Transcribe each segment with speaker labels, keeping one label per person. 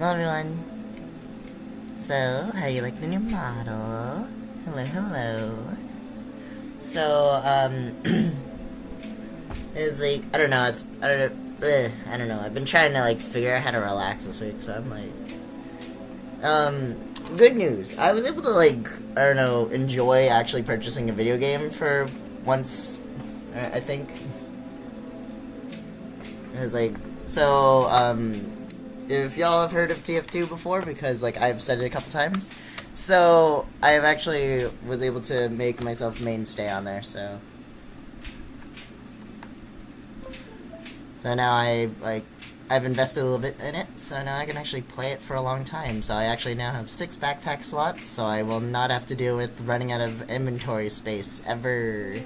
Speaker 1: Hello everyone. So, how you like the new model? Hello, hello. So, it's like, I don't know, I don't know, I've been trying to, like, figure out how to relax this week, so I'm like, good news. I was able to, like, I don't know, enjoy actually purchasing a video game for once, I think. It was like, so, if y'all have heard of TF2 before, because, like, I've said it a couple times, so I've actually was able to make myself mainstay on there, so now I've invested a little bit in it, so now I can actually play it for a long time. So I actually now have 6 backpack slots, so I will not have to deal with running out of inventory space ever.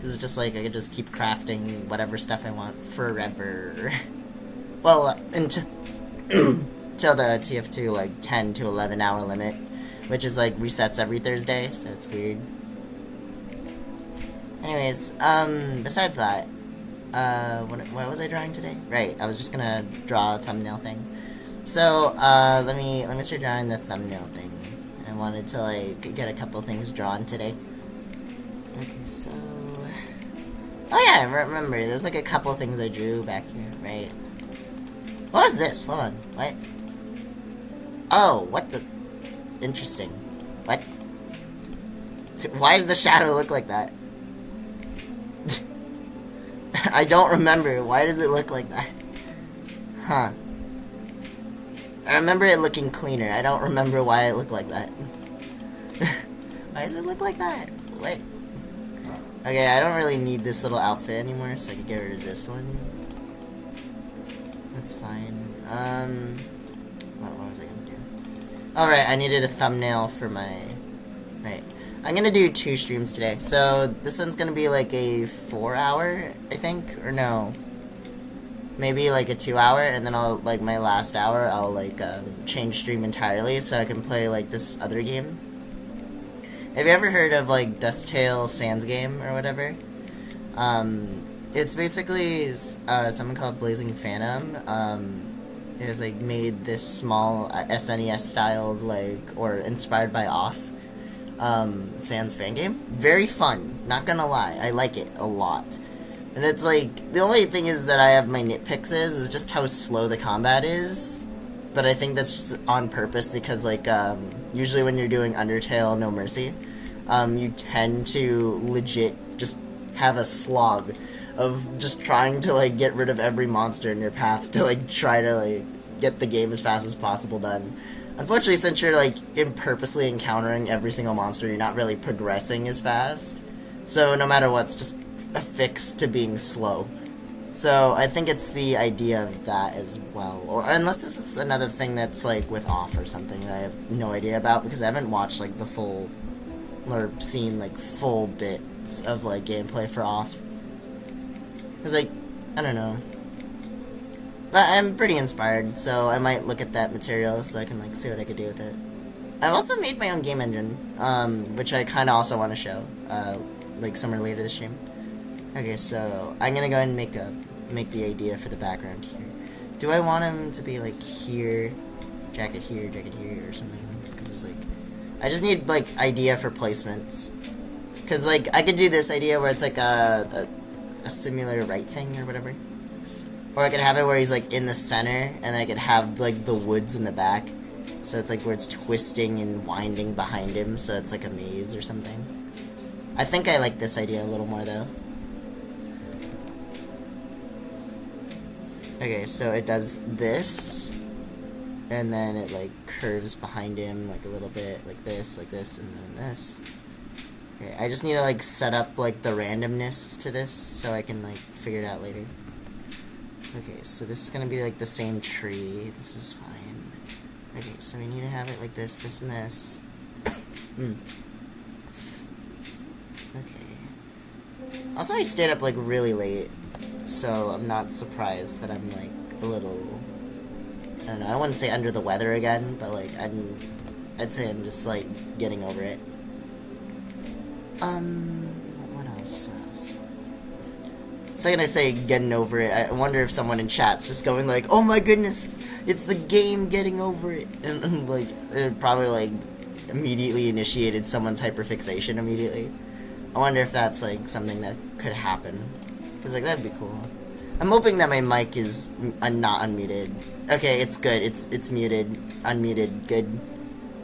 Speaker 1: This is just like, I can just keep crafting whatever stuff I want forever. Well, until the TF2, like, 10 to 11 hour limit, which is, like, resets every Thursday, so it's weird. Anyways, besides that, what was I drawing today? Right, I was just gonna draw a thumbnail thing. So, let me start drawing the thumbnail thing. I wanted to, like, get a couple things drawn today. Okay, so... Oh yeah, I remember, there's, like, a couple things I drew back here, right? What is this? Hold on, what? Oh, what the... Interesting. What? Why does the shadow look like that? I don't remember. Why does it look like that? Huh. I remember it looking cleaner. I don't remember why it looked like that. Why does it look like that? What? Okay, I don't really need this little outfit anymore, so I can get rid of this one. That's fine. What was I gonna do? Alright, I needed a thumbnail for my... Right. I'm gonna do 2 streams today. So, this one's gonna be like a 4-hour, I think? Or no. Maybe like a 2-hour, and then I'll, like, my last hour, I'll, like, change stream entirely so I can play, like, this other game. Have you ever heard of, like, Dusttale Sans Game or whatever? It's basically someone called Blazing Phantom. It was, like, made this small SNES styled, like, or inspired by Off. Sans fan game. Very fun, not gonna lie. I like it a lot. And it's like, the only thing is that I have my nitpicks is just how slow the combat is. But I think that's just on purpose because, like, usually when you're doing Undertale No Mercy, you tend to legit just have a slog of just trying to, like, get rid of every monster in your path to, like, try to, like, get the game as fast as possible done. Unfortunately, since you're, like, purposely encountering every single monster, you're not really progressing as fast. So, no matter what, it's just affixed to being slow. So, I think it's the idea of that as well. Or unless this is another thing that's, like, with Off or something that I have no idea about, because I haven't watched, like, the full... or seen, like, full bits of, like, gameplay for Off. Because, like, I don't know. But I'm pretty inspired, so I might look at that material so I can, like, see what I could do with it. I've also made my own game engine, which I kind of also want to show, like, somewhere later this stream. Okay, so I'm gonna go ahead and make the idea for the background here. Do I want him to be, like, here, jacket here, or something? Because it's, like, I just need, like, idea for placements. Because, like, I could do this idea where it's, like, a similar right thing or whatever. Or I could have it where he's, like, in the center, and I could have, like, the woods in the back. So it's, like, where it's twisting and winding behind him, so it's, like, a maze or something. I think I like this idea a little more, though. Okay, so it does this, and then it, like, curves behind him, like, a little bit, like this, and then this. Okay, I just need to, like, set up, like, the randomness to this, so I can, like, figure it out later. Okay, so this is gonna be, like, the same tree. This is fine. Okay, so we need to have it like this, and this. Okay. Also, I stayed up, like, really late, so I'm not surprised that I'm, like, a little... I don't know, I wouldn't say under the weather again, but, like, I'd say I'm just, like, getting over it. What else? So I'm gonna say getting over it. I wonder if someone in chat's just going like, "Oh my goodness, it's the game getting over it," and like it probably like immediately initiated someone's hyperfixation immediately. I wonder if that's like something that could happen, because like that'd be cool. I'm hoping that my mic is not unmuted. Okay, it's good. It's muted, unmuted, good.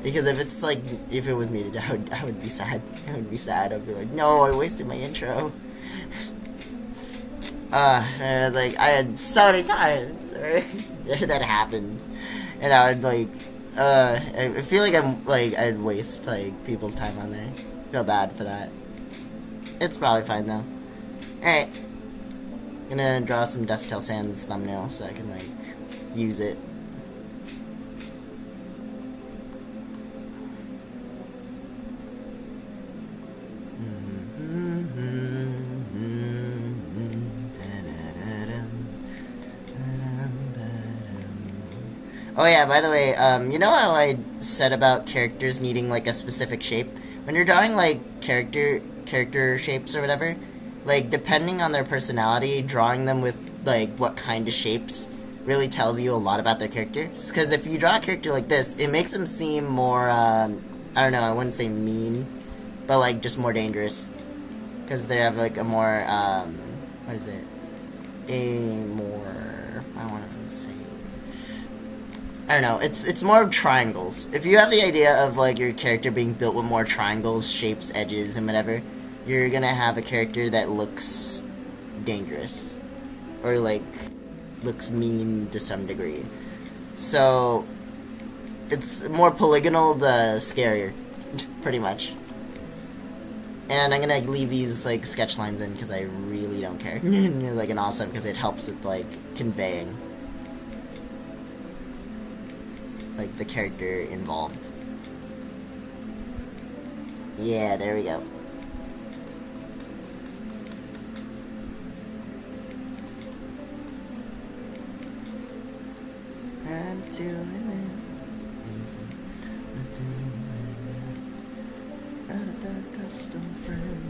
Speaker 1: Because if it's like if it was muted, I would be sad. I would be sad. I'd be like, no, I wasted my intro. And I was like, I had so many times that happened, and I would like, I feel like I'd waste like people's time on there. I feel bad for that. It's probably fine though. Alright. I'm gonna draw some Dusttail Sands thumbnail so I can like use it. Oh yeah, by the way, you know how I said about characters needing like a specific shape? When you're drawing like character shapes or whatever, like depending on their personality, drawing them with like what kind of shapes really tells you a lot about their character. Because if you draw a character like this, it makes them seem more, I don't know, I wouldn't say mean, but like just more dangerous. Because they have like a more, what is it? A more, I want to say, I don't know, it's more of triangles. If you have the idea of like your character being built with more triangles, shapes, edges, and whatever, you're gonna have a character that looks dangerous. Or like, looks mean to some degree. So, it's more polygonal, the scarier, pretty much. And I'm gonna leave these like sketch lines in because I really don't care. Like an awesome, because it helps with like conveying like the character involved. Yeah, there we go. I'm doing it. Custom friend.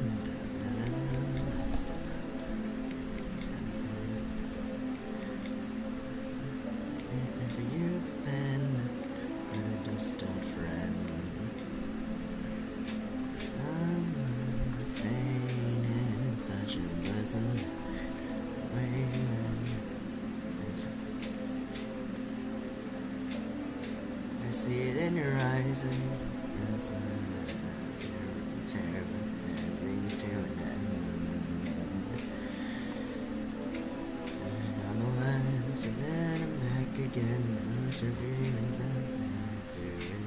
Speaker 1: For you, then a distant friend. I'm pain in such a pleasant way. I see it in your eyes and yes, terrible, it brings to an end. And on the lines, and then I'm back again. Those reviews to an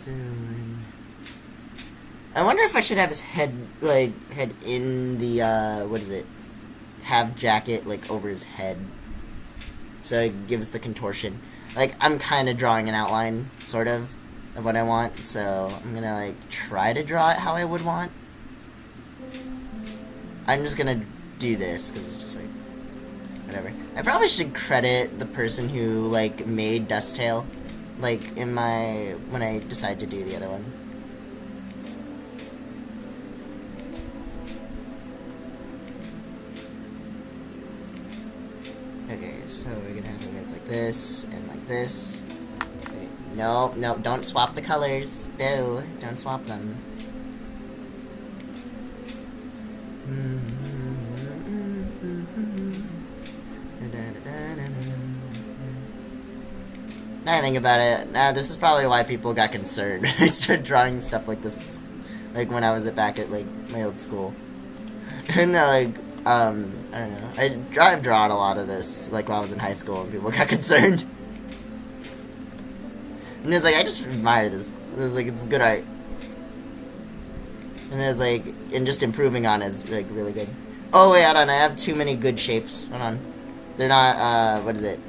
Speaker 1: end. I wonder if I should have his head in the, what is it? Have jacket, like, over his head. So it gives the contortion. Like, I'm kind of drawing an outline, sort of what I want, so I'm gonna, like, try to draw it how I would want. I'm just gonna do this, because it's just, like, whatever. I probably should credit the person who, like, made Dusttail, like, in my, when I decide to do the other one. Okay, so we're gonna have it like this, and like this. Wait, no, don't swap the colors. No, don't swap them. Now I think about it, now this is probably why people got concerned. I started drawing stuff like this, like when I was back at like my old school. And like, I don't know. I've drawn a lot of this, like, when I was in high school, and people got concerned. And it's like, I just admire this. It was like, it's good art. And it's like, and just improving on it is, like, really good. Oh, wait, hold on, I have too many good shapes. Hold on. They're not, what is it?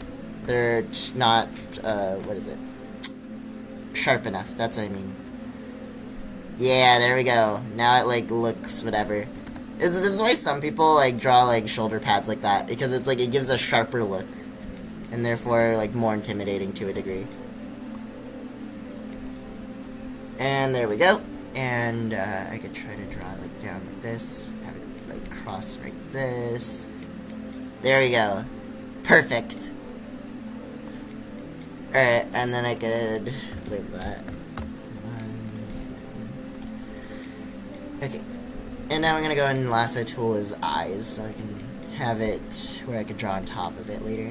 Speaker 1: They're not, what is it? Sharp enough, that's what I mean. Yeah, there we go. Now it, like, looks whatever. This is why some people, like, draw, like, shoulder pads like that, because it's, like, it gives a sharper look, and therefore, like, more intimidating to a degree. And there we go, and, I could try to draw it, like, down like this, have it, cross like this. There we go. Perfect. Alright, and then I could leave that. Okay. And now I'm gonna go and lasso tool his eyes so I can have it where I could draw on top of it later.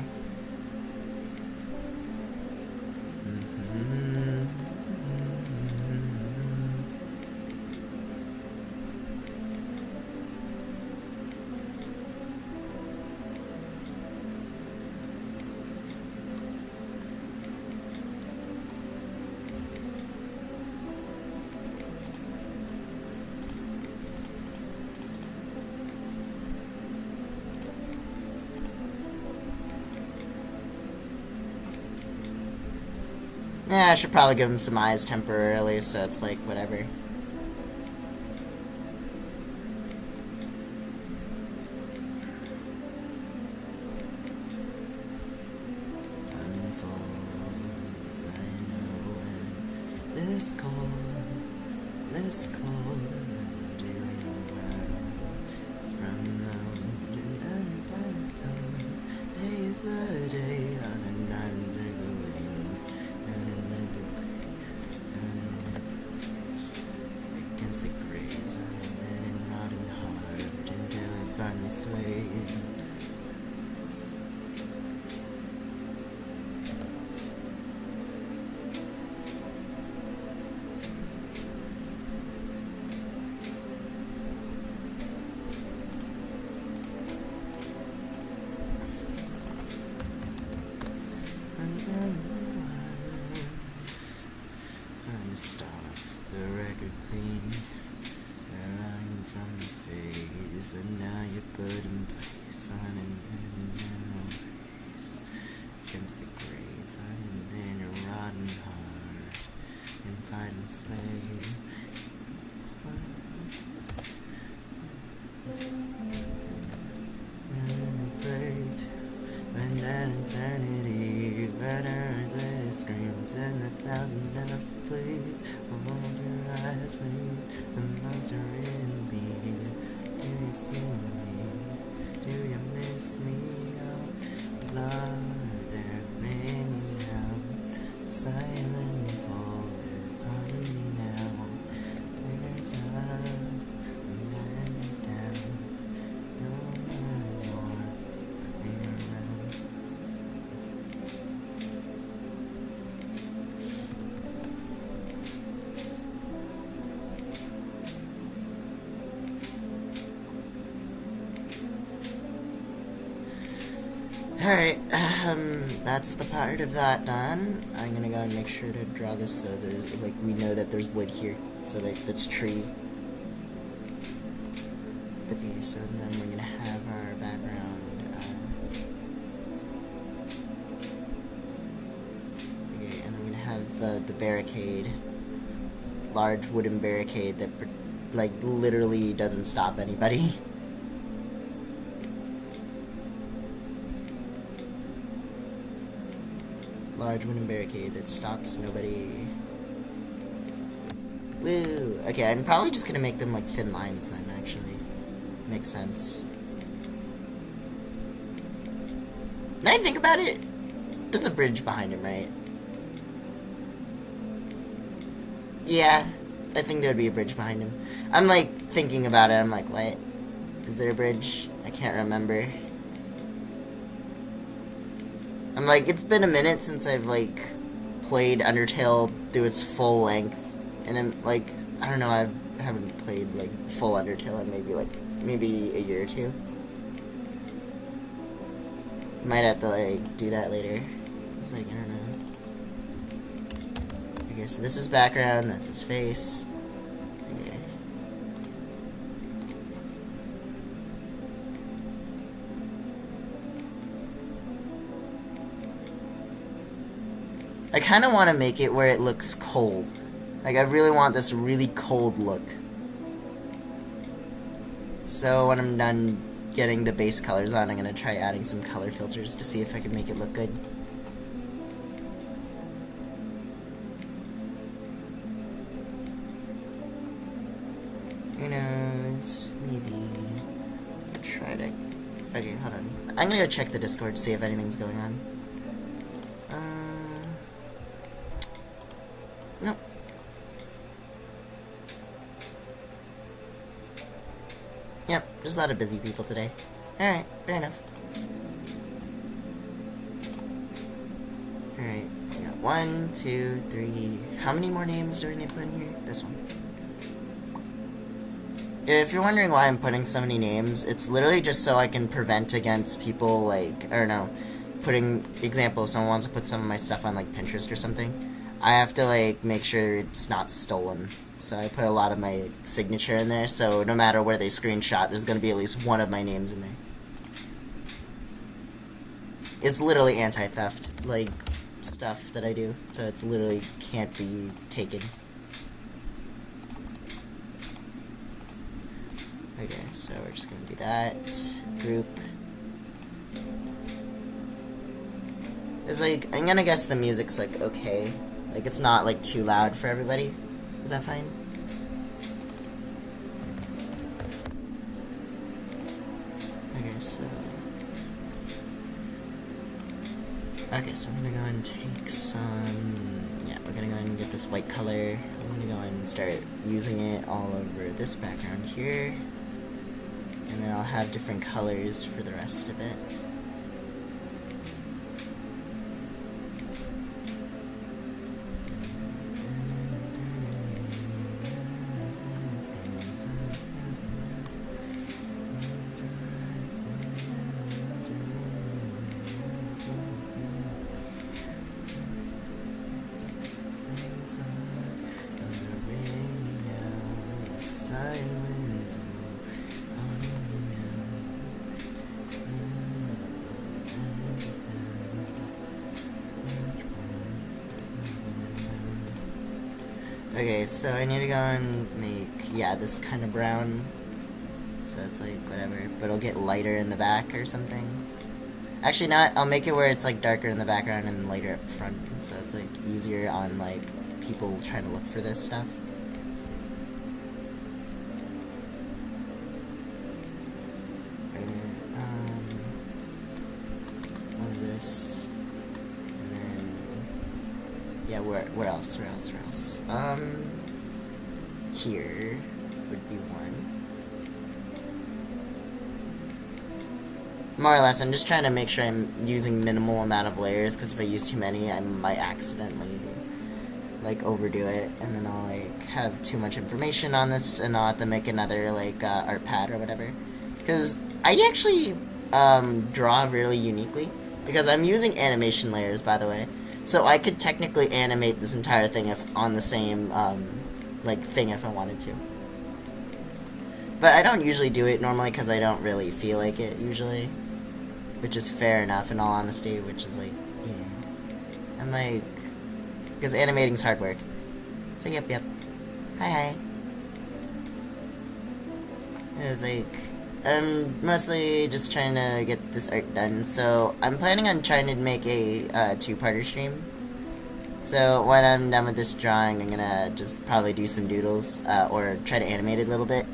Speaker 1: Yeah, I should probably give him some eyes temporarily, so it's like, whatever. Unfolds, I know when this cold, dealing well is from the day is the day on a night and against the grays and rotting hard until it finally sways. Stop the record clean, running from the face, and now you put in place on an race against the grays, in a rotten heart, and fighting slave. When that eternity, better the screams and the thousand deaths, please. Hold your eyes when the monster in me. Do you see me? Do you miss me? Oh, are there ringing out? Silent toll is on me now. There's a man down. No more. Alright, that's the part of that done. I'm gonna go and make sure to draw this so there's, like, we know that there's wood here. So that's tree. Okay, so then we're gonna have our background, okay, and then we're gonna have the barricade. Large wooden barricade that, like, literally doesn't stop anybody. Large wooden barricade that stops nobody. Woo! Okay, I'm probably just gonna make them like thin lines then, actually. Makes sense. Now I think about it, there's a bridge behind him, right? Yeah, I think there'd be a bridge behind him. I'm like thinking about it, I'm like, what? Is there a bridge? I can't remember. I'm like, it's been a minute since I've, like, played Undertale through its full length, and I'm, like, I don't know, I haven't played, like, full Undertale in maybe a year or two. Might have to, like, do that later. It's like, I don't know. Okay, so this is background, that's his face. Okay. I kind of want to make it where it looks cold. Like, I really want this really cold look. So when I'm done getting the base colors on, I'm going to try adding some color filters to see if I can make it look good. Who knows? Maybe. on. I'm gonna go check the Discord to see if anything's going on. Nope. Yep, there's a lot of busy people today. Alright, fair enough. Alright, we got 1, 2, 3. How many more names do I need to put in here? This one. If you're wondering why I'm putting so many names, it's literally just so I can prevent against people, like, I don't know, putting, example, if someone wants to put some of my stuff on, like, Pinterest or something, I have to, like, make sure it's not stolen. So I put a lot of my signature in there, so no matter where they screenshot, there's going to be at least one of my names in there. It's literally anti-theft, like, stuff that I do, so it's literally can't be taken. Okay, so we're just gonna do that. Group. It's like, I'm gonna guess the music's like okay. Like it's not like too loud for everybody. Is that fine? Okay, so... Okay, so I'm gonna go and take some... Yeah, we're gonna go and get this white color. I'm gonna go and start using it all over this background here. And then I'll have different colors for the rest of it. Okay, so I need to go and make, yeah, this kind of brown, so it's like, whatever, but it'll get lighter in the back or something. Actually not, I'll make it where it's like darker in the background and lighter up front, so it's like easier on like people trying to look for this stuff. One of this, and then, yeah, where else? Here would be one. More or less, I'm just trying to make sure I'm using minimal amount of layers, because if I use too many, I might accidentally, like, overdo it, and then I'll, like, have too much information on this, and I'll have to make another, like, art pad or whatever. Because I actually, draw really uniquely, because I'm using animation layers, by the way. So I could technically animate this entire thing if on the same, like, thing if I wanted to. But I don't usually do it normally because I don't really feel like it, usually. Which is fair enough, in all honesty, which is, like, yeah. I'm, like... Because animating's hard work. So, yep. Hi. It's, like... I'm mostly just trying to get this art done, so I'm planning on trying to make a two-parter stream. So when I'm done with this drawing, I'm gonna just probably do some doodles, or try to animate it a little bit.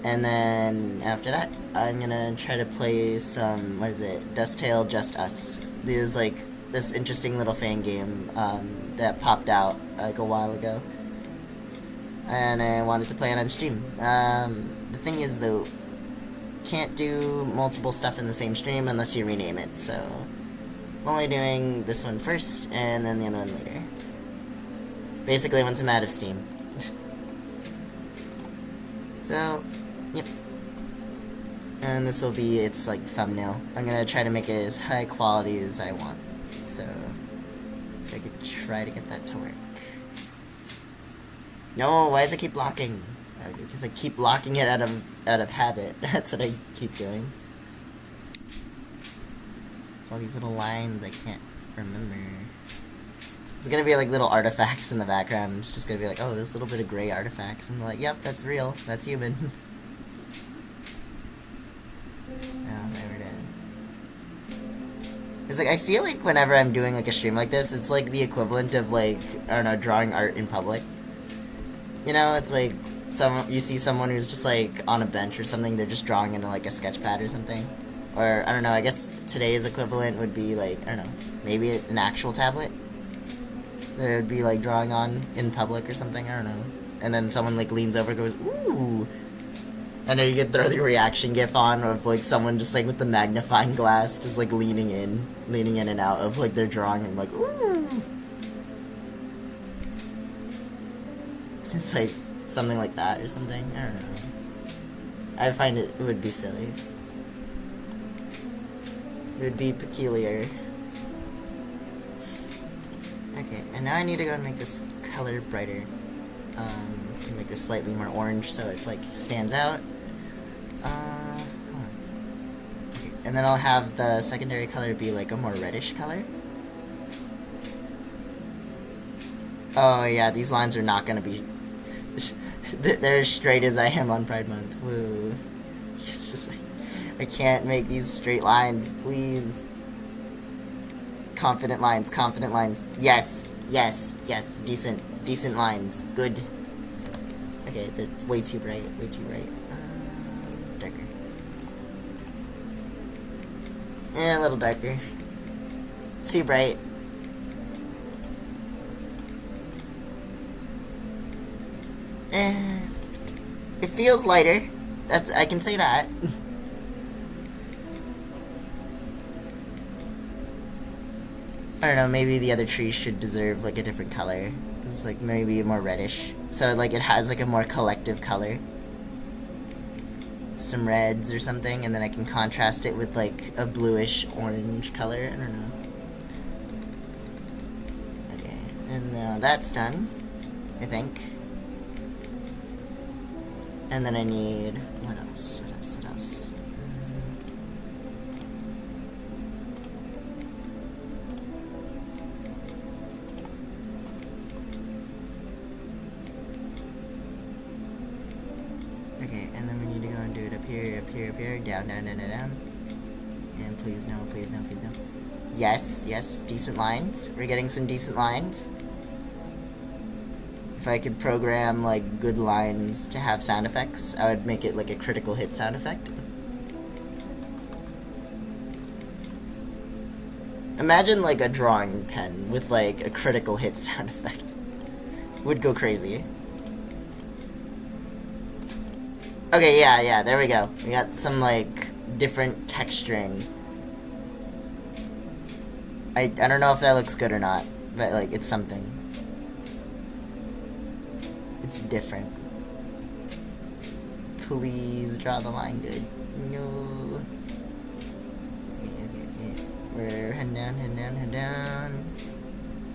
Speaker 1: And then after that, I'm gonna try to play some, what is it, Dusttail Just Us. There's like this interesting little fan game that popped out like a while ago. And I wanted to play it on stream. The thing is though, can't do multiple stuff in the same stream unless you rename it, so I'm only doing this one first and then the other one later. Basically once I'm out of Steam. So, yep. And this will be its like thumbnail. I'm gonna try to make it as high quality as I want. So, if I could try to get that to work. No, why does it keep blocking? Because I keep blocking it out of habit. That's what I keep doing. All these little lines I can't remember. It's gonna be like little artifacts in the background. It's just gonna be like, oh, this little bit of gray artifacts, and they're like, yep, that's real. That's human. It's like, I feel like whenever I'm doing like a stream like this, it's like the equivalent of like, I don't know, drawing art in public. You know, it's like, you see someone who's just like on a bench or something, they're just drawing into like a sketch pad or something. Or, I don't know, I guess today's equivalent would be, like, I don't know, maybe an actual tablet that it would be, like, drawing on in public or something, I don't know. And then someone, like, leans over and goes, ooh! And then you could throw the reaction gif on of, like, someone just, like, with the magnifying glass just, like, leaning in and out of, like, their drawing and, like, ooh! It's, like, something like that or something, I don't know. I find it would be silly. It would be peculiar. Okay, and now I need to go and make this color brighter. Make this slightly more orange so it, like, stands out. Okay, and then I'll have the secondary color be, like, a more reddish color. Oh, yeah, these lines are not gonna be... They're as straight as I am on Pride Month. Woo. It's just like... I can't make these straight lines, please. Confident lines, confident lines. Yes, yes, yes. Decent lines. Good. Okay, they're way too bright, way too bright. Darker. A little darker. Too bright. It feels lighter. I can say that. I don't know, maybe the other trees should deserve, like, a different color. It's, like, maybe more reddish. So, like, it has, like, a more collective color. Some reds or something, and then I can contrast it with, like, a bluish orange color. I don't know. Okay, and now that's done, I think. And then I need... What else? What else? What else? Okay, and then we need to go and do it up here, up here, up here, down, down, down, down, down. And please no, please no, please no. Yes, yes, decent lines. We're getting some decent lines. If I could program, like, good lines to have sound effects, I would make it, like, a critical hit sound effect. Imagine, like, a drawing pen with, like, a critical hit sound effect. Would go crazy. Okay, yeah, there we go. We got some, like, different texturing. I don't know if that looks good or not, but, like, it's something. It's different. Please draw the line good. No. Okay. We're heading down, head down.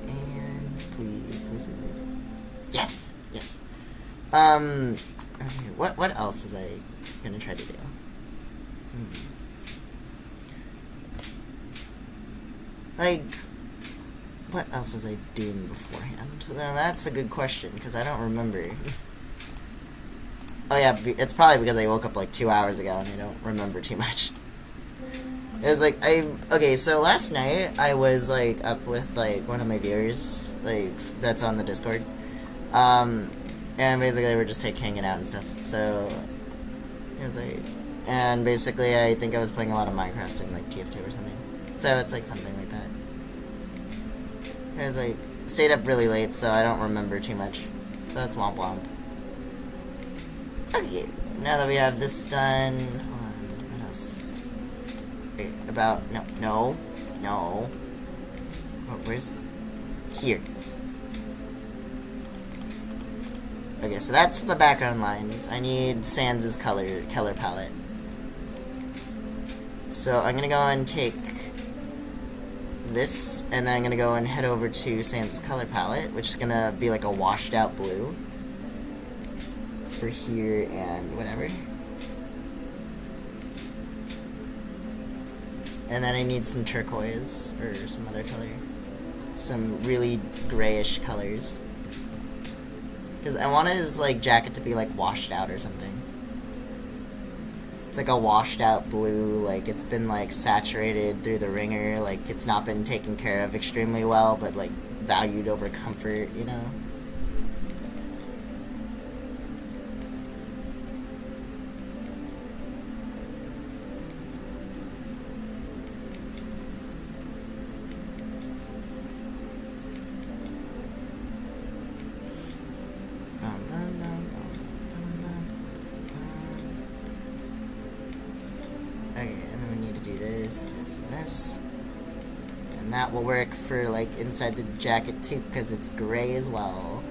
Speaker 1: And please. Yes! Yes. Okay, what else is I gonna try to do? Like, what else was I doing beforehand? Well, that's a good question, because I don't remember. Oh yeah, it's probably because I woke up like 2 hours ago and I don't remember too much. It was like, okay, so last night I was like up with like one of my viewers, like, that's on the Discord. And basically we were just like hanging out and stuff, so it was like, and basically I think I was playing a lot of Minecraft and like TF2 or something. So it's like something like that. I was like, stayed up really late, so I don't remember too much. That's womp womp. Okay, now that we have this done, hold on, what else? Okay, no. Where's, here. Okay, so that's the background lines. I need Sans' color palette. So I'm gonna go and take this, and then I'm gonna go and head over to Sans' color palette, which is gonna be like a washed out blue for here and whatever. And then I need some turquoise or some other color, some really grayish colors, because I want his like jacket to be like washed out or something. It's like a washed out blue, like it's been like saturated through the ringer, like it's not been taken care of extremely well, but like valued over comfort, you know? So this. And that will work for, like, inside the jacket, too, because it's gray as well.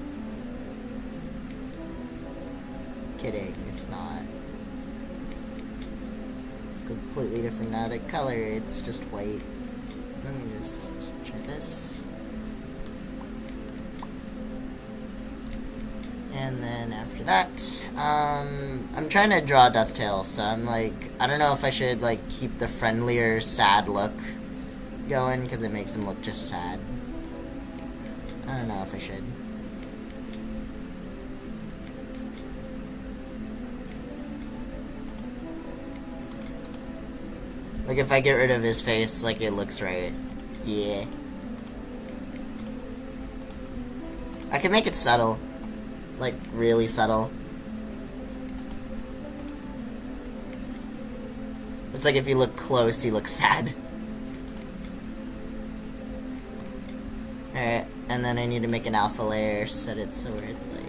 Speaker 1: Kidding, it's not. It's completely different other color, it's just white. Let me just try this. And then after that, I'm trying to draw a dusttail, so I'm like, I don't know if I should, like, keep the friendlier, sad look going, because it makes him look just sad. I don't know if I should. Like, if I get rid of his face, like, it looks right. Yeah. I can make it subtle. Like, really subtle. It's like if you look close, he looks sad. Alright, and then I need to make an alpha layer, set it so where it's like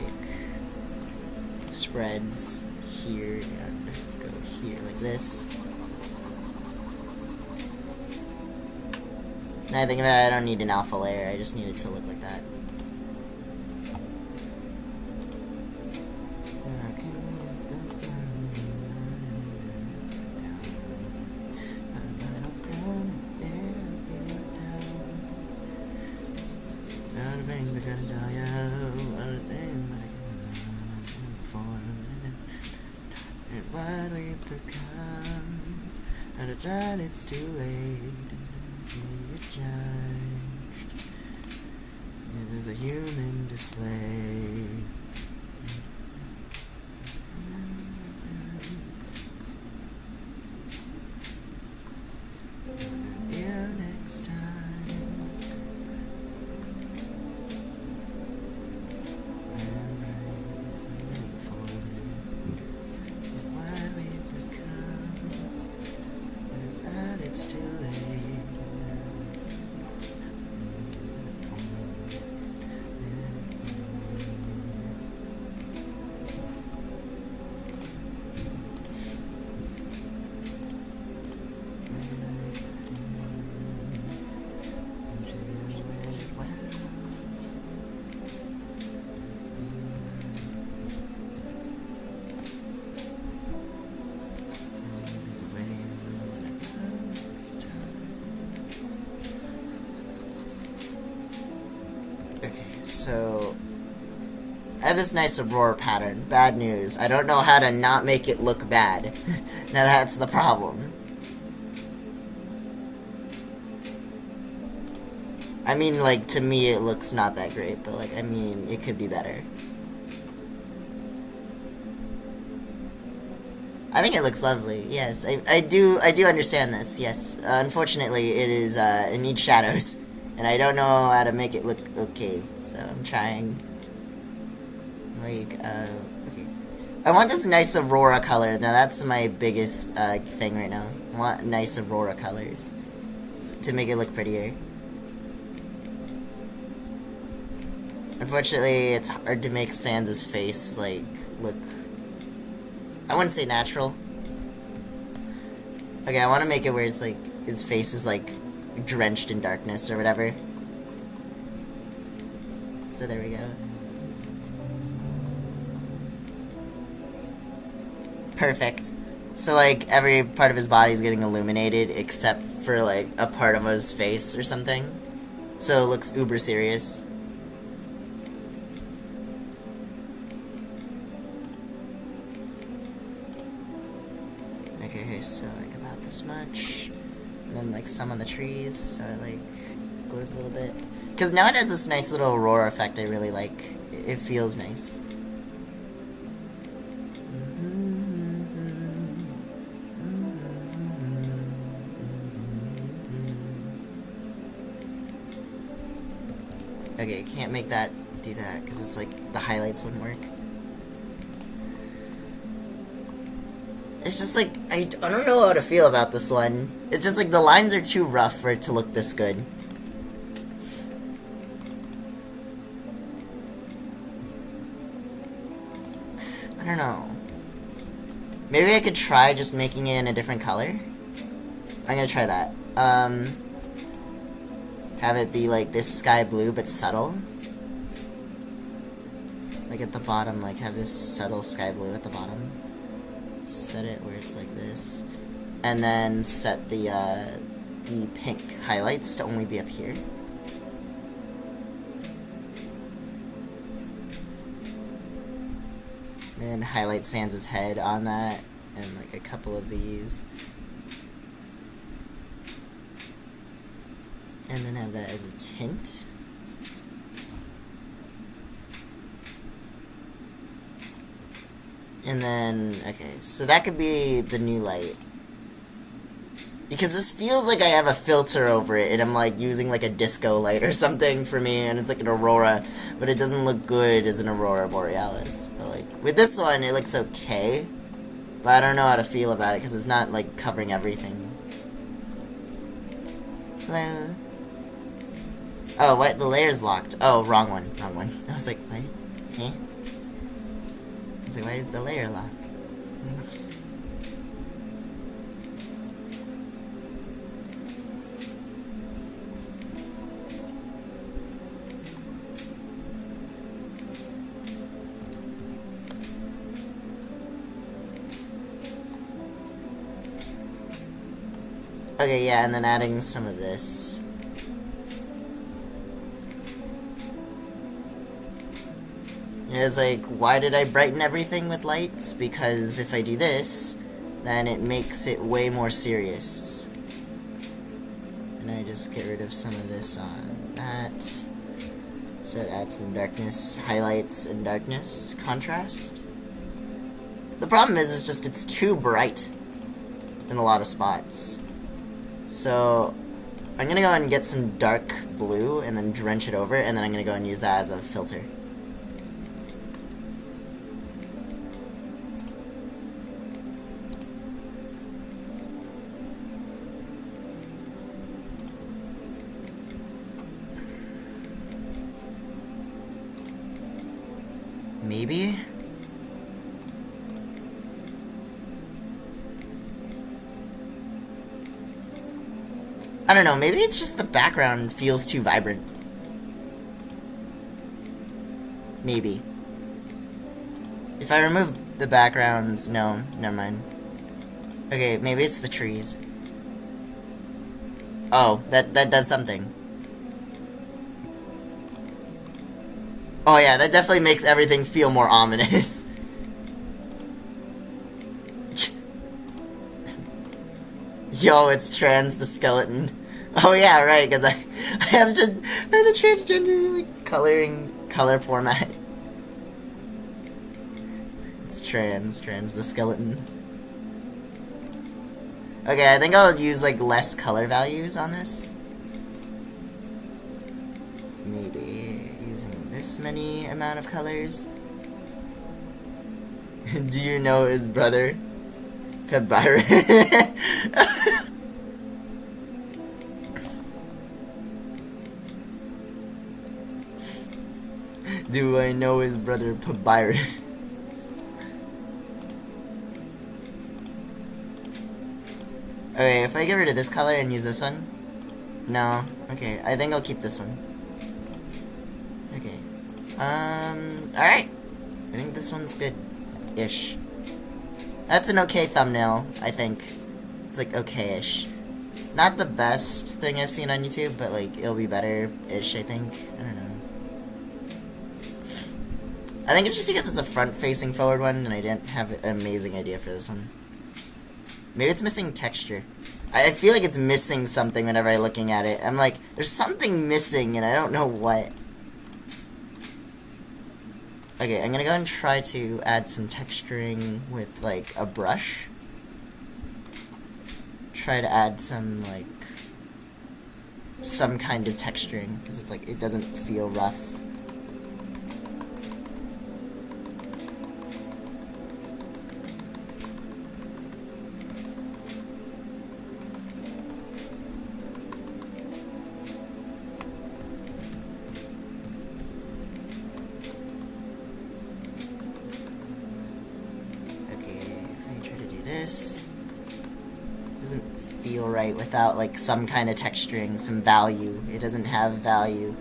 Speaker 1: spreads here and go here like this. Now I think about it, I don't need an alpha layer, I just need it to look like that. It's too late to be judged. There's a human to slay. Yeah, next time. So, I have this nice Aurora pattern. Bad news. I don't know how to not make it look bad. Now that's the problem. I mean, like, to me it looks not that great, but, like, I mean, it could be better. I think it looks lovely, yes. I do understand this, yes. Unfortunately, it needs shadows. And I don't know how to make it look okay, so I'm trying. Like, okay. I want this nice Aurora color. Now, that's my biggest thing right now. I want nice Aurora colors to make it look prettier. Unfortunately, it's hard to make Sans' face, like, look... I wouldn't say natural. Okay, I want to make it where it's, like, his face is, like, drenched in darkness or whatever. So there we go. Perfect. So like every part of his body is getting illuminated except for like a part of his face or something. So it looks uber serious. Okay, so like about this much. And then like some on the trees, so it like glows a little bit. Because now it has this nice little aurora effect I really like. It feels nice. Okay, can't make that do that because it's like the highlights wouldn't work. It's just like, I don't know how to feel about this one. It's just like the lines are too rough for it to look this good. I don't know. Maybe I could try just making it in a different color? I'm gonna try that. Have it be like this sky blue, but subtle. Like at the bottom, like have this subtle sky blue at the bottom. Set it where it's like this. And then set the pink highlights to only be up here. Then highlight Sans' head on that, and like a couple of these. And then have that as a tint. And then, okay, so that could be the new light. Because this feels like I have a filter over it, and I'm like using like a disco light or something for me, and it's like an aurora, but it doesn't look good as an aurora borealis. But like, with this one, it looks okay, but I don't know how to feel about it, because it's not like covering everything. Hello? Oh, what? The layer's locked. Oh, wrong one. Wrong one. I was like, what? Eh? I was like, why is the layer locked? Okay, yeah, and then adding some of this. It's like, why did I brighten everything with lights? Because if I do this, then it makes it way more serious. And I just get rid of some of this on that. So it adds some darkness, highlights, and darkness, contrast. The problem is just it's too bright in a lot of spots. So I'm gonna go and get some dark blue and then drench it over, and then I'm gonna go and use that as a filter. Maybe? I don't know, maybe it's just the background feels too vibrant. Maybe. If I remove the backgrounds, no, never mind. Okay, maybe it's the trees. Oh, that does something. Oh yeah, that definitely makes everything feel more ominous. Yo, it's Trans the skeleton. Oh yeah, right, because I have just I have the transgender like color format. It's Trans the skeleton. Okay, I think I'll use like less color values on this. Maybe using this many amount of colors. Do you know his brother? Byron. Do I know his brother Byron? Okay, if I get rid of this color and use this one. No. Okay, I think I'll keep this one. Okay. Alright. I think this one's good-ish. That's an okay thumbnail, I think. It's like okay-ish. Not the best thing I've seen on YouTube, but like it'll be better-ish, I think. I don't know. I think it's just because it's a front-facing forward one, and I didn't have an amazing idea for this one. Maybe it's missing texture. I feel like it's missing something whenever I'm looking at it. I'm like, there's something missing, and I don't know what. Okay, I'm gonna go and try to add some texturing with, like, a brush. Try to add some, like, some kind of texturing, because it's like, it doesn't feel rough. outright without like some kind of texturing, some value. It doesn't have value.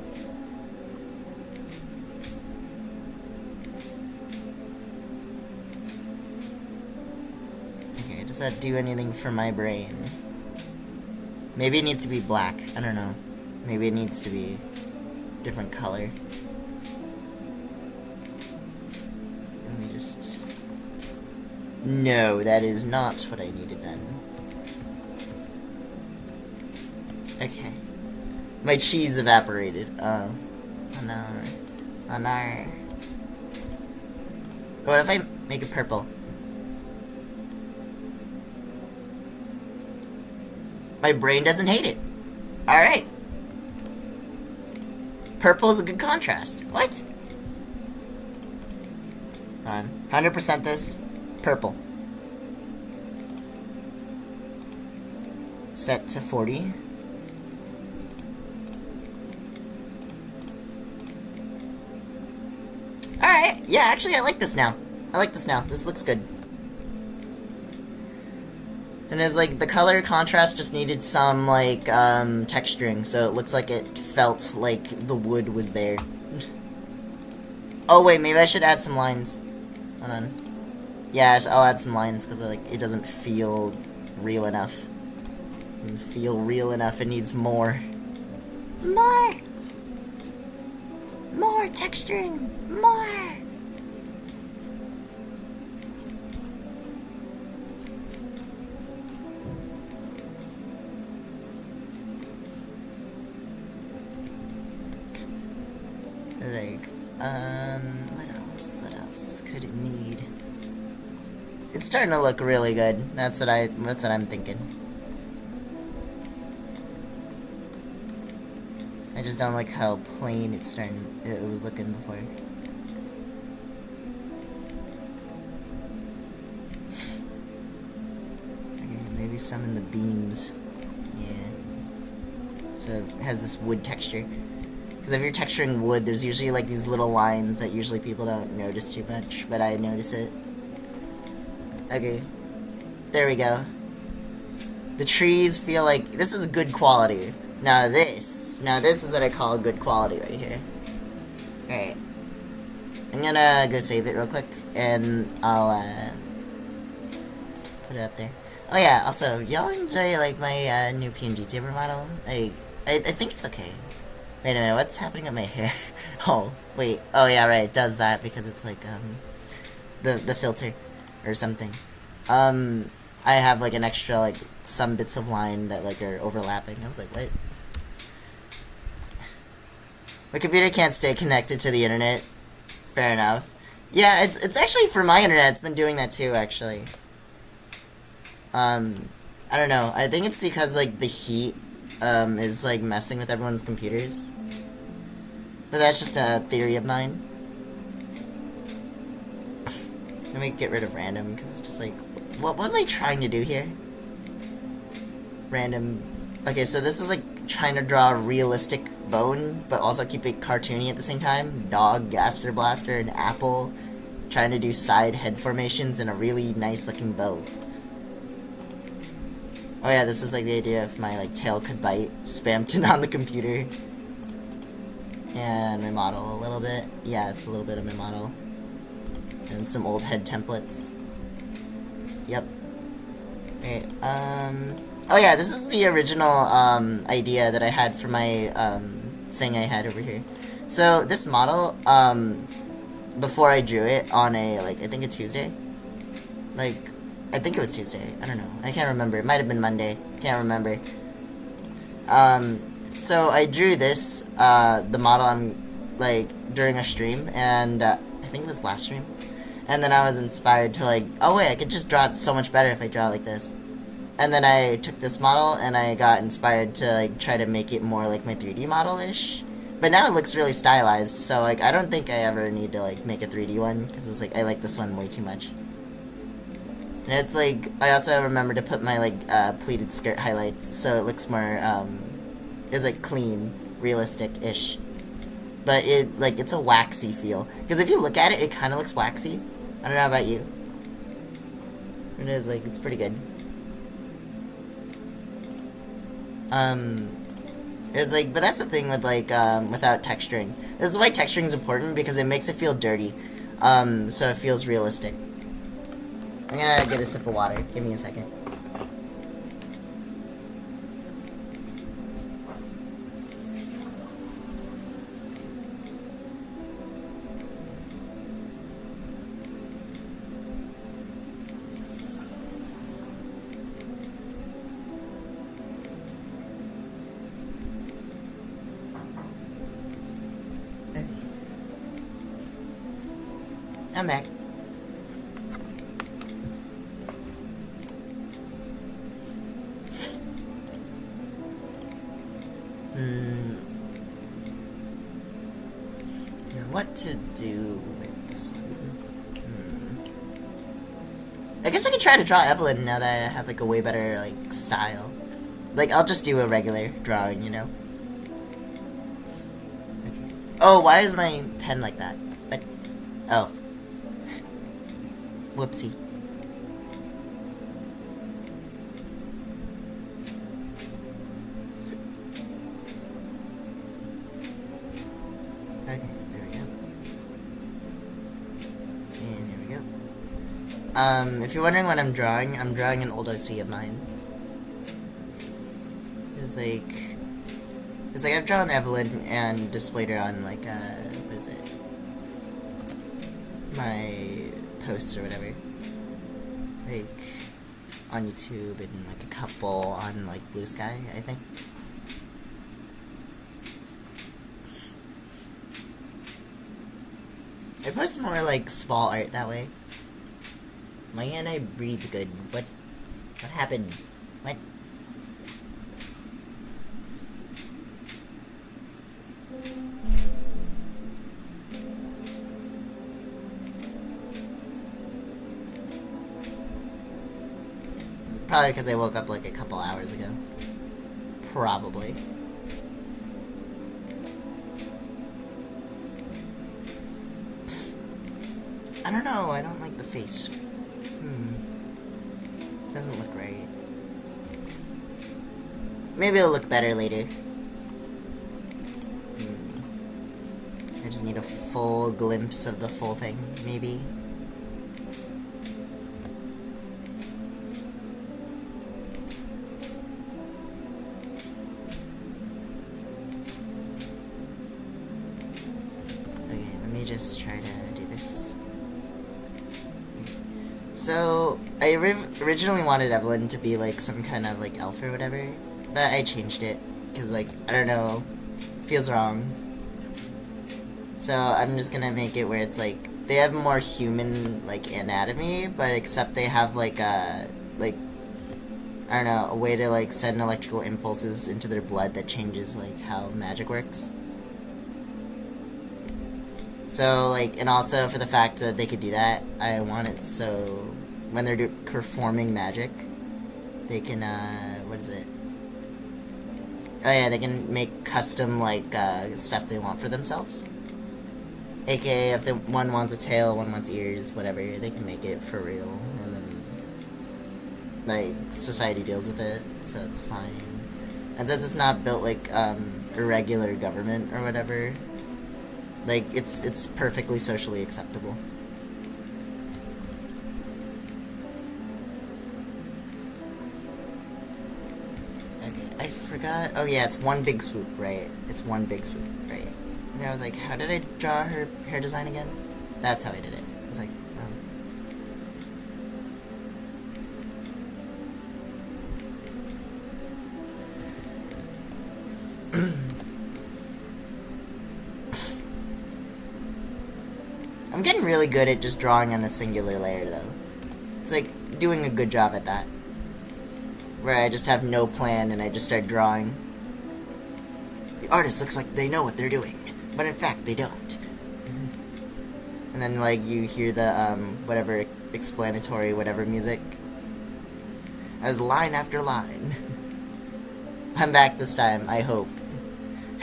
Speaker 1: Okay, does that do anything for my brain? Maybe it needs to be black. I don't know. Maybe it needs to be different color. Let me just... No, that is not what I needed then. Okay. My cheese evaporated. Oh. Oh no. Oh no. What if I make it purple? My brain doesn't hate it. Alright. Purple is a good contrast. What? 100% this. Purple. Set to 40. Alright, yeah, actually I like this now. I like this now. This looks good. And it's like, the color contrast just needed some, like, texturing, so it looks like it felt like the wood was there. Oh wait, maybe I should add some lines. Hold on. Yeah, I'll add some lines, because like, it doesn't feel real enough. It doesn't feel real enough, it needs more. More! More texturing! More! Like, what else could it need? It's starting to look really good. That's what I'm thinking. I just don't like how plain it was looking before. Okay, maybe some in the beams. Yeah. So it has this wood texture. Because if you're texturing wood, there's usually like these little lines that usually people don't notice too much, but I notice it. Okay. There we go. The trees feel like... This is good quality. Now this is what I call good quality right here. Alright. I'm gonna go save it real quick, and I'll, put it up there. Oh yeah, also, y'all enjoy, like, my, new PNG taper model? Like, I think it's okay. Wait a minute, what's happening with my hair? Oh, wait. Oh yeah, right, it does that because it's, like, the filter. Or something. I have, like, an extra, like, some bits of line that, like, are overlapping. I was like, what? My computer can't stay connected to the internet. Fair enough. Yeah, it's actually, for my internet, it's been doing that too, actually. I don't know. I think it's because, like, the heat, is, like, messing with everyone's computers. But that's just a theory of mine. Let me get rid of random, because it's just like... What was I trying to do here? Random... Okay, so this is like trying to draw a realistic bone, but also keep it cartoony at the same time. Dog, gaster blaster, and apple. Trying to do side head formations and a really nice looking bow. Oh yeah, this is like the idea if my like tail could bite, spammed it on the computer. And my model a little bit. Yeah, it's a little bit of my model. And some old head templates. Yep. Okay, oh yeah, this is the original, idea that I had for my, thing I had over here. So, this model, before I drew it on a, like, I think a Tuesday? Like, I think it was Tuesday. I don't know. I can't remember. It might have been Monday. Can't remember. So I drew this, the model like, during a stream, and, I think it was last stream. And then I was inspired to, like, oh wait, I could just draw it so much better if I draw it like this. And then I took this model, and I got inspired to, like, try to make it more like my 3D model-ish. But now it looks really stylized, so, like, I don't think I ever need to, like, make a 3D one, because it's, like, I like this one way too much. And it's, like, I also remember to put my, like, pleated skirt highlights, so it looks more, it's, like, clean, realistic-ish. But it, like, it's a waxy feel. Because if you look at it, it kind of looks waxy. I don't know about you. It is, like, it's pretty good. It's like, but that's the thing with like, without texturing. This is why texturing is important, because it makes it feel dirty. So it feels realistic. I'm gonna get a sip of water. Give me a second. I'm back. Now what to do with this one? I guess I could try to draw Evelyn now that I have like a way better like style. Like I'll just do a regular drawing, you know? Okay. Oh, why is my pen like that? What? Oh. Whoopsie. Okay, there we go. And here we go. If you're wondering what I'm drawing an old OC of mine. It's like I've drawn Evelyn and displayed her on like what is it? My posts or whatever, like on YouTube, and like a couple on like Blue Sky, I think. I post more like small art that way. Why can't I breathe good? What happened? What? Probably because I woke up like a couple hours ago. Probably. I don't know, I don't like the face. Doesn't look right. Maybe it'll look better later. I just need a full glimpse of the full thing, maybe. Just try to do this. So I originally wanted Evelyn to be like some kind of like elf or whatever, but I changed it because like I don't know, feels wrong. So I'm just gonna make it where it's like they have more human like anatomy, but except they have like a I don't know, a way to like send electrical impulses into their blood that changes like how magic works. So, like, and also for the fact that they could do that, I want it so when they're performing magic, they can, what is it? Oh yeah, they can make custom, like, stuff they want for themselves. AKA, if one wants a tail, one wants ears, whatever, they can make it for real, and then, like, society deals with it, so it's fine. And since it's not built like, irregular government or whatever, like, it's perfectly socially acceptable. Okay, I forgot. Oh yeah, it's one big swoop, right? It's one big swoop, right? And I was like, how did I draw her hair design again? That's how I did it. It's like, I'm getting really good at just drawing on a singular layer, though. It's like doing a good job at that. Where I just have no plan and I just start drawing. The artist looks like they know what they're doing, but in fact they don't. And then, like, you hear the, whatever explanatory whatever music. As line after line. I'm back this time, I hope.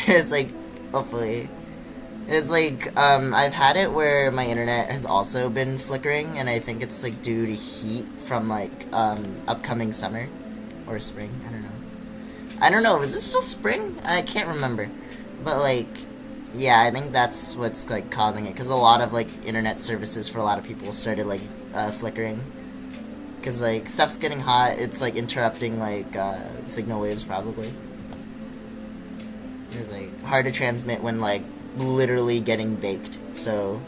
Speaker 1: It's like, hopefully. It's like, I've had it where my internet has also been flickering, and I think it's, like, due to heat from, like, upcoming summer. Or spring, I don't know. I don't know, is it still spring? I can't remember. But, like, yeah, I think that's what's, like, causing it. Because a lot of, like, internet services for a lot of people started, like, flickering. Because, like, stuff's getting hot. It's, like, interrupting, like, signal waves, probably. It's, like, hard to transmit when, like, literally getting baked. So...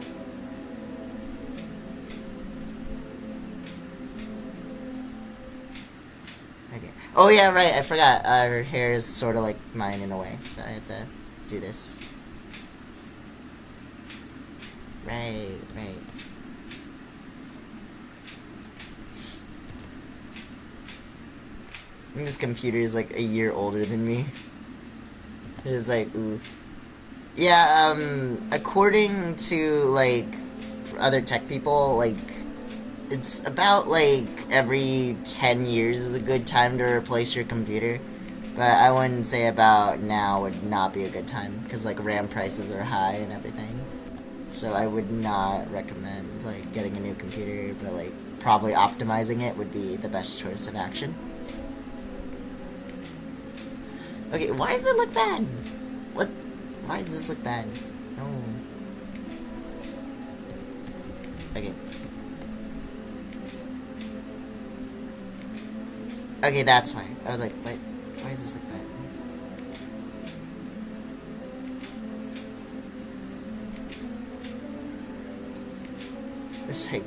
Speaker 1: okay. Oh, yeah, right, I forgot. Her hair is sort of like mine in a way. So I had to do this. Right, right. I think this computer is like a year older than me. It's like, ooh. Yeah, according to, like, other tech people, like, it's about, like, every 10 years is a good time to replace your computer. But I wouldn't say about now would not be a good time, because, like, RAM prices are high and everything. So I would not recommend, like, getting a new computer, but, like, probably optimizing it would be the best choice of action. Okay, why does it look bad? What? Why does this look bad? No. Okay. Okay, that's why. I was like, wait, why does this look bad? It's like...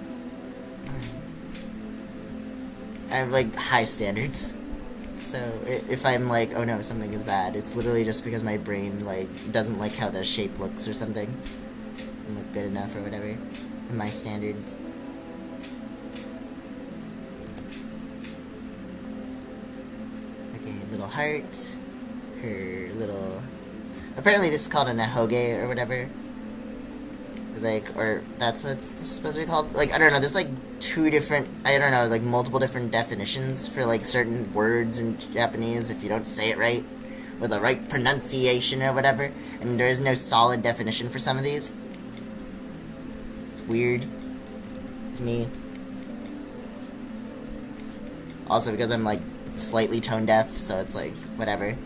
Speaker 1: I have, like, high standards. So, if I'm like, oh no, something is bad, it's literally just because my brain, like, doesn't like how the shape looks or something. Doesn't look good enough or whatever. In my standards. Okay, little heart. Her little... apparently this is called a nahoge or whatever. It's like, or that's what it's supposed to be called? Like, I don't know, there's like two different, I don't know, like multiple different definitions for like certain words in Japanese if you don't say it right, with the right pronunciation or whatever, and there is no solid definition for some of these. It's weird to me. Also because I'm like slightly tone deaf, so it's like, whatever.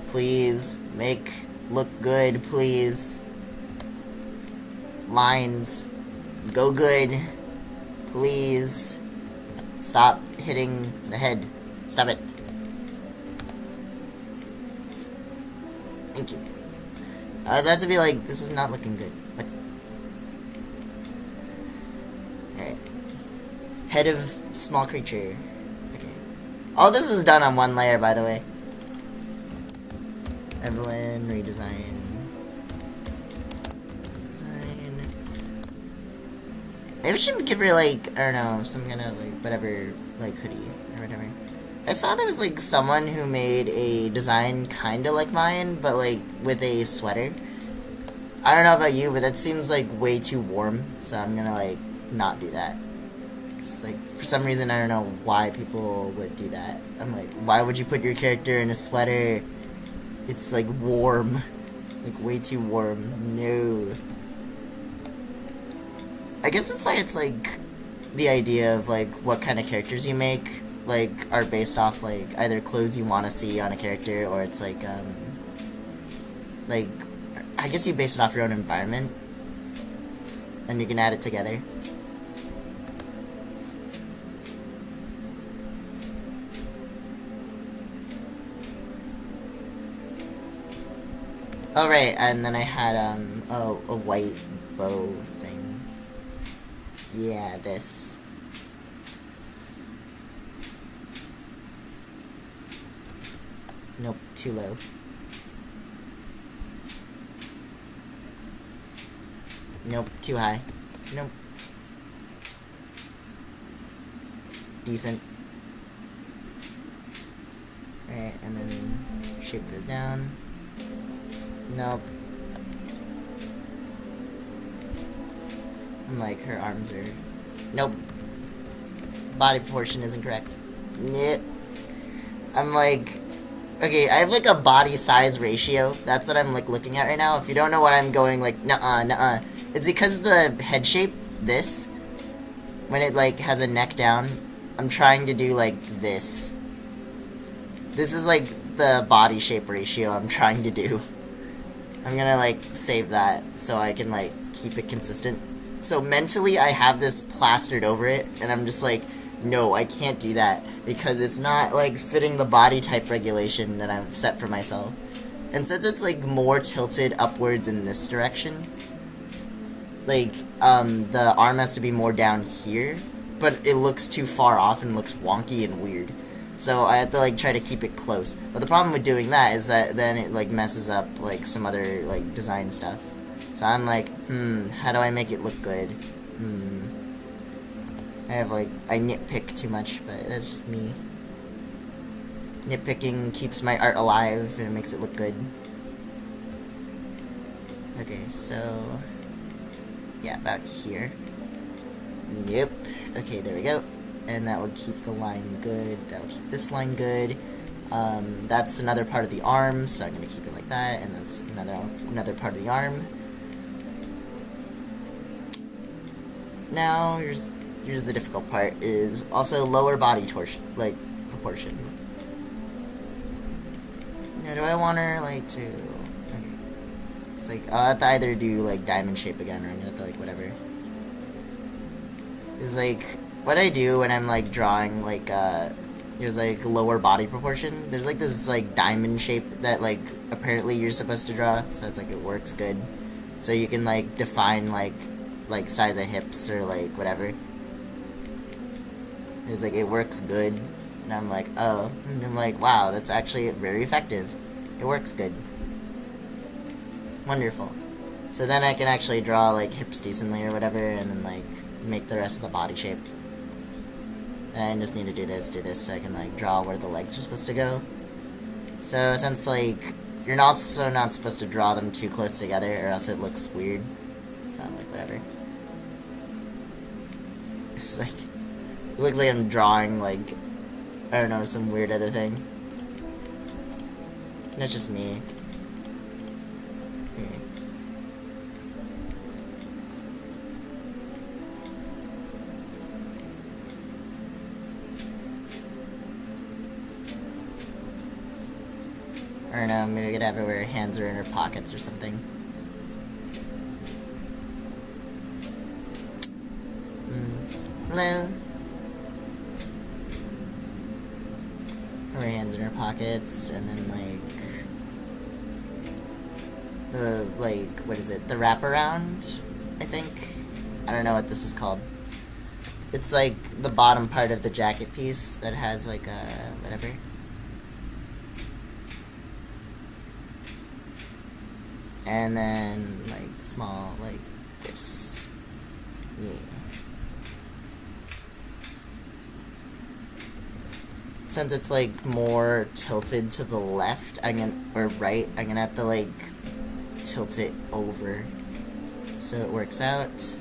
Speaker 1: Please, make look good, please. Lines, go good. Please. Stop hitting the head. Stop it. Thank you. I was about to be like, this is not looking good. What? Alright. Head of small creature. Okay. All this is done on one layer, by the way. Evelyn, redesign. Maybe we should give her, like, I don't know, some kind of, like, whatever, like, hoodie or whatever. I saw there was, like, someone who made a design kinda like mine, but, like, with a sweater. I don't know about you, but that seems, like, way too warm, so I'm gonna, like, not do that. It's, like, for some reason, I don't know why people would do that. I'm like, why would you put your character in a sweater? It's, like, warm. Like, way too warm. No. I guess it's like, the idea of, like, what kind of characters you make, like, are based off, like, either clothes you want to see on a character, or it's, like, I guess you base it off your own environment, and you can add it together. Oh, right, and then I had, a white bow thing. Yeah, this. Nope, too low. Nope, too high. Nope. Decent. Alright, and then shape goes down. Nope. I'm like, her arms are... Nope. Body proportion isn't correct. Yep. I'm like... Okay, I have like a body size ratio. That's what I'm like looking at right now. If you don't know what I'm going like, nuh-uh, nuh-uh. It's because of the head shape, this. when it like has a neck down, I'm trying to do like this. This is like the body shape ratio I'm trying to do. I'm gonna like save that so I can like keep it consistent. So mentally I have this plastered over it, and I'm just like, no, I can't do that because it's not like fitting the body type regulation that I've set for myself. And since it's like more tilted upwards in this direction, like the arm has to be more down here, but it looks too far off and looks wonky and weird. So I have to like try to keep it close. But the problem with doing that is that then it like messes up like some other like design stuff. So I'm like, how do I make it look good? I nitpick too much, but that's just me. Nitpicking keeps my art alive and it makes it look good. Okay, so yeah, about here. Yep. Okay, there we go. And that would keep the line good. That would keep this line good. That's another part of the arm, so I'm gonna keep it like that. And that's another part of the arm. Now here's the difficult part: is also lower body torsion, like proportion. Now, do I want her like to? Okay. It's like I'll have to either do like diamond shape again, or I'm gonna have to like whatever. It's like what I do when I'm like drawing like there's like lower body proportion. There's like this like diamond shape that like apparently you're supposed to draw, so it's like it works good. So you can like define like size of hips or like whatever. It's like it works good, and I'm like, oh, and I'm like, wow, that's actually very effective. It works good. Wonderful. So then I can actually draw like hips decently or whatever, and then like make the rest of the body shape. And I just need to do this, so I can like draw where the legs are supposed to go. So since like you're also not supposed to draw them too close together, or else it looks weird. So I'm like, whatever. It's like it looks like I'm drawing like I don't know, some weird other thing. That's just me. Okay. I don't know, maybe I could have her where her hands are in her pockets or something. Hello? Her hands in her pockets, and then what is it? The wraparound, I think? I don't know what this is called. It's like the bottom part of the jacket piece that has like a whatever. And then like small like this. Yeah. Since it's like more tilted to the left, or right, I'm gonna have to like tilt it over so it works out.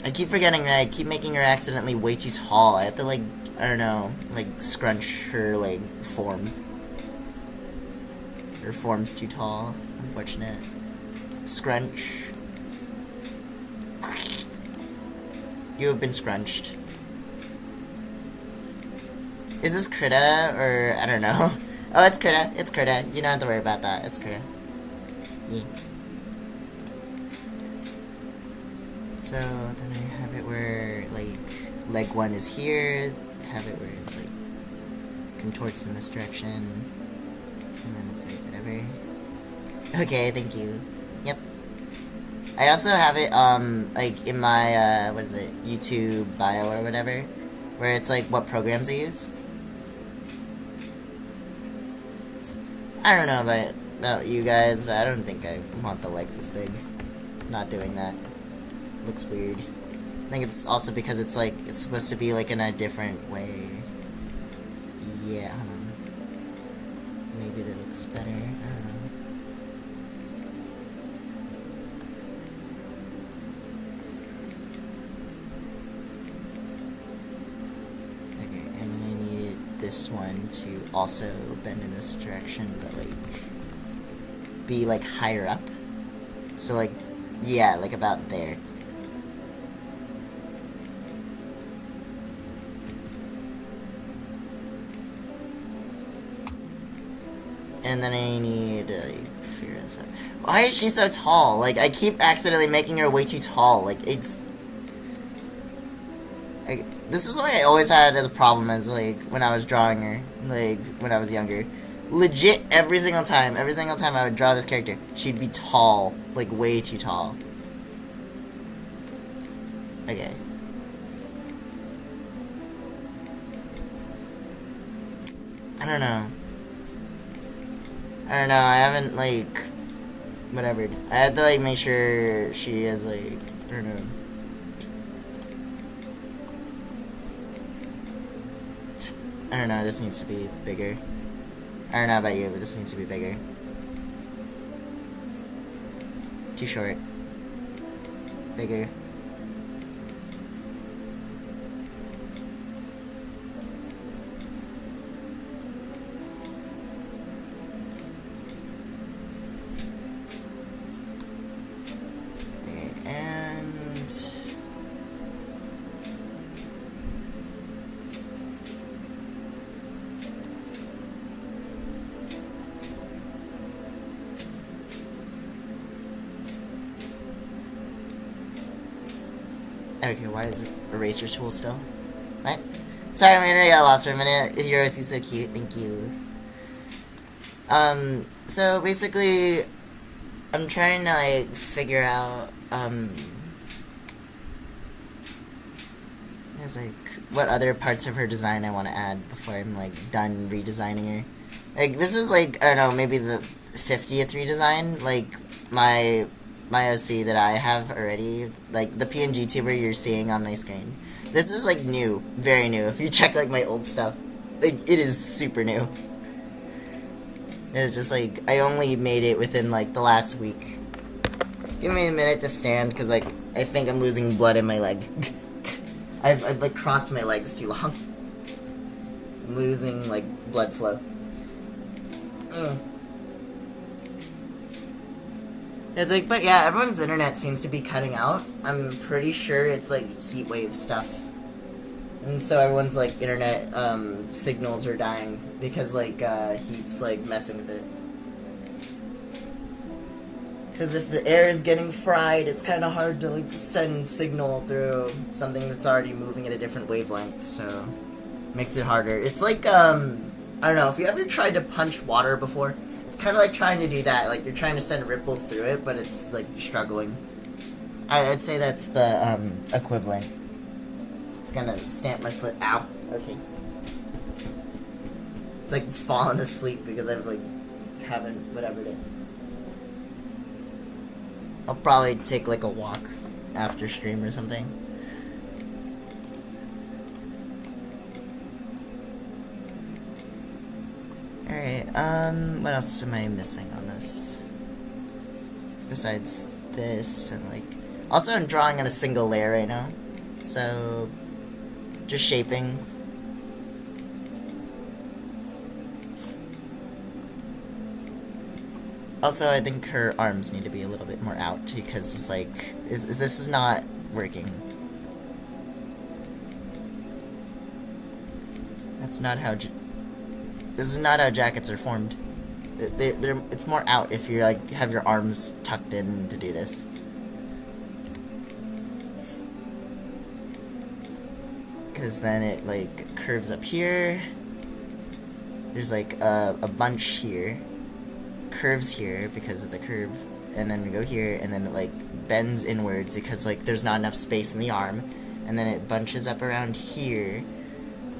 Speaker 1: I keep forgetting that I keep making her accidentally way too tall. I have to like, I don't know, like scrunch her like form. Her form's too tall. Unfortunate. Scrunch. You have been scrunched. Is this Krita, or I don't know? Oh, it's Krita. It's Krita. You don't have to worry about that. It's Krita. Yeah. So then I have it where like leg 1 is here. Have it where it's like contorts in this direction, and then it's like whatever. Okay, thank you. Yep. I also have it, like, in my, what is it, YouTube bio or whatever, where it's, like, what programs I use. I don't know about you guys, but I don't think I want the legs this big. Not doing that. Looks weird. I think it's also because it's, like, it's supposed to be, like, in a different way. Yeah, hold on. Maybe that looks better. I don't know. this one to also bend in this direction, but like be like higher up. So like, yeah, like about there. And then I need figure this out. Why is she so tall? Like, I keep accidentally making her way too tall. Like, it's... this is what I always had as a problem as, like, when I was drawing her. Like, when I was younger. Legit, every single time I would draw this character, she'd be tall. Like, way too tall. Okay. I don't know, I haven't, like, whatever. I had to, like, make sure she has, like, I don't know. I don't know, this needs to be bigger. I don't know about you, but this needs to be bigger. Too short. Bigger. Okay, why is it eraser tool still? What? Sorry, my internet got lost for a minute. Your OC is so cute, thank you. So basically, I'm trying to, like, figure out, there's, like, what other parts of her design I want to add before I'm, like, done redesigning her. Like, this is, like, I don't know, maybe the 50th redesign, like, my OC that I have already, like, the PNG tuber you're seeing on my screen. This is, like, new, very new. If you check, like, my old stuff, like, it is super new. It's just, like, I only made it within, like, the last week. Give me a minute to stand, because, like, I think I'm losing blood in my leg. I've, like, crossed my legs too long. I'm losing, like, blood flow. It's like, but yeah, everyone's internet seems to be cutting out. I'm pretty sure it's, like, heatwave stuff. And so everyone's, like, internet, signals are dying because, like, heat's, like, messing with it. Because if the air is getting fried, it's kind of hard to, like, send signal through something that's already moving at a different wavelength, so makes it harder. It's like, I don't know, if you ever tried to punch water before, it's kind of like trying to do that. Like, you're trying to send ripples through it, but it's, like, struggling. I'd say that's the, equivalent. Just gonna stamp my foot. Ow. Okay. It's like falling asleep because I've, like, haven't whatever it is. I'll probably take, like, a walk after stream or something. Alright, what else am I missing on this? Besides this, and, like... Also, I'm drawing on a single layer right now. So... just shaping. Also, I think her arms need to be a little bit more out, because it's like... this is not working. That's not how... This is not how jackets are formed. It's more out if you, like, have your arms tucked in to do this. Because then it, like, curves up here. There's, like, a bunch here. Curves here because of the curve. And then we go here, and then it, like, bends inwards because, like, there's not enough space in the arm. And then it bunches up around here.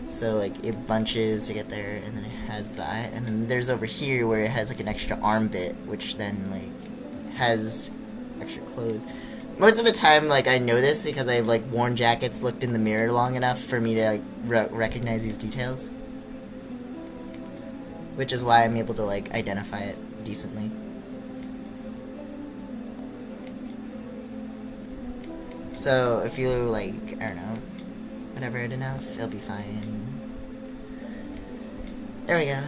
Speaker 1: So, like, it bunches to get there, and then it has that. And then there's over here where it has, like, an extra arm bit, which then, like, has extra clothes. Most of the time, like, I know this because I've, like, worn jackets, looked in the mirror long enough for me to, like, recognize these details. Which is why I'm able to, like, identify it decently. So, if you, like, I don't know, whatever it enough, it'll be fine. There we go.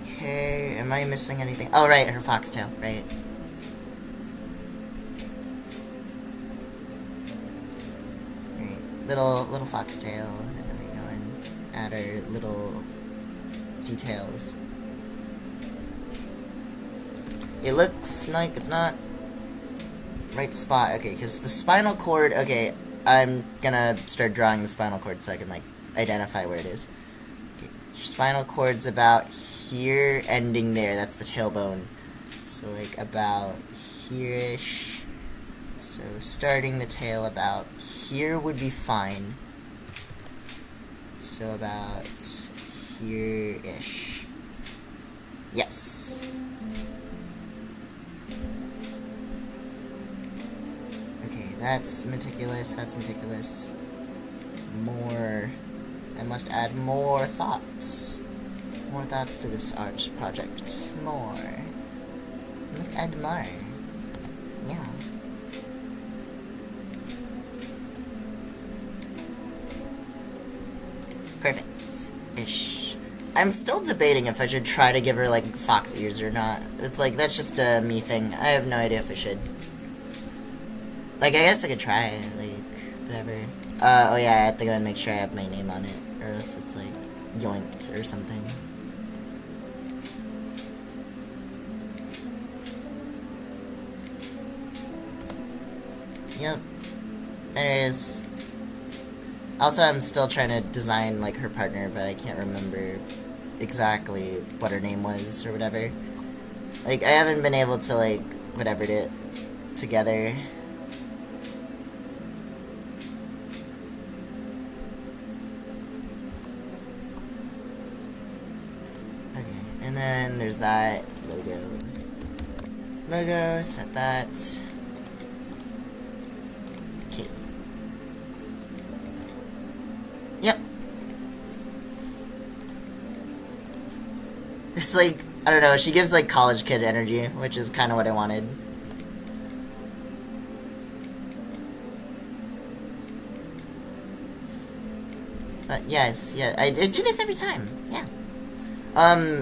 Speaker 1: Okay, am I missing anything? Oh, right, her foxtail, right. Right, little foxtail, and then we go and add our little details. It looks like it's not right spot. Okay, because the spinal cord, okay, I'm gonna start drawing the spinal cord so I can, like, identify where it is. Okay, spinal cord's about here, ending there. That's the tailbone. So, like, about here-ish. So, starting the tail about here would be fine. So, about here-ish. Yes. Okay, that's meticulous, that's meticulous. More. I must add more thoughts. More thoughts to this art project. More. I must add more. Yeah. Perfect-ish. I'm still debating if I should try to give her, like, fox ears or not. It's like, that's just a me thing. I have no idea if I should. Like, I guess I could try, like, whatever. Oh yeah, I have to go and make sure I have my name on it, or else it's, like, yoinked or something. Yep. There it is. Also, I'm still trying to design, like, her partner, but I can't remember exactly what her name was, or whatever. Like, I haven't been able to, like, whatever it together. And then there's that logo. Logo, set that. Okay. Yep. It's like, I don't know, she gives like college kid energy, which is kind of what I wanted. But yes, yeah, I do this every time, yeah.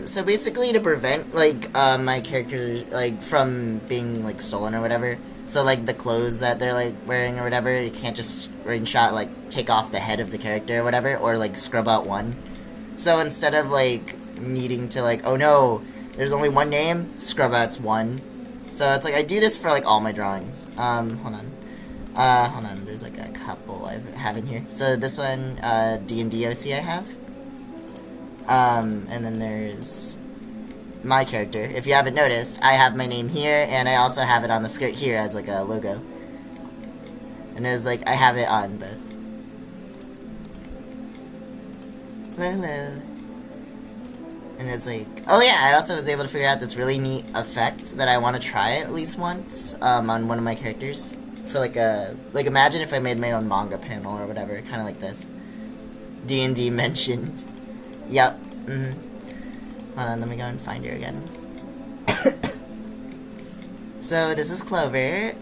Speaker 1: So basically to prevent, like, my character, like, from being, like, stolen or whatever, so, like, the clothes that they're, like, wearing or whatever, you can't just screenshot, like, take off the head of the character or whatever, or, like, scrub out one. So instead of, like, needing to, like, oh no, there's only one name, scrub out's one. So it's like, I do this for, like, all my drawings. Hold on, there's, like, a couple I have in here. So this one, D&D OC I have. And then there's my character. If you haven't noticed, I have my name here, and I also have it on the skirt here as, like, a logo. And it's like, I have it on both. Hello. And it's like, oh yeah, I also was able to figure out this really neat effect that I want to try at least once, on one of my characters. For, like, like, imagine if I made my own manga panel or whatever, kind of like this. D&D mentioned. Yep. Hold on, let me go and find her again. So, this is Clover.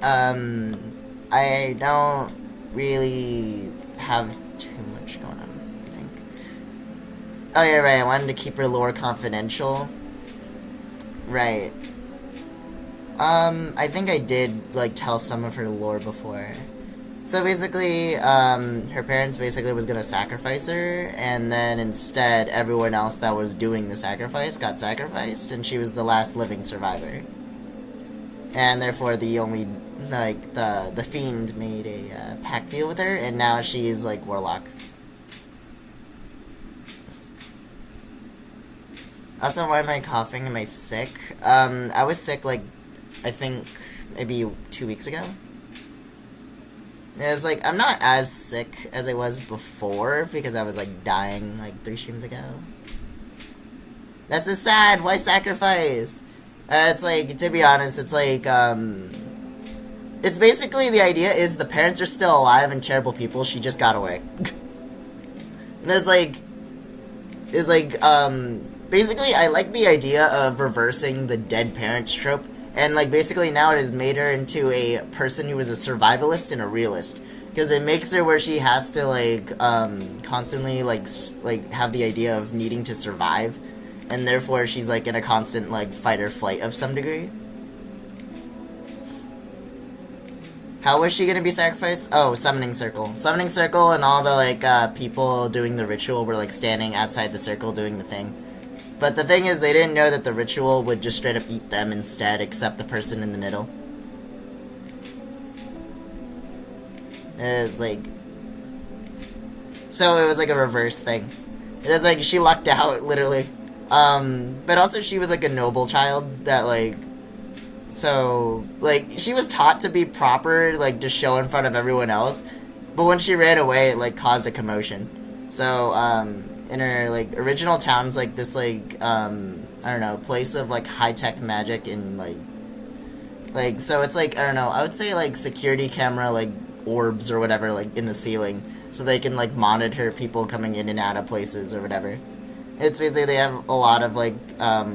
Speaker 1: I don't really have too much going on, I think. Oh, yeah, right, I wanted to keep her lore confidential. Right. I think I did, like, tell some of her lore before. So basically, her parents basically was gonna sacrifice her, and then instead, everyone else that was doing the sacrifice got sacrificed, and she was the last living survivor. And therefore, the only, like, the fiend made a pact deal with her, and now she's, like, warlock. Also, why am I coughing? Am I sick? I was sick, like, I think, maybe 2 weeks ago. It was like, I'm not as sick as I was before, because I was, like, dying, like, 3 streams ago. That's so sad! Why sacrifice? It's like, to be honest, it's like, it's basically, the idea is the parents are still alive and terrible people, she just got away. And it's like, basically, I like the idea of reversing the dead parents trope. And, like, basically now it has made her into a person who is a survivalist and a realist. because it makes her where she has to like constantly like have the idea of needing to survive, and therefore she's like in a constant like fight or flight of some degree. How was she gonna be sacrificed? Oh, summoning circle. Summoning circle, and all the like people doing the ritual were like standing outside the circle doing the thing. But the thing is, they didn't know that the ritual would just straight up eat them instead, except the person in the middle. It was like... So it was like a reverse thing. It was like, she lucked out, literally. But also she was like a noble child that like... So, like, she was taught to be proper, like, to show in front of everyone else. But when she ran away, it like caused a commotion. So, in her, like, original town's, like, this, like, I don't know, place of, like, high-tech magic and, like, so it's, like, I don't know, I would say, like, security camera, like, orbs or whatever, like, in the ceiling, so they can, like, monitor people coming in and out of places or whatever. It's basically, they have a lot of, like, I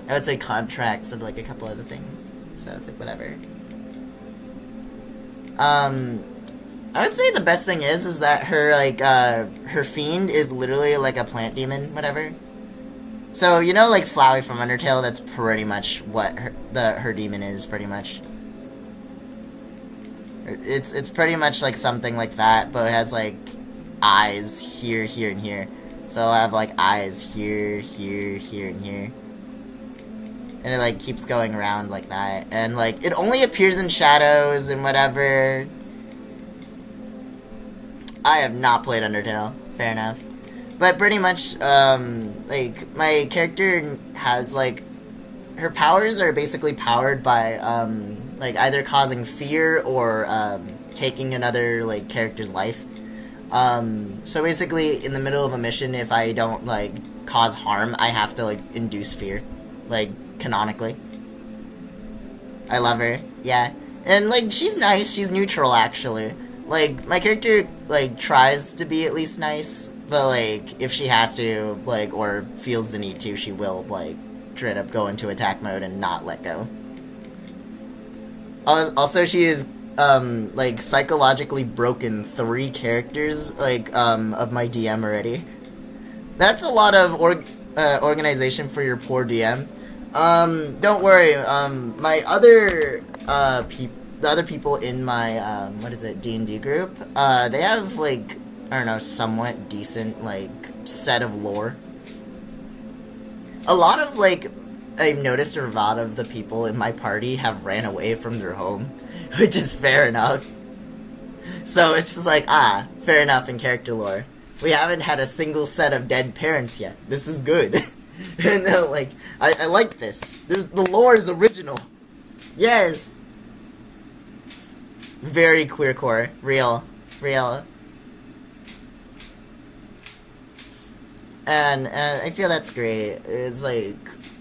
Speaker 1: would say contracts of, like, a couple other things, so it's, like, whatever. I would say the best thing is that her, like, her fiend is literally, like, a plant demon, whatever. So, you know, like, Flowey from Undertale, that's pretty much what her demon is, pretty much. It's pretty much, like, something like that, but it has, like, eyes here, here, and here. So I have, like, eyes here, here, here, and here. And it, like, keeps going around like that. And, like, it only appears in shadows and whatever. I have not played Undertale. Fair enough. But pretty much, like, my character has, like... Her powers are basically powered by, like, either causing fear or, taking another, like, character's life. So basically, in the middle of a mission, if I don't, like, cause harm, I have to, like, induce fear. Like, canonically. I love her. Yeah. And, like, she's nice. She's neutral, actually. Like, my character, like, tries to be at least nice, but, like, if she has to, like, or feels the need to, she will, like, straight up go into attack mode and not let go. Also, she is, like, psychologically broken 3 characters, like, of my DM already. That's a lot of organization for your poor DM. Don't worry, my other, the other people in my, what is it, D&D group, they have, like, I don't know, somewhat decent, like, set of lore. A lot of, like, I've noticed a lot of the people in my party have ran away from their home, which is fair enough. So it's just like, fair enough in character lore. We haven't had a single set of dead parents yet. This is good. And like, I like this. The lore is original. Yes. Very queercore. Real. And I feel that's great. It's like,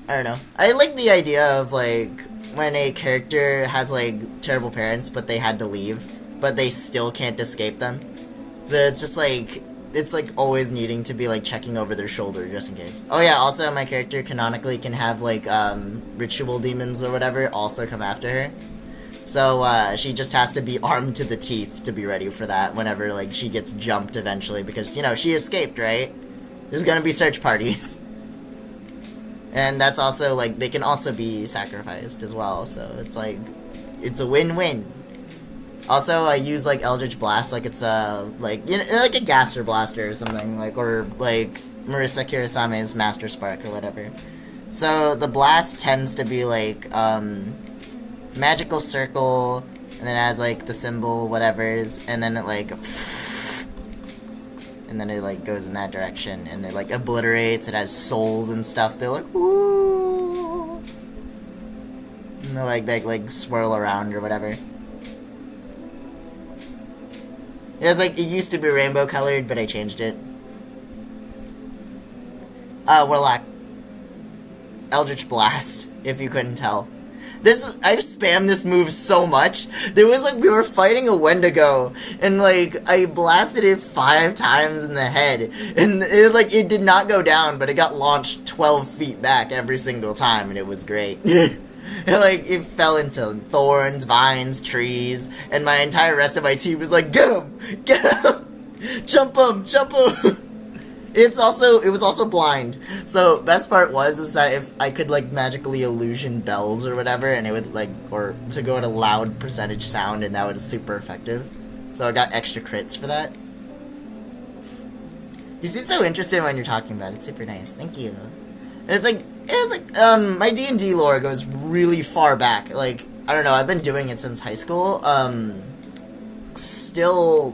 Speaker 1: I don't know. I like the idea of, like, when a character has, like, terrible parents, but they had to leave, but they still can't escape them. So it's just, like, it's, like, always needing to be, like, checking over their shoulder, just in case. Oh, yeah, also, my character canonically can have, like, ritual demons or whatever also come after her. So, she just has to be armed to the teeth to be ready for that whenever, like, she gets jumped eventually, because, you know, she escaped, right? There's gonna be search parties. And that's also, like, they can also be sacrificed as well, so it's, like, it's a win-win. Also, I use, like, Eldritch Blast, like it's like, you know, like a Gaster Blaster or something, like, or, like, Marissa Kirasame's Master Spark or whatever. So, the blast tends to be, like, magical circle, and then it has, like, the symbol, whatever's, and then it, like, and then it, like, goes in that direction, and it, like, obliterates, it has souls and stuff, they're like, woo! And they, like, swirl around or whatever. It was, like, it used to be rainbow colored, but I changed it. Warlock. Eldritch Blast, if you couldn't tell. I've spammed this move so much. There was, like, we were fighting a Wendigo, and, like, I blasted it 5 times in the head, and it was, like, it did not go down, but it got launched 12 feet back every single time, and it was great. Like, it fell into thorns, vines, trees, and my entire rest of my team was like, get him! Get him! Jump him! Jump him! It was also blind. So, best part is that if I could, like, magically illusion bells or whatever, and it would, like, or to go at a loud percentage sound, and that was super effective. So I got extra crits for that. You seem so interested when you're talking about it. It's super nice. Thank you. And my D&D lore goes really far back. Like, I don't know, I've been doing it since high school. Still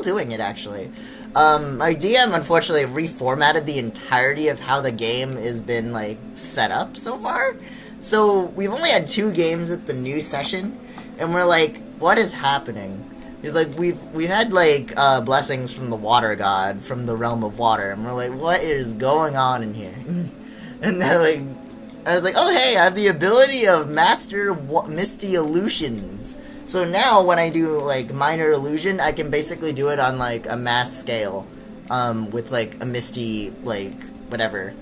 Speaker 1: doing it, actually. My DM, unfortunately, reformatted the entirety of how the game has been, like, set up so far. So, we've only had 2 games at the new session, and we're like, what is happening? He's like, we've had, like, blessings from the water god, from the realm of water, and we're like, what is going on in here? And then, like, I was like, oh, hey, I have the ability of master misty illusions. So now, when I do, like, minor illusion, I can basically do it on, like, a mass scale, with, like, a misty, like, whatever.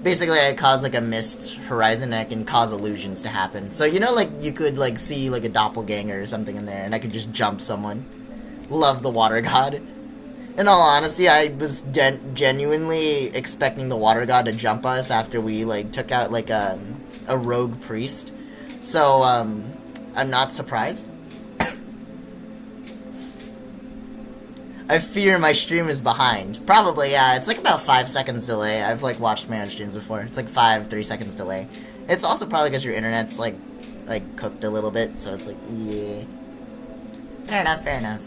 Speaker 1: Basically, I cause, like, a mist horizon, and I can cause illusions to happen. So, you know, like, you could, like, see, like, a doppelganger or something in there, and I could just jump someone. Love the water god. In all honesty, I was genuinely expecting the water god to jump us after we, like, took out, like, a rogue priest. So, I'm not surprised. I fear my stream is behind. Probably, yeah. It's like about 5 seconds delay. I've, like, watched my own streams before. It's like 3 seconds delay. It's also probably because your internet's, like, cooked a little bit, so it's like, yeah. Fair enough.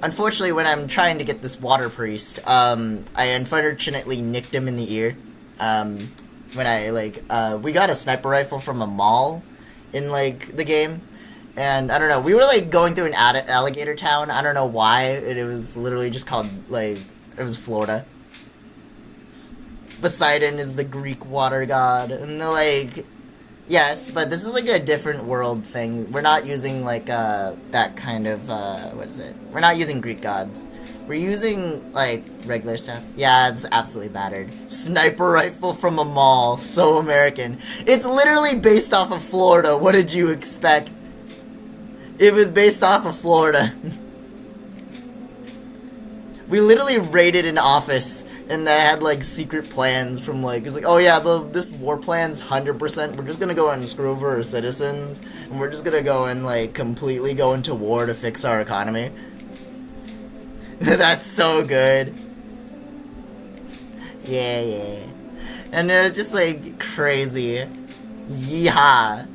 Speaker 1: Unfortunately, when I'm trying to get this water priest, I unfortunately nicked him in the ear. When I, like, we got a sniper rifle from a mall in, like, the game. And, I don't know, we were, like, going through an alligator town. I don't know why. It was literally just called, like, it was Florida. Poseidon is the Greek water god. And, like, yes, but this is, like, a different world thing. We're not using, like, that kind of, what is it? We're not using Greek gods. We're using, like, regular stuff. Yeah, it's absolutely battered. Sniper rifle from a mall. So American. It's literally based off of Florida. What did you expect? It was based off of Florida. We literally raided an office, and that had, like, secret plans from, like, it's like, oh yeah, this war plan's 100%, we're just gonna go and screw over our citizens, and we're just gonna go and, like, completely go into war to fix our economy. That's so good. Yeah. And it was just, like, crazy. Yeehaw.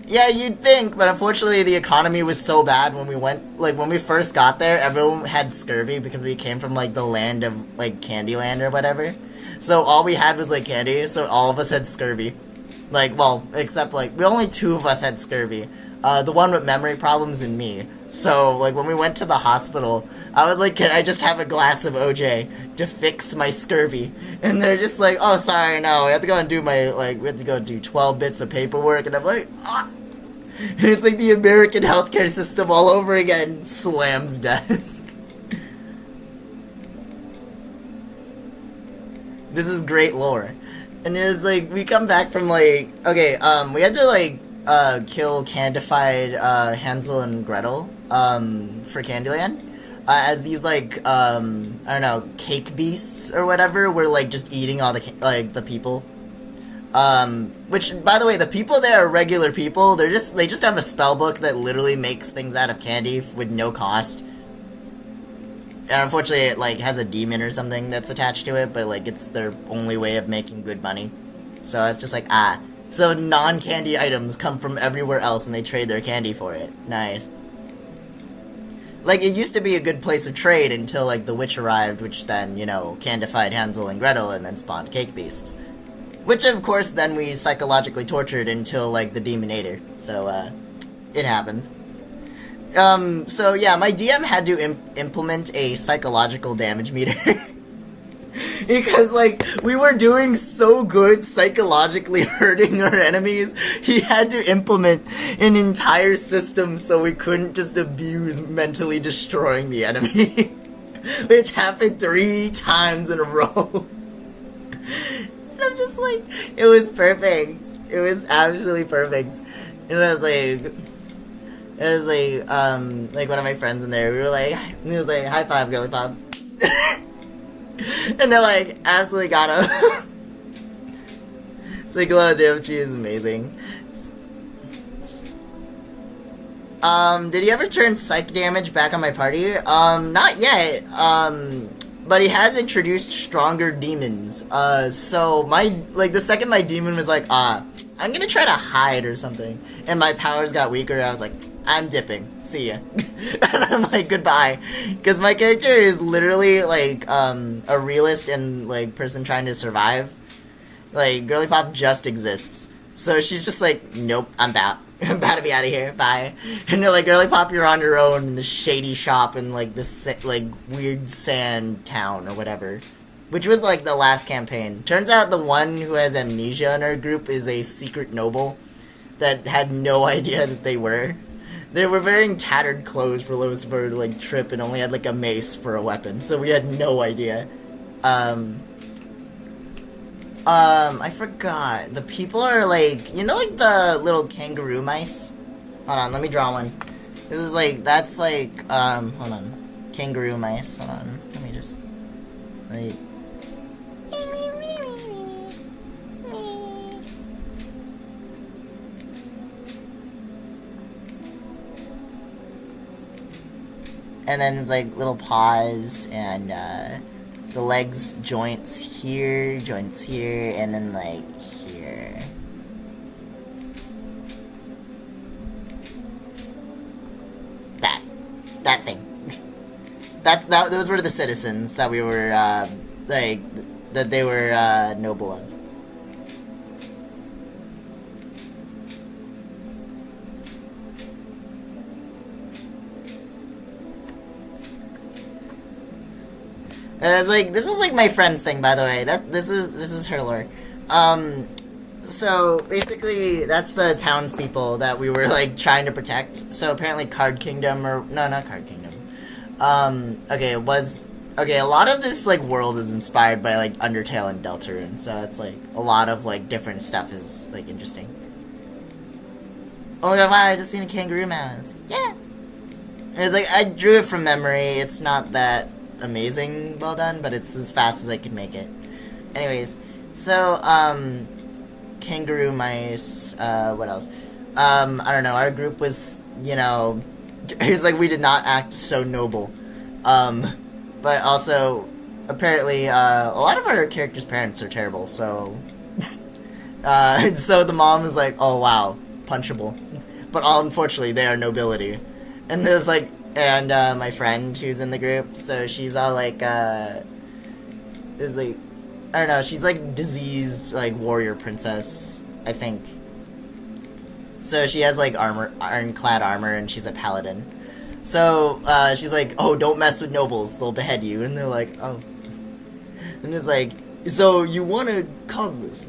Speaker 1: Yeah, you'd think, but unfortunately the economy was so bad when we went, like, when we first got there, everyone had scurvy because we came from, like, the land of, like, Candyland or whatever. So all we had was, like, candy, so all of us had scurvy. Like, well, except, like, only 2 of us had scurvy. The one with memory problems and me. So, like, when we went to the hospital, I was like, can I just have a glass of OJ to fix my scurvy? And they're just like, oh, sorry, no, we have to go and do we have to go do 12 bits of paperwork, and I'm like, ah! And it's like the American healthcare system all over again. Slams desk. This is great lore. And it was like, we come back from, like, okay, we had to, like, kill candified, Hansel and Gretel, for Candyland. As these, like, I don't know, cake beasts or whatever were, like, just eating all the, like, the people. Which, by the way, the people there are regular people. They just have a spell book that literally makes things out of candy with no cost. And unfortunately, it, like, has a demon or something that's attached to it, but, like, it's their only way of making good money. So it's just like, so non-candy items come from everywhere else and they trade their candy for it. Nice. Like, it used to be a good place of trade until, like, the witch arrived, which then, you know, candified Hansel and Gretel and then spawned cake beasts. Which, of course, then we psychologically tortured until, like, the Demonator. So, it happens. So, yeah, my DM had to implement a psychological damage meter. Because, like, we were doing so good psychologically hurting our enemies, he had to implement an entire system so we couldn't just abuse mentally destroying the enemy. Which happened 3 times in a row. I'm just like, it was perfect. It was absolutely perfect. And like one of my friends in there, we were like, he was like, high five, girly pop. And they like absolutely got him. Cyclone Damage is amazing. Did he ever turn psych damage back on my party? Not yet. But he has introduced stronger demons. So the second my demon was like, I'm gonna try to hide or something, and my powers got weaker, I was like, I'm dipping. See ya. And I'm like, goodbye. Because my character is literally, like, a realist and, like, person trying to survive. Like, Girly Pop just exists. So she's just like, nope, I'm about to be out of here. Bye. And they're like, Girly Pop, you're on your own in this shady shop in, like, this, like, weird sand town or whatever. Which was, like, the last campaign. Turns out the one who has amnesia in our group is a secret noble that had no idea that they were. They were wearing tattered clothes for most of our, like, trip and only had, like, a mace for a weapon. So we had no idea. I forgot. The people are, like, you know, like, the little kangaroo mice? Hold on, let me draw one. This is, like, that's, like, hold on. Kangaroo mice. Hold on. Let me just, like... And then it's like little paws and the legs, joints here, and then like here. That thing. Those were the citizens that we were that they were noble of. It's like, this is like my friend's thing, by the way. This is her lore. So basically, that's the townspeople that we were like trying to protect. So apparently, Card Kingdom, or no, not Card Kingdom. Okay, a lot of this like world is inspired by like Undertale and Deltarune, so it's like a lot of like different stuff is like interesting. Oh my god! Wow, I just seen a kangaroo mouse. Yeah. It's like I drew it from memory. It's not that amazing well done, but it's as fast as I could make it. Anyways, so kangaroo mice, what else? I don't know, our group was, you know, it's like we did not act so noble. But also apparently a lot of our characters' parents are terrible, so so the mom was like, oh wow, punchable. But unfortunately they are nobility. And there's like, and my friend who's in the group, so she's all like, is like, I don't know, she's like diseased, like warrior princess, I think. So she has like ironclad armor, and she's a paladin. So she's like, oh, don't mess with nobles, they'll behead you. And they're like, oh. And it's like, so you want to cause this?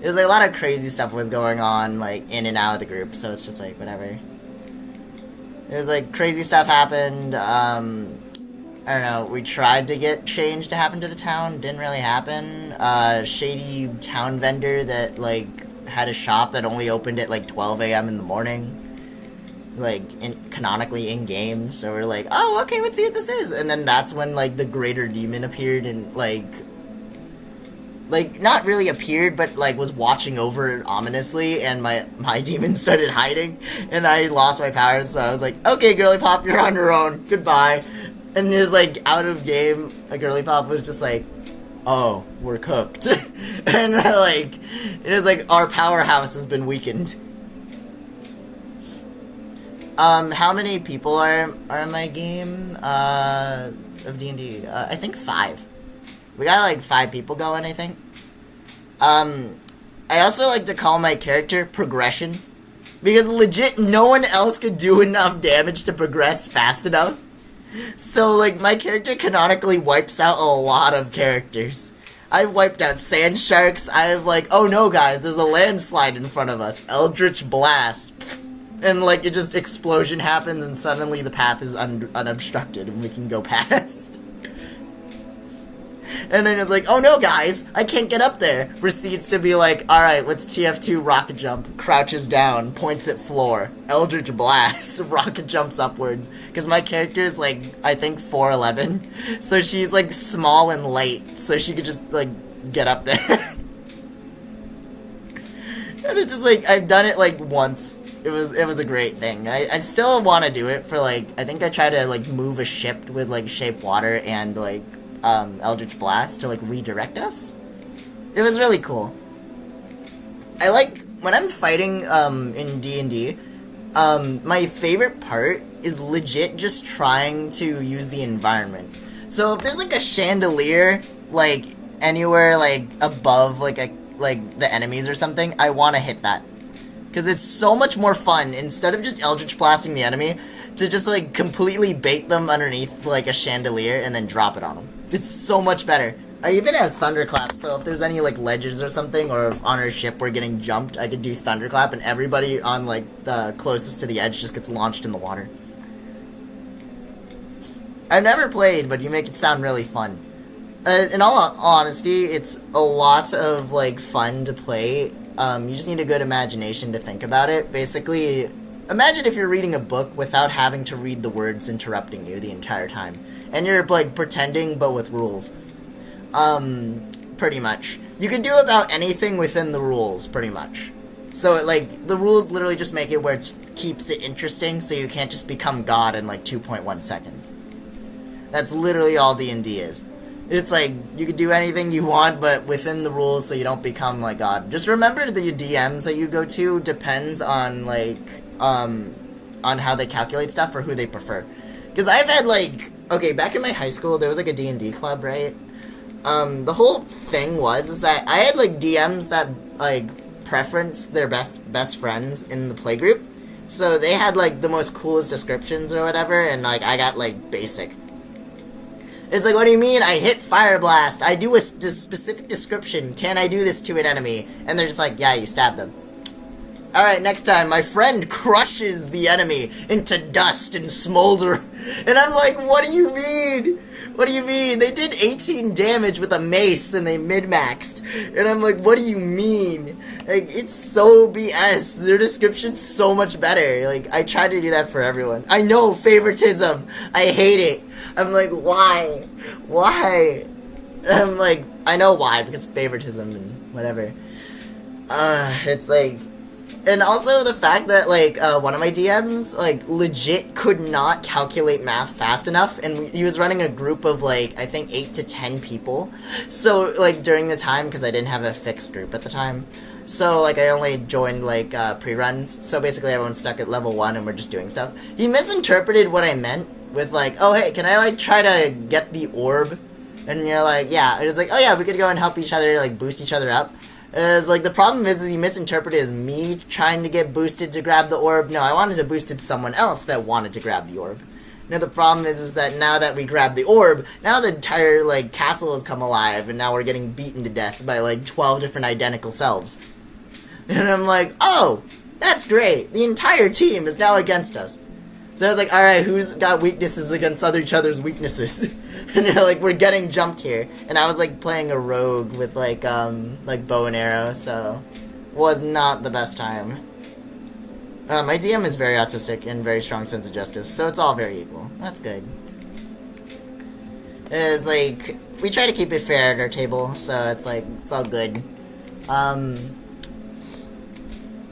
Speaker 1: There's like a lot of crazy stuff was going on, like in and out of the group, so it's just like, whatever. There's like crazy stuff happened. I don't know, we tried to get change to happen to the town, didn't really happen. Shady town vendor that like had a shop that only opened at like 12 a.m. in the morning, like canonically in game. So we're like, oh, okay, let's see what this is. And then that's when like the greater demon appeared and like not really appeared, but like was watching over it ominously, and my demon started hiding, and I lost my powers. So I was like, okay, Girly Pop, you're on your own, goodbye. And it was like out of game, a Girly Pop was just like, oh, we're cooked. And then like it was like our powerhouse has been weakened. How many people are in my game of D&D? I think 5. We got like 5 people going, I think. I also like to call my character Progression, because legit no one else could do enough damage to progress fast enough. So like my character canonically wipes out a lot of characters. I've wiped out sand sharks. I've like, oh no guys, there's a landslide in front of us. Eldritch Blast. And like it just explosion happens and suddenly the path is unobstructed and we can go past. And And then it's like, oh no, guys, I can't get up there. Proceeds to be like, alright, let's TF2 rocket jump. Crouches down, points at floor. Eldritch Blast, rocket jumps upwards. Because my character is like, I think 4'11". So she's like small and light. So she could just like get up there. And it's just like, I've done it like once. It was a great thing. I still want to do it for like, I think I tried to like move a ship with like Shape Water and like Eldritch Blast to like redirect us. It was really cool. I like when I'm fighting in D&D, my favorite part is legit just trying to use the environment. So if there's like a chandelier like anywhere like above like the enemies or something, I want to hit that. Because it's so much more fun, instead of just Eldritch Blasting the enemy, to just like completely bait them underneath like a chandelier and then drop it on them. It's so much better. I even have Thunderclap, so if there's any like ledges or something, or if on our ship we're getting jumped, I could do Thunderclap and everybody on like the closest to the edge just gets launched in the water. I've never played, but you make it sound really fun. In all honesty, it's a lot of like fun to play. You just need a good imagination to think about it. Basically, imagine if you're reading a book without having to read the words interrupting you the entire time. And you're, like, pretending, but with rules. Pretty much. You can do about anything within the rules, pretty much. So, like, the rules literally just make it where it keeps it interesting, so you can't just become God in, like, 2.1 seconds. That's literally all D&D is. It's like, you can do anything you want, but within the rules, so you don't become, like, God. Just remember that your DMs that you go to depends on, like, on how they calculate stuff or who they prefer. Because I've had, like, okay, back in my high school, there was, like, a D&D club, right? The whole thing is that I had, like, DMs that, like, preference their best friends in the playgroup. So they had, like, the most coolest descriptions or whatever, and, like, I got, like, basic. It's like, what do you mean? I hit Fire Blast. I do a specific description. Can I do this to an enemy? And they're just like, yeah, you stab them. Alright, next time, my friend crushes the enemy into dust and smolder. And I'm like, what do you mean? What do you mean? They did 18 damage with a mace and they min-maxed. And I'm like, what do you mean? Like, it's so BS. Their description's so much better. Like, I try to do that for everyone. I know, favoritism. I hate it. I'm like, why? Why? And I'm like, I know why, because favoritism and whatever. It's like... And also the fact that, like, one of my DMs, like, legit could not calculate math fast enough, and he was running a group of, like, I think 8 to 10 people. So, like, during the time, because I didn't have a fixed group at the time, so, like, I only joined, like, pre-runs, so basically everyone's stuck at level 1 and we're just doing stuff. He misinterpreted what I meant with, like, oh, hey, can I, like, try to get the orb? And you're like, yeah. And it's like, oh, yeah, we could go and help each other, like, boost each other up. And it's like, the problem is he misinterpreted as me trying to get boosted to grab the orb. No, I wanted to boost it to someone else that wanted to grab the orb. Now, the problem is that now that we grab the orb, now the entire, like, castle has come alive, and now we're getting beaten to death by, like, 12 different identical selves. And I'm like, oh, that's great. The entire team is now against us. So I was like, alright, who's got weaknesses against each other's weaknesses? And they're like, we're getting jumped here. And I was, like, playing a rogue with, like bow and arrow, so was not the best time. My DM is very autistic and very strong sense of justice, so it's all very equal. That's good. It's like, we try to keep it fair at our table, so it's like, it's all good.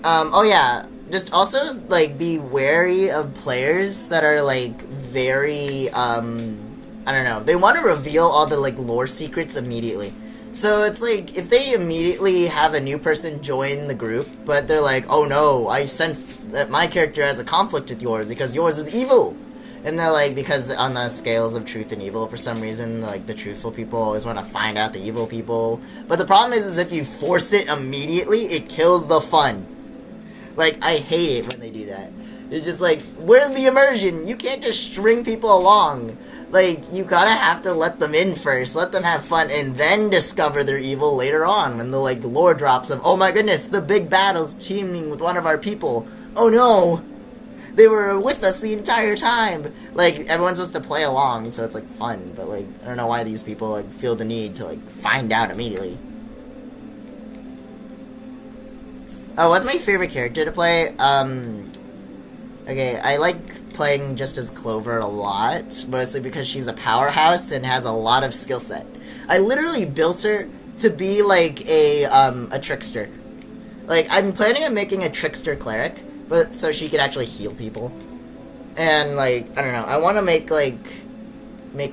Speaker 1: Oh yeah. Just also, like, be wary of players that are, like, very, I don't know, they want to reveal all the, like, lore secrets immediately. So it's like, if they immediately have a new person join the group, but they're like, oh no, I sense that my character has a conflict with yours because yours is evil. And they're like, because on the scales of truth and evil, for some reason, like, the truthful people always want to find out the evil people. But the problem is if you force it immediately, it kills the fun. Like, I hate it when they do that. It's just like, where's the immersion? You can't just string people along. Like, you gotta have to let them in first, let them have fun, and then discover their evil later on, when the, like, lore drops of, oh my goodness, the big battle's teaming with one of our people. Oh no! They were with us the entire time. Like, everyone's supposed to play along, so it's, like, fun. But, like, I don't know why these people, like, feel the need to, like, find out immediately. Oh, what's my favorite character to play? Okay, I like playing just as Clover a lot, mostly because she's a powerhouse and has a lot of skill set. I literally built her to be, like, a trickster. Like, I'm planning on making a trickster cleric, but so she could actually heal people. And, like, I don't know, I want to make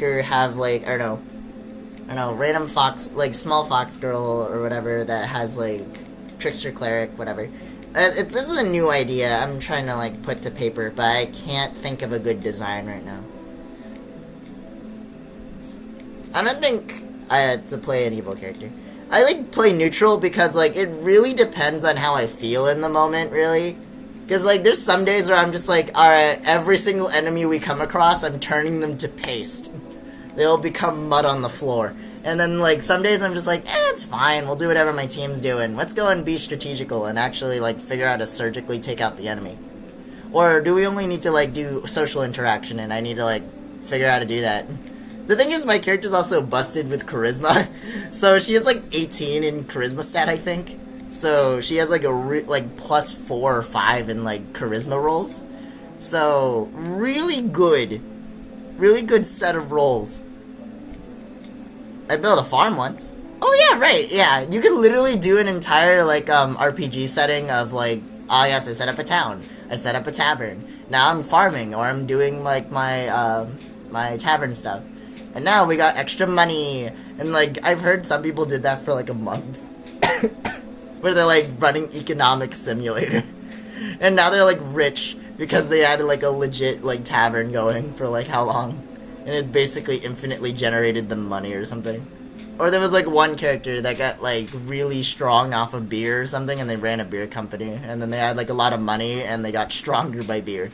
Speaker 1: her have, like, I don't know, random fox, like, small fox girl or whatever that has, like, trickster cleric, whatever. This is a new idea I'm trying to, like, put to paper, but I can't think of a good design right now. I don't think I had to play an evil character. I, like, play neutral because, like, it really depends on how I feel in the moment, really. Because, like, there's some days where I'm just like, alright, every single enemy we come across, I'm turning them to paste. They'll become mud on the floor. And then, like, some days I'm just like, it's fine, we'll do whatever my team's doing. Let's go and be strategical and actually, like, figure out how to surgically take out the enemy. Or do we only need to, like, do social interaction and I need to, like, figure out how to do that? The thing is, my character's also busted with charisma. So she has, like, 18 in charisma stat, I think. So she has, like, a plus 4 or 5 in, like, charisma rolls. So, really good set of rolls. I built a farm once. Oh yeah, right, yeah. You could literally do an entire, like, RPG setting of, like, oh yes, I set up a town. I set up a tavern. Now I'm farming, or I'm doing, like, my tavern stuff. And now we got extra money. And, like, I've heard some people did that for, like, a month. Where they're, like, running economic simulator. And now they're, like, rich because they had, like, a legit, like, tavern going for, like, how long? And it basically infinitely generated them money or something. Or there was, like, one character that got, like, really strong off of beer or something, and they ran a beer company. And then they had, like, a lot of money, and they got stronger by beer.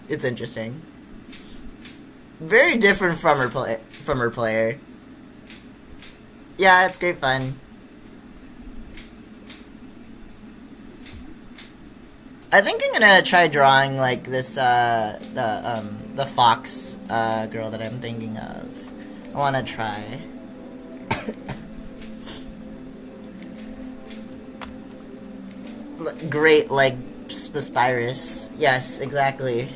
Speaker 1: It's interesting. Very different from her player. Yeah, it's great fun. I think I'm gonna try drawing, like, this, the fox, girl that I'm thinking of. I wanna try. Great, like, Spirus. Yes, exactly.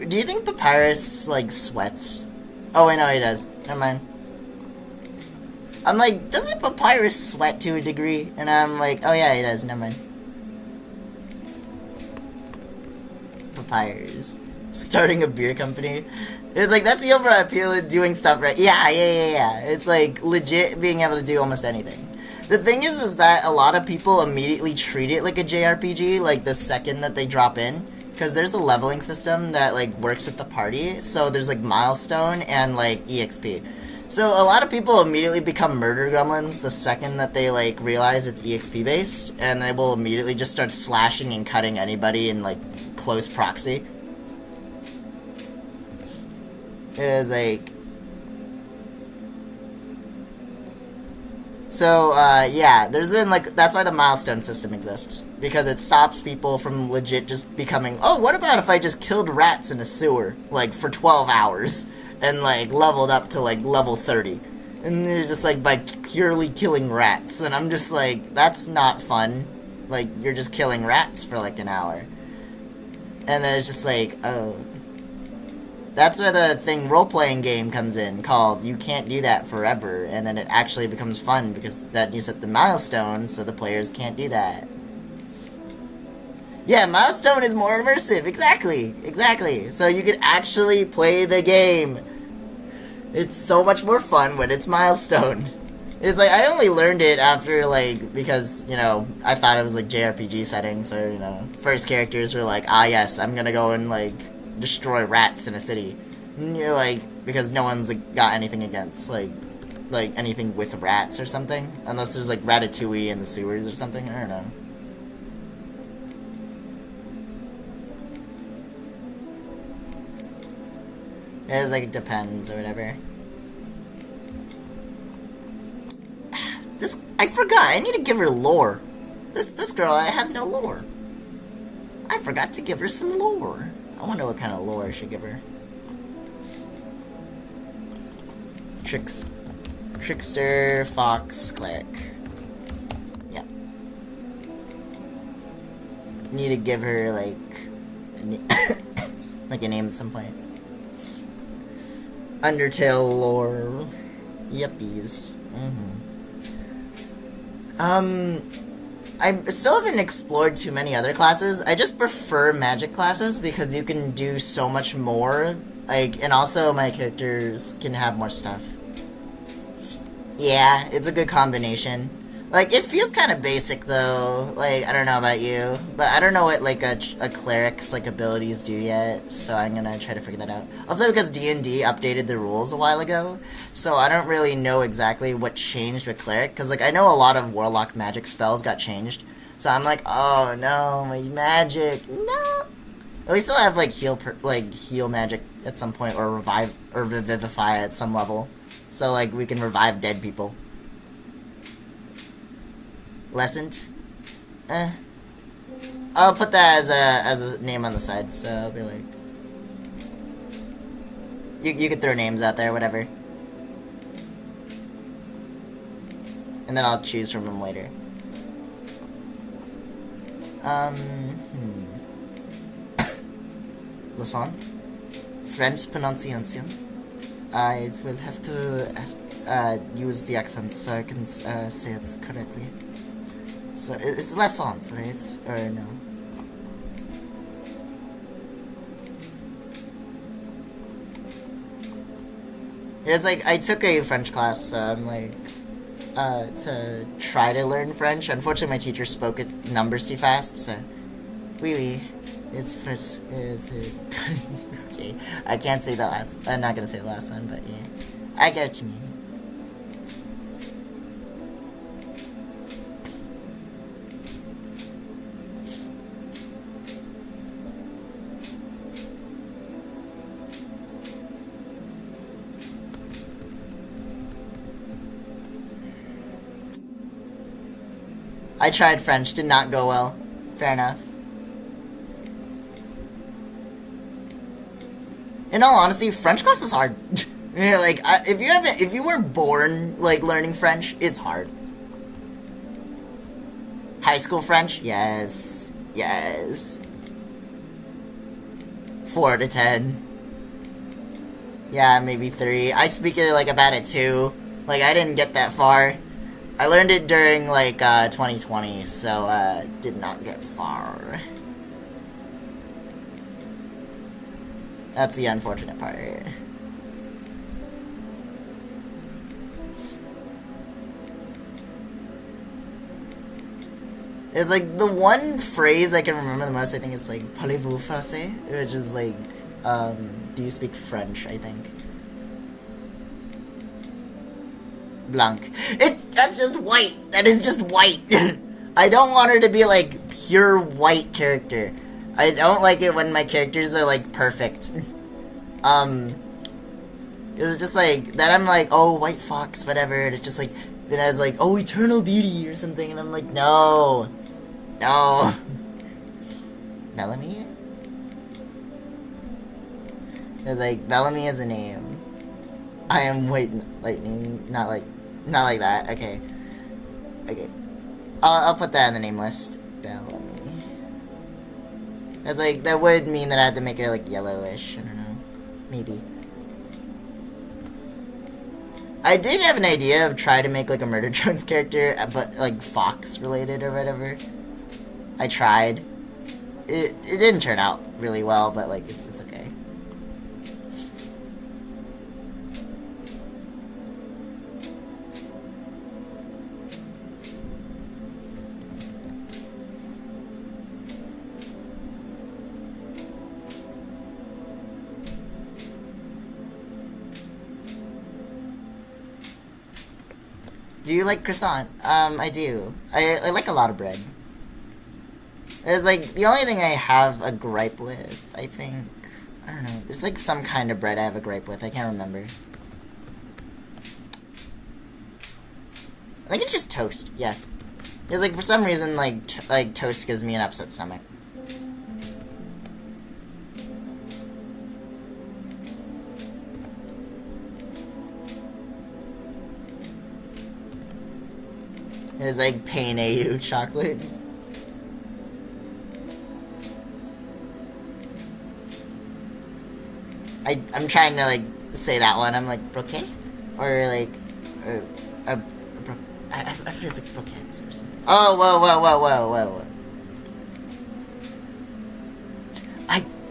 Speaker 1: Do you think Papyrus, like, sweats? Oh, wait, no, he does. Never mind. I'm like, doesn't Papyrus sweat to a degree? And I'm like, oh yeah, he does, never mind. Papyrus. Starting a beer company. It's like, that's the overall appeal of doing stuff right. Yeah. It's like, legit being able to do almost anything. The thing is that a lot of people immediately treat it like a JRPG, like the second that they drop in. Because there's a leveling system that, like, works with the party. So there's, like, milestone and, like, EXP. So a lot of people immediately become murder gremlins the second that they, like, realize it's EXP based, and they will immediately just start slashing and cutting anybody in, like, close proxy. It is like... So, yeah, there's been, like, that's why the milestone system exists. Because it stops people from legit just becoming, oh, what about if I just killed rats in a sewer, like, for 12 hours? And, like, leveled up to, like, level 30. And they're just, like, by purely killing rats. And I'm just like, that's not fun. Like, you're just killing rats for, like, an hour. And then it's just like, oh. That's where the thing role-playing game comes in, called You Can't Do That Forever. And then it actually becomes fun, because then you set the milestone, so the players can't do that. Yeah, milestone is more immersive. Exactly. So you can actually play the game. It's so much more fun when it's milestone. It's like, I only learned it after, like, because, you know, I thought it was, like, JRPG setting, so, you know, first characters were like, ah, yes, I'm gonna go and, like, destroy rats in a city. And you're like, because no one's, like, got anything against, like, anything with rats or something. Unless there's, like, Ratatouille in the sewers or something, I don't know. It's like, it depends or whatever. I forgot. I need to give her lore. This girl has no lore. I forgot to give her some lore. I wonder what kind of lore I should give her. Trickster, Fox, Cleric. Yeah. Need to give her, like, like a name at some point. Undertale lore. Yuppies. I still haven't explored too many other classes. I just prefer magic classes because you can do so much more. Like, and also my characters can have more stuff. Yeah, it's a good combination. Like, it feels kind of basic, though. Like, I don't know about you, but I don't know what, like, a cleric's, like, abilities do yet, so I'm gonna try to figure that out. Also, because D&D updated the rules a while ago, so I don't really know exactly what changed with cleric, because, like, I know a lot of warlock magic spells got changed, so I'm like, oh, no, my magic, no! We still have, like, heal magic at some point, or revive, or revivify at some level, so, like, we can revive dead people. Lessened? I'll put that as a name on the side, so I'll be like... You could throw names out there, whatever. And then I'll choose from them later. Leçon? French pronunciation? I will have to use the accents so I can say it correctly. So, it's lessons, right? Or no? It's like, I took a French class, so I'm like, to try to learn French. Unfortunately, my teacher spoke at numbers too fast, so... Oui. It's first, okay, I can't say the last, I'm not gonna say the last one, but yeah. I get what you mean. I tried French, did not go well. Fair enough. In all honesty, French class is hard. Like, if you weren't born, like, learning French, it's hard. High school French? Yes. Yes. 4 to 10. Yeah, maybe 3. I speak it, like, about at 2. Like, I didn't get that far. I learned it during, like, 2020, so, did not get far. That's the unfortunate part. It's like, the one phrase I can remember the most, I think it's like, parlez-vous français? Which is like, do you speak French, I think. Blanc. That's just white. That is just white. I don't want her to be like pure white character. I don't like it when my characters are like perfect. It's just like that. I'm like, oh, white fox, whatever. And it's just like, then I was like, oh, eternal beauty or something, and I'm like, no. Bellamy. It's like Bellamy is a name. I am white lightning, not like that. Okay. I'll put that in the name list. Bellamy. It's like, that would mean that I had to make it like yellowish. I don't know. Maybe. I did have an idea of trying to make like a Murder Drones character, but like Fox related or whatever. I tried. It didn't turn out really well, but like it's okay. Do you like croissant? I do. I like a lot of bread. It's like, the only thing I have a gripe with, I think, I don't know, there's like some kind of bread I have a gripe with, I can't remember. I think it's just toast, yeah. Because, like, for some reason, like toast gives me an upset stomach. It's like Pain AU chocolate. I'm trying to, like, say that one. I'm like, Broquet? Or, like, I feel it's like Broquettes or something. Oh, whoa.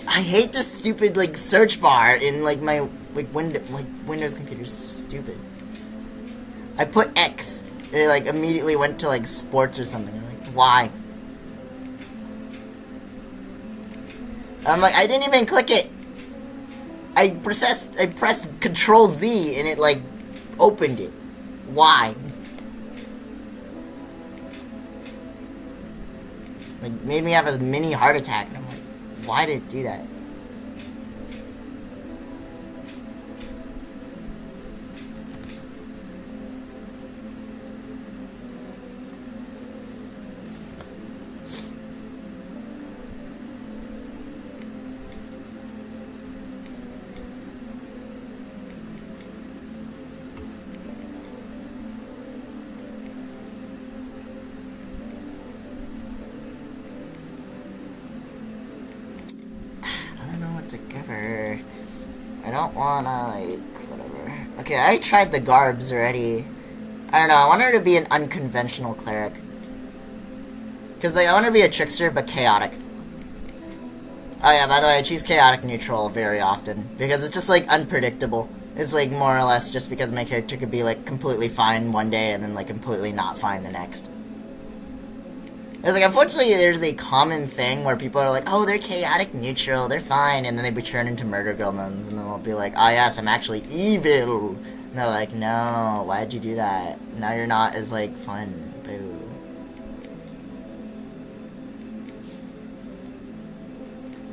Speaker 1: I hate this stupid, like, search bar in, like, my, like, Windows computer's stupid. I put X, and it, like, immediately went to, like, sports or something. I'm like, why? I'm like, I didn't even click it. I pressed Control Z, and it, like, opened it. Why? Like, made me have a mini heart attack, and I'm like, why did it do that? I don't wanna, like, whatever. Okay, I tried the garbs already. I don't know, I want her to be an unconventional cleric. Because, like, I want her to be a trickster, but chaotic. Oh yeah, by the way, I choose chaotic neutral very often. Because it's just, like, unpredictable. It's, like, more or less just because my character could be, like, completely fine one day and then, like, completely not fine the next. It's like, unfortunately, there's a common thing where people are like, oh, they're chaotic neutral, they're fine, and then they be turned into murder goblins, and then they'll be like, oh yes, I'm actually evil. And they're like, no, why'd you do that? Now you're not as, like, fun. Boo.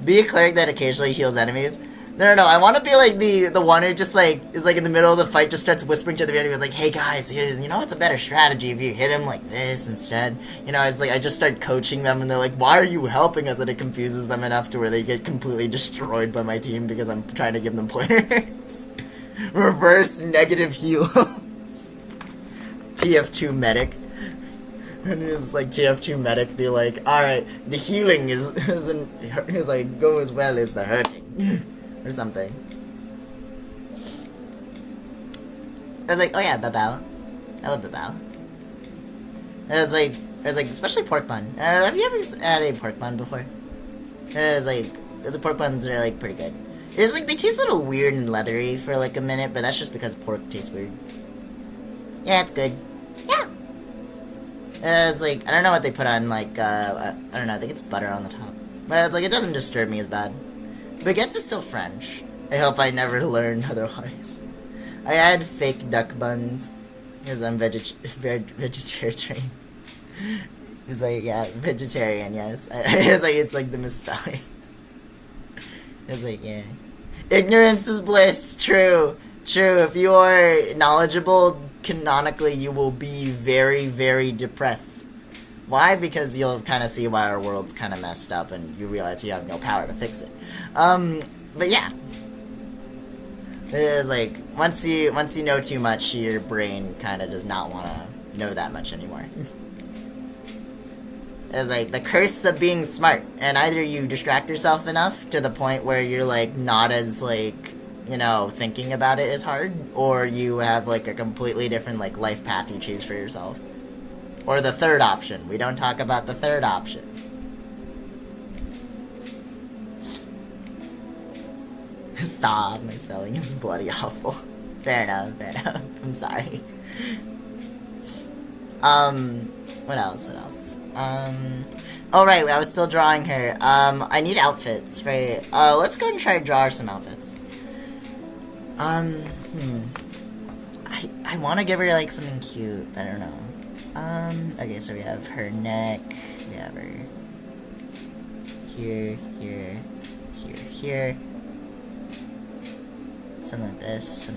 Speaker 1: Be a cleric that occasionally heals enemies. No, I want to be, like, the one who just, like, is, like, in the middle of the fight, just starts whispering to the enemy, like, hey, guys, you know what's a better strategy if you hit him like this instead? You know, it's like, I just start coaching them, and they're like, why are you helping us? And it confuses them enough to where they get completely destroyed by my team because I'm trying to give them pointers. Reverse negative heals. TF2 medic. And it's like TF2 medic be like, alright, the healing is like, go as well as the hurting. Or something. I was like, oh yeah, babao. I love babao. I was like, especially pork bun. Have you ever had a pork bun before? The pork buns are, like, pretty good. It's like, they taste a little weird and leathery for, like, a minute, but that's just because pork tastes weird. Yeah, it's good. Yeah. It's like, I don't know what they put on, like, I don't know, I think it's butter on the top. But it's like, it doesn't disturb me as bad. Baguette is still French. I hope I never learn otherwise. I had fake duck buns because I'm vegetarian. It's like, yeah, vegetarian, yes. It's like the misspelling. It's like, yeah. Ignorance is bliss, true. If you are knowledgeable, canonically you will be very, very depressed. Why? Because you'll kind of see why our world's kind of messed up and you realize you have no power to fix it. But yeah. It's like, once you know too much, your brain kind of does not want to know that much anymore. It's like, the curse of being smart. And either you distract yourself enough to the point where you're, like, not as, like, you know, thinking about it as hard, or you have, like, a completely different, like, life path you choose for yourself. Or the third option. We don't talk about the third option. Stop, my spelling is bloody awful. Fair enough. I'm sorry. What else? Oh right, I was still drawing her. I need outfits, right? Let's go and try to draw her some outfits. I want to give her, like, something cute, but I don't know. Okay, so we have her neck, we have her here, something like this,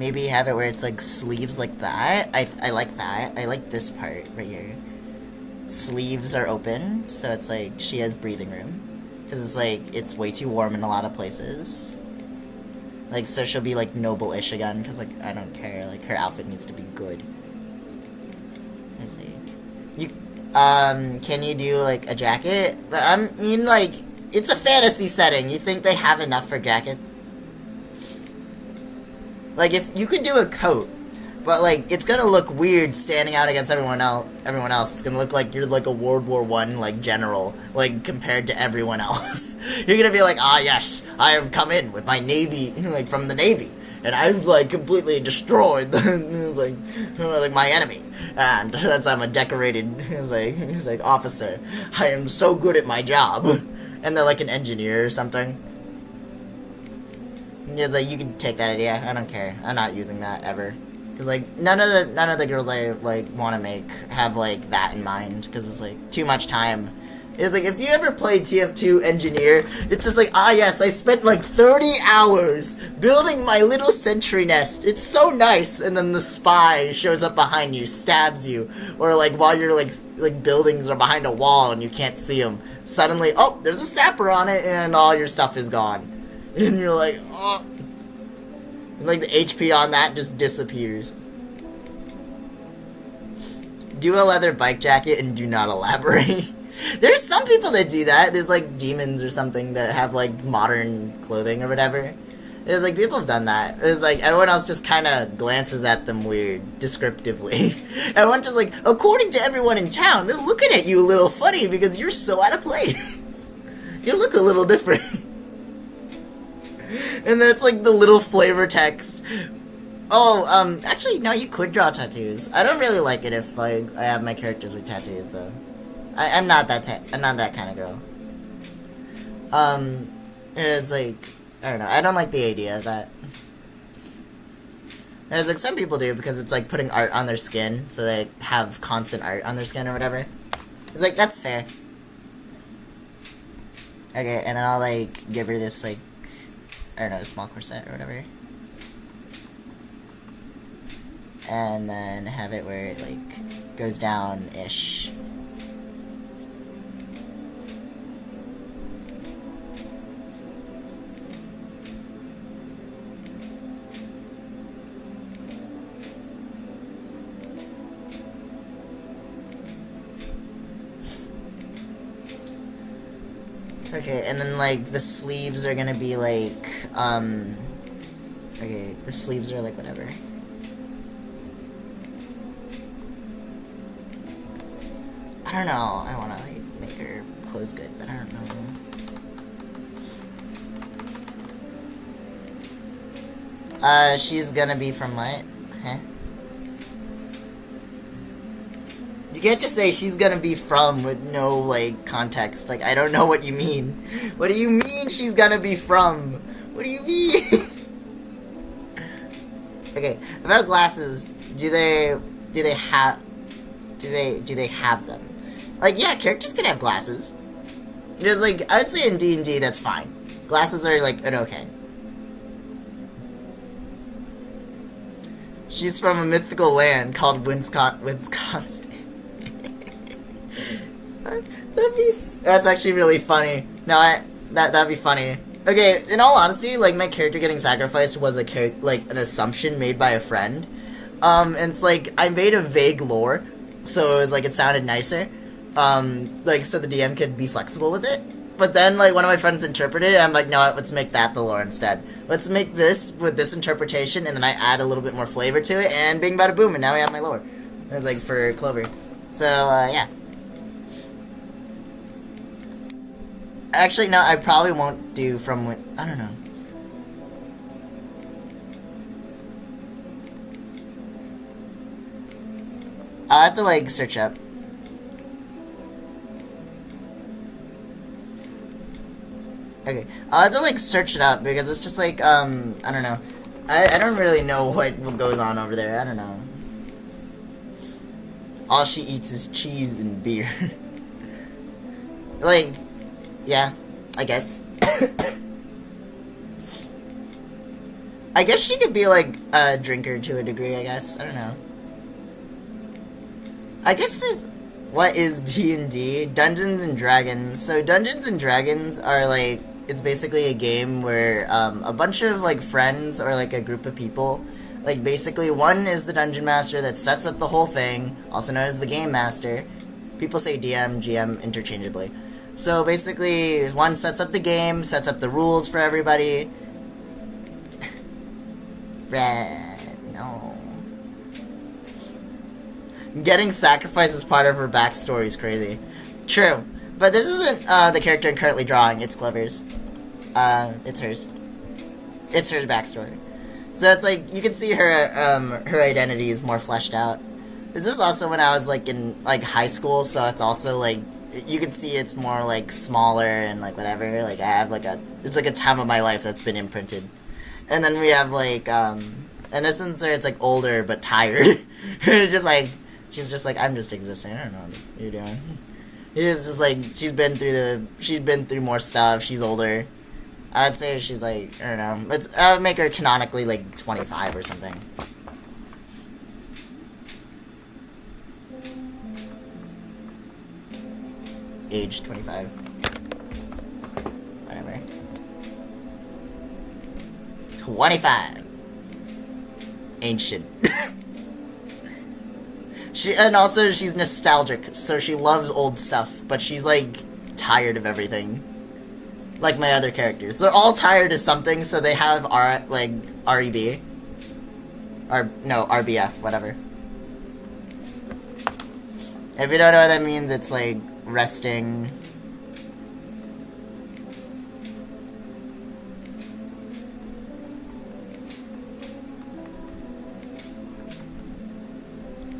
Speaker 1: maybe have it where it's like sleeves like that. I like that. I like this part right here. Sleeves are open, so it's like she has breathing room. Because it's like, it's way too warm in a lot of places. Like, so she'll be like noble-ish again, because like, I don't care. Like, her outfit needs to be good. I see. Can you do like a jacket? I mean, like, it's a fantasy setting. You think they have enough for jackets? Like, if you could do a coat, but like, it's gonna look weird standing out against everyone else. It's gonna look like you're like a World War I like general, like compared to everyone else. You're gonna be like, ah, yes, I have come in with my navy, like from the navy, and I've like completely destroyed it's like my enemy, and that's I'm a decorated it's like officer. I am so good at my job, and they're like an engineer or something. It's like, you can take that idea. I don't care. I'm not using that ever. Cause like none of the girls I like want to make have like that in mind. Cause it's like too much time. It's like, if you ever played TF2 Engineer, it's just like, ah yes, I spent like 30 hours building my little sentry nest. It's so nice. And then the spy shows up behind you, stabs you, or like while you're like buildings are behind a wall and you can't see them. Suddenly, oh, there's a sapper on it, and all your stuff is gone. And you're like, oh. And like the HP on that just disappears. Do a leather bike jacket and do not elaborate. There's some people that do that. There's like demons or something that have like modern clothing or whatever. There's like, people have done that. It's like everyone else just kind of glances at them weird, descriptively. Everyone just like, according to everyone in town, they're looking at you a little funny because you're so out of place. You look a little different. And then it's like the little flavor text. Oh, actually, no, you could draw tattoos. I don't really like it if like I have my characters with tattoos, though. I'm not that kind of girl. It's like, I don't know. I don't like the idea of that. There's like, some people do because it's like putting art on their skin, so they have constant art on their skin or whatever. It's like, that's fair. Okay, and then I'll like give her this like, I don't know, a small corset or whatever. And then have it where it like goes down-ish. Okay, and then like the sleeves are gonna be like, okay, the sleeves are like whatever. I don't know, I wanna like make her clothes good, but I don't know. She's gonna be from what? Huh? You can't just say she's gonna be from with no, like, context. Like, I don't know what you mean. What do you mean she's gonna be from? What do you mean? Okay, about glasses, do they have them? Like, yeah, characters can have glasses. Because, like, I would say in D&D, that's fine. Glasses are, like, an okay. She's from a mythical land called Wisconsin. That's actually really funny. No, that'd be funny. Okay, in all honesty, like, my character getting sacrificed was an assumption made by a friend. And it's like, I made a vague lore, so it was like, it sounded nicer. Like, so the DM could be flexible with it. But then, like, one of my friends interpreted it, and I'm like, no, let's make that the lore instead. Let's make this with this interpretation, and then I add a little bit more flavor to it, and bing, bada, boom, and now we have my lore. It was, like, for Clover. So, yeah. Actually, no, I probably won't do from, I don't know. I'll have to, like, search up. Okay, I'll have to, like, search it up, because it's just, like, I don't know. I don't really know what goes on over there, I don't know. All she eats is cheese and beer. Like, yeah, I guess. I guess she could be like a drinker to a degree, I guess. I don't know. I guess what is D&D? Dungeons and Dragons. So Dungeons and Dragons are like, it's basically a game where a bunch of like friends or like a group of people, like basically one is the dungeon master that sets up the whole thing, also known as the game master. People say DM, GM interchangeably. So basically one sets up the game, sets up the rules for everybody. No. Getting sacrificed as part of her backstory is crazy. True. But this isn't the character I'm currently drawing, it's Clover's. It's hers. It's her backstory. So it's like, you can see her her identity is more fleshed out. This is also when I was like in like high school, so it's also like, you can see it's more like smaller and like whatever. Like I have like it's like a time of my life that's been imprinted. And then we have like, and this one's where it's like older but tired. It's just like, she's just like, I'm just existing. I don't know what you're doing. It's just like, she's been through more stuff. She's older. I'd say she's like, I don't know. I would make her canonically like 25 or something. Age 25. Whatever. 25. Ancient. And also she's nostalgic, so she loves old stuff, but she's like tired of everything. Like my other characters. They're all tired of something, so they have REB. RBF, whatever. If you don't know what that means, it's like resting.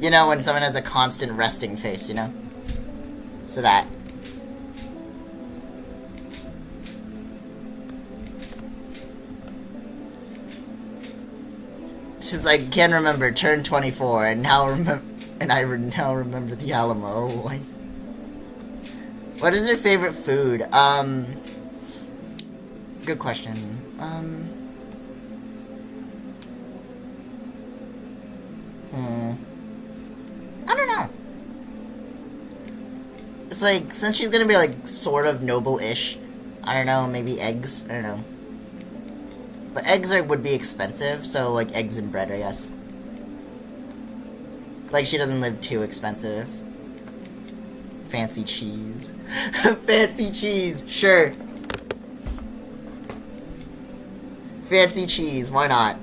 Speaker 1: You know, when someone has a constant resting face, you know? So that. She's like, can't remember, turned 24, and now now remember the Alamo. What is your favorite food? Good question. I don't know. It's like, since she's gonna be like sort of noble-ish, I don't know, maybe eggs? I don't know. But eggs would be expensive, so like eggs and bread, I guess. Like, she doesn't live too expensive. Fancy cheese. Fancy cheese, sure. Fancy cheese, why not?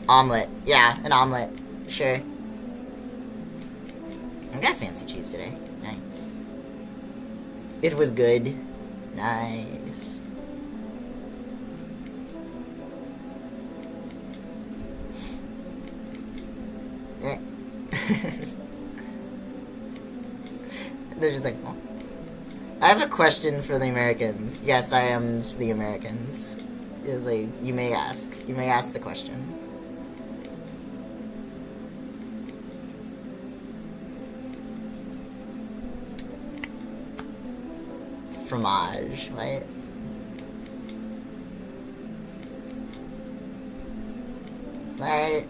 Speaker 1: Omelet, yeah, an omelet, sure. I got fancy cheese today, nice. It was good, nice. They're just like, oh. I have a question for the Americans. Yes, I am the Americans. It's like, you may ask the question. Fromage, what? What?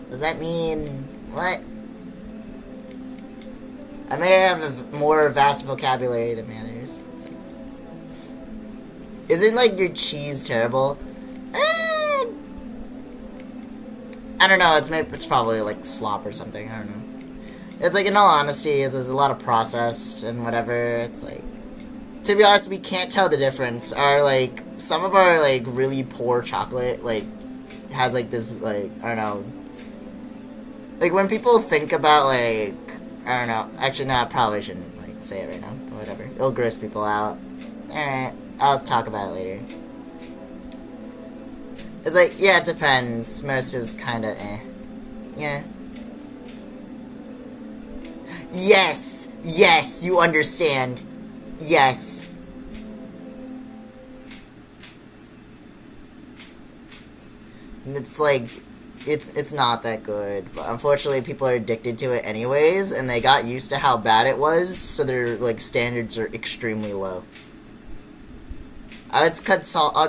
Speaker 1: Does that mean what? I may have a more vast vocabulary than others. Like, isn't like your cheese terrible? I don't know. It's probably like slop or something. I don't know. It's like, in all honesty, there's a lot of processed and whatever. It's like, to be honest, we can't tell the difference. Like, some of our like really poor chocolate like has like this like, I don't know. Like, when people think about, like, I don't know. Actually, no, I probably shouldn't, like, say it right now. But whatever. It'll gross people out. Alright. I'll talk about it later. It's like, yeah, it depends. Most is kinda eh. Yeah. Yes! Yes, you understand. Yes. And it's like, it's not that good, but unfortunately people are addicted to it anyways, and they got used to how bad it was, so their like standards are extremely low. I'll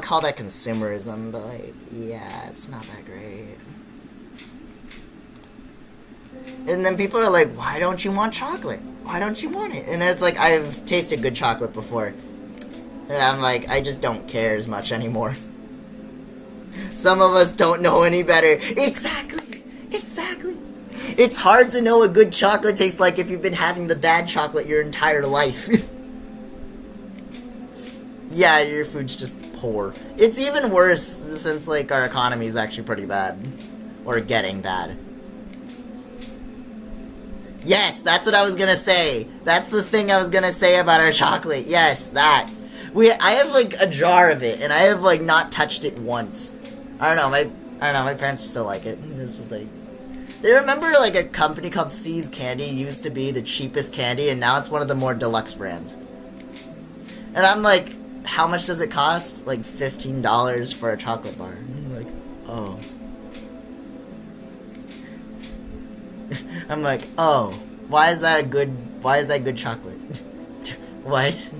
Speaker 1: call that consumerism, but like, yeah, it's not that great. And then people are like, why don't you want chocolate? Why don't you want it? And it's like, I've tasted good chocolate before. And I'm like, I just don't care as much anymore. Some of us don't know any better. Exactly! Exactly! It's hard to know what good chocolate tastes like if you've been having the bad chocolate your entire life. Yeah, your food's just poor. It's even worse since, like, our economy is actually pretty bad. Or getting bad. Yes, that's what I was gonna say. That's the thing I was gonna say about our chocolate. Yes, that. I have, like, a jar of it, and I have, like, not touched it once. I don't know, my parents still like it. It's just, like... They remember, like, a company called C's Candy used to be the cheapest candy, and now it's one of the more deluxe brands. And I'm like, how much does it cost? Like, $15 for a chocolate bar. I'm like, oh. I'm like, oh, why is that good chocolate? What?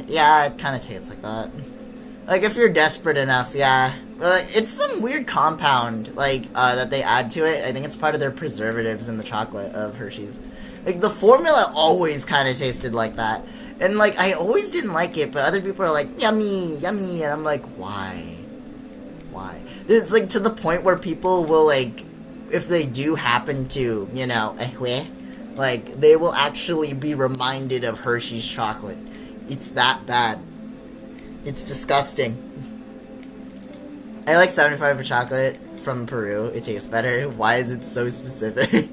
Speaker 1: Yeah, it kind of tastes like that. Like, if you're desperate enough, yeah. It's some weird compound, like, that they add to it. I think it's part of their preservatives in the chocolate of Hershey's. Like, the formula always kind of tasted like that. And, like, I always didn't like it, but other people are like, yummy, yummy, and I'm like, why? Why? It's, like, to the point where people will, like, if they do happen to, you know, like, they will actually be reminded of Hershey's chocolate. It's that bad. It's disgusting. I like 75 for chocolate from Peru. It tastes better. Why is it so specific?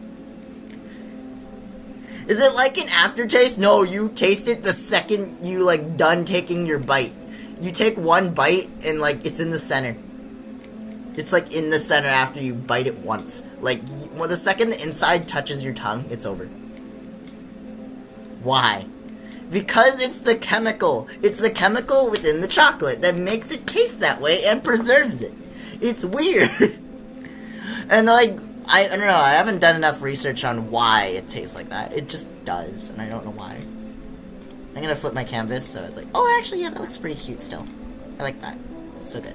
Speaker 1: Is it like an aftertaste? No, you taste it the second you, like, done taking your bite. You take one bite and, like, it's in the center. It's, like, in the center after you bite it once. Like, well, the second the inside touches your tongue, it's over. Why? Because it's the chemical. It's the chemical within the chocolate that makes it taste that way and preserves it. It's weird. And, like, I don't know, I haven't done enough research on why it tastes like that. It just does, and I don't know why. I'm gonna flip my canvas, so it's like, oh, actually, yeah, that looks pretty cute still. I like that. It's so good.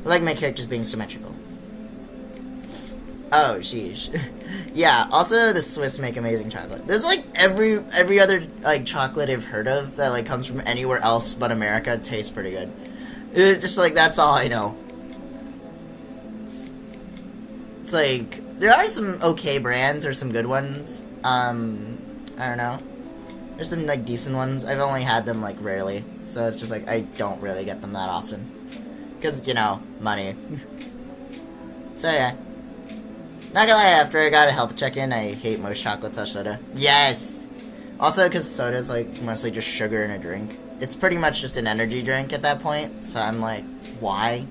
Speaker 1: I like my characters being symmetrical. Oh, sheesh. Yeah, also the Swiss make amazing chocolate. There's, like, every other, like, chocolate I've heard of that, like, comes from anywhere else but America tastes pretty good. It's just, like, that's all I know. It's, like, there are some okay brands or some good ones. I don't know. There's some, like, decent ones. I've only had them, like, rarely. So it's just, like, I don't really get them that often. Because, you know, money. So, yeah. Not gonna lie, after I got a health check-in, I hate most chocolate/soda. Yes! Also, because soda's, like, mostly just sugar in a drink. It's pretty much just an energy drink at that point, so I'm like, why?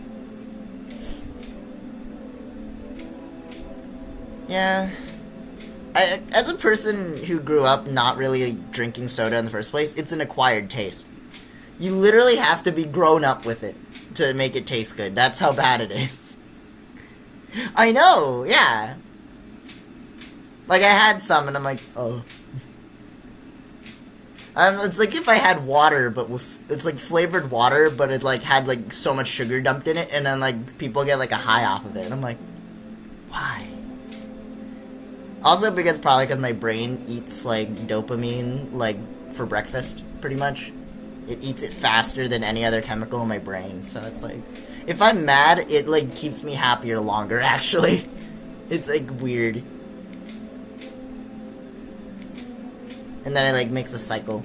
Speaker 1: Yeah. As a person who grew up not really drinking soda in the first place, it's an acquired taste. You literally have to be grown up with it to make it taste good. That's how bad it is. I know, yeah. Like, I had some, and I'm like, oh. It's like if I had water, but with... It's like flavored water, but it, like, had, like, so much sugar dumped in it, and then, like, people get, like, a high off of it. And I'm like, why? Also, probably because my brain eats, like, dopamine, like, for breakfast, pretty much. It eats it faster than any other chemical in my brain, so it's like... If I'm mad, it, like, keeps me happier longer, actually. It's, like, weird. And then it, like, makes a cycle.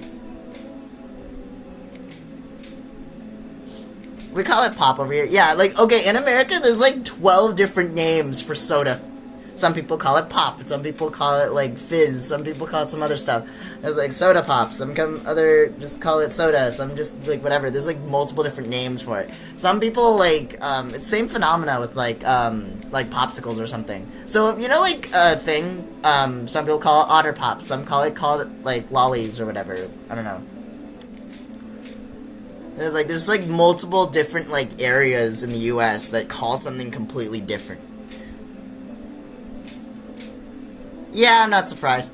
Speaker 1: We call it pop over here. Yeah, like, okay, in America, there's, like, 12 different names for soda. Some people call it pop, some people call it, like, fizz, some people call it some other stuff. There's, like, soda pop, some other just call it soda, some just, like, whatever. There's, like, multiple different names for it. Some people, like, it's same phenomena with, like popsicles or something. So, you know, like, a thing, some people call it otter pops, some call it, like, lollies or whatever. I don't know. There's, like, multiple different, like, areas in the U.S. that call something completely different. Yeah, I'm not surprised.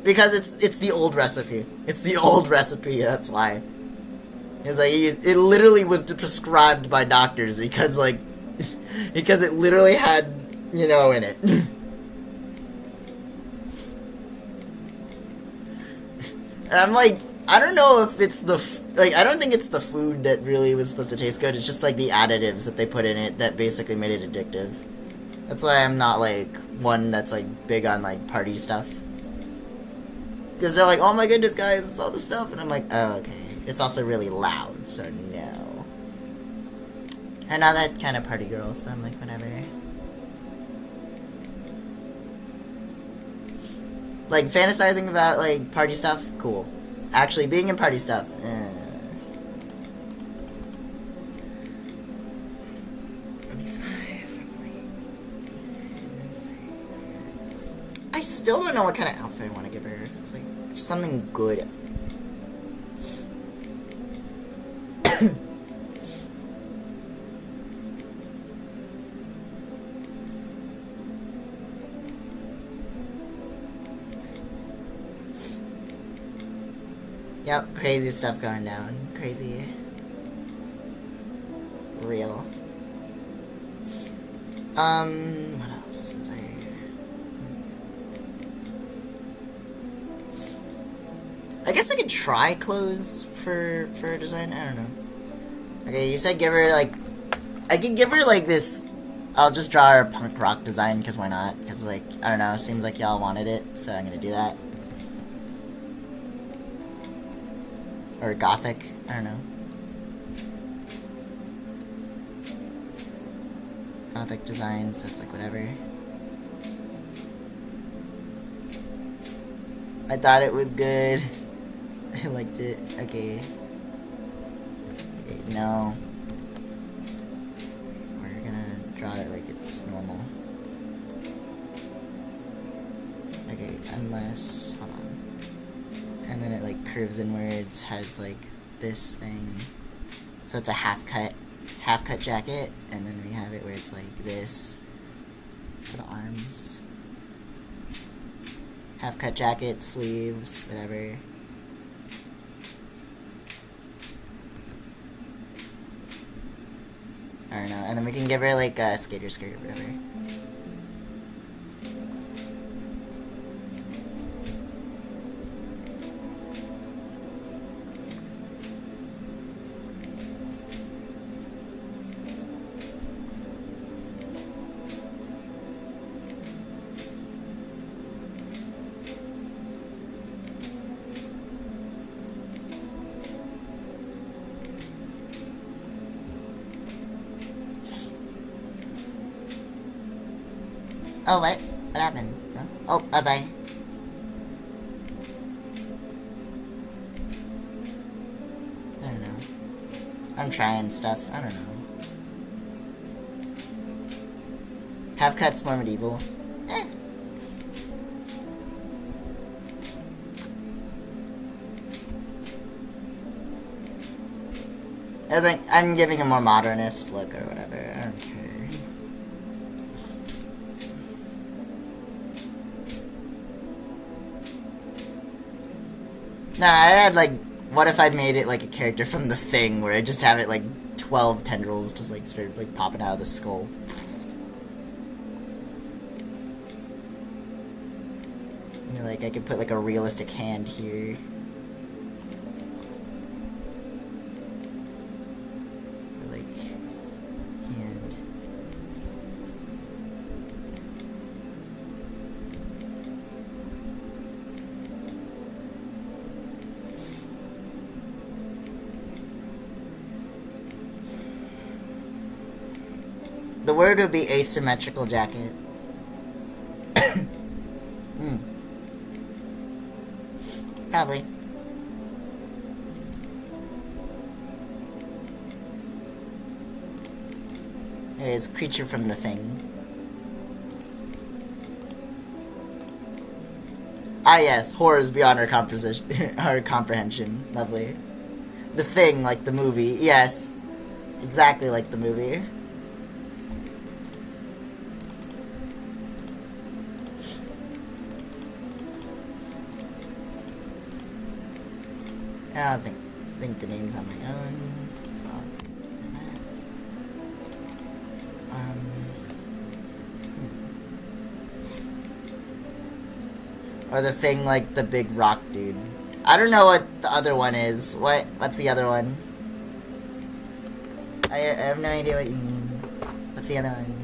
Speaker 1: Because it's the old recipe. It's the old recipe, that's why. It's like, it literally was prescribed by doctors because, like, because it literally had, you know, in it. And I'm like, I don't know if it's the, like, I don't think it's the food that really was supposed to taste good. It's just, like, the additives that they put in it that basically made it addictive. That's why I'm not, like, one that's, like, big on, like, party stuff. Because they're like, oh my goodness, guys, it's all the stuff. And I'm like, oh, okay. It's also really loud, so no. I'm not that kind of party girl, so I'm like, whatever. Like, fantasizing about, like, party stuff? Cool. Actually, being in party stuff, I still don't know what kind of outfit I want to give her. It's like, something good. Yep, crazy stuff going down. Crazy. Real. What else is there? I guess I could try clothes for a design. I don't know. Okay, you said give her, like, I could give her, like, this, I'll just draw her a punk rock design, because why not? Because, like, I don't know, it seems like y'all wanted it, so I'm gonna do that. Or gothic, I don't know. Gothic design, so it's like whatever. I thought it was good. I liked it. Okay. Okay, no. We're gonna draw it like it's normal. Okay, unless, hold on. And then it like curves inwards, has like this thing. So it's a half cut jacket, and then we have it where it's like this for the arms. Half cut jacket, sleeves, whatever. I don't know, and then we can give her like a skater skirt or whatever. Oh, what? What happened? Oh, bye-bye. I don't know. I'm trying stuff. I don't know. Half cut's more medieval. Eh. I think I'm giving a more modernist look or whatever. I don't care. No, I had, like, what if I made it like a character from The Thing, where I just have it, like, 12 tendrils just, like, start, like, popping out of the skull. You know, like, I could put, like, a realistic hand here. Like, hand. The word would be asymmetrical jacket. Probably. It is creature from The Thing. Ah yes, horrors beyond our composition, our comprehension. Lovely. The Thing, like the movie. Yes. Exactly like the movie. I don't think the name's on my own. So or the thing like the big rock dude. I don't know what the other one is. What's the other one? I have no idea what you mean. What's the other one?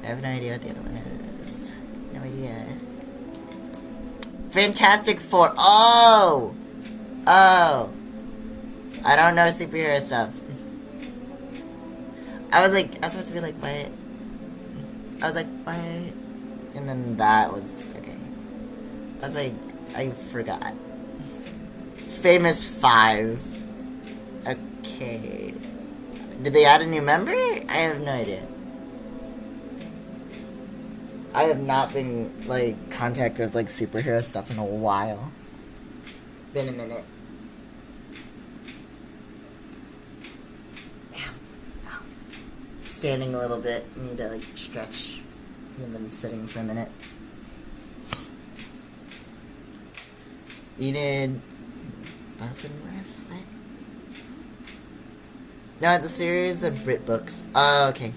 Speaker 1: I have no idea what the other one is. No idea. Fantastic Four. Oh! Oh. I don't know superhero stuff. I was supposed to be like, what? I was like, what? And then that was, okay. I was like, I forgot. Famous Five. Okay. Did they add a new member? I have no idea. I have not been, like, contacted with, like, superhero stuff in a while. Been a minute. Ow. Standing a little bit. Need to, like, stretch. I've been sitting for a minute. Enid... Bouncing Riff? What? No, it's a series of Brit books. Oh, okay.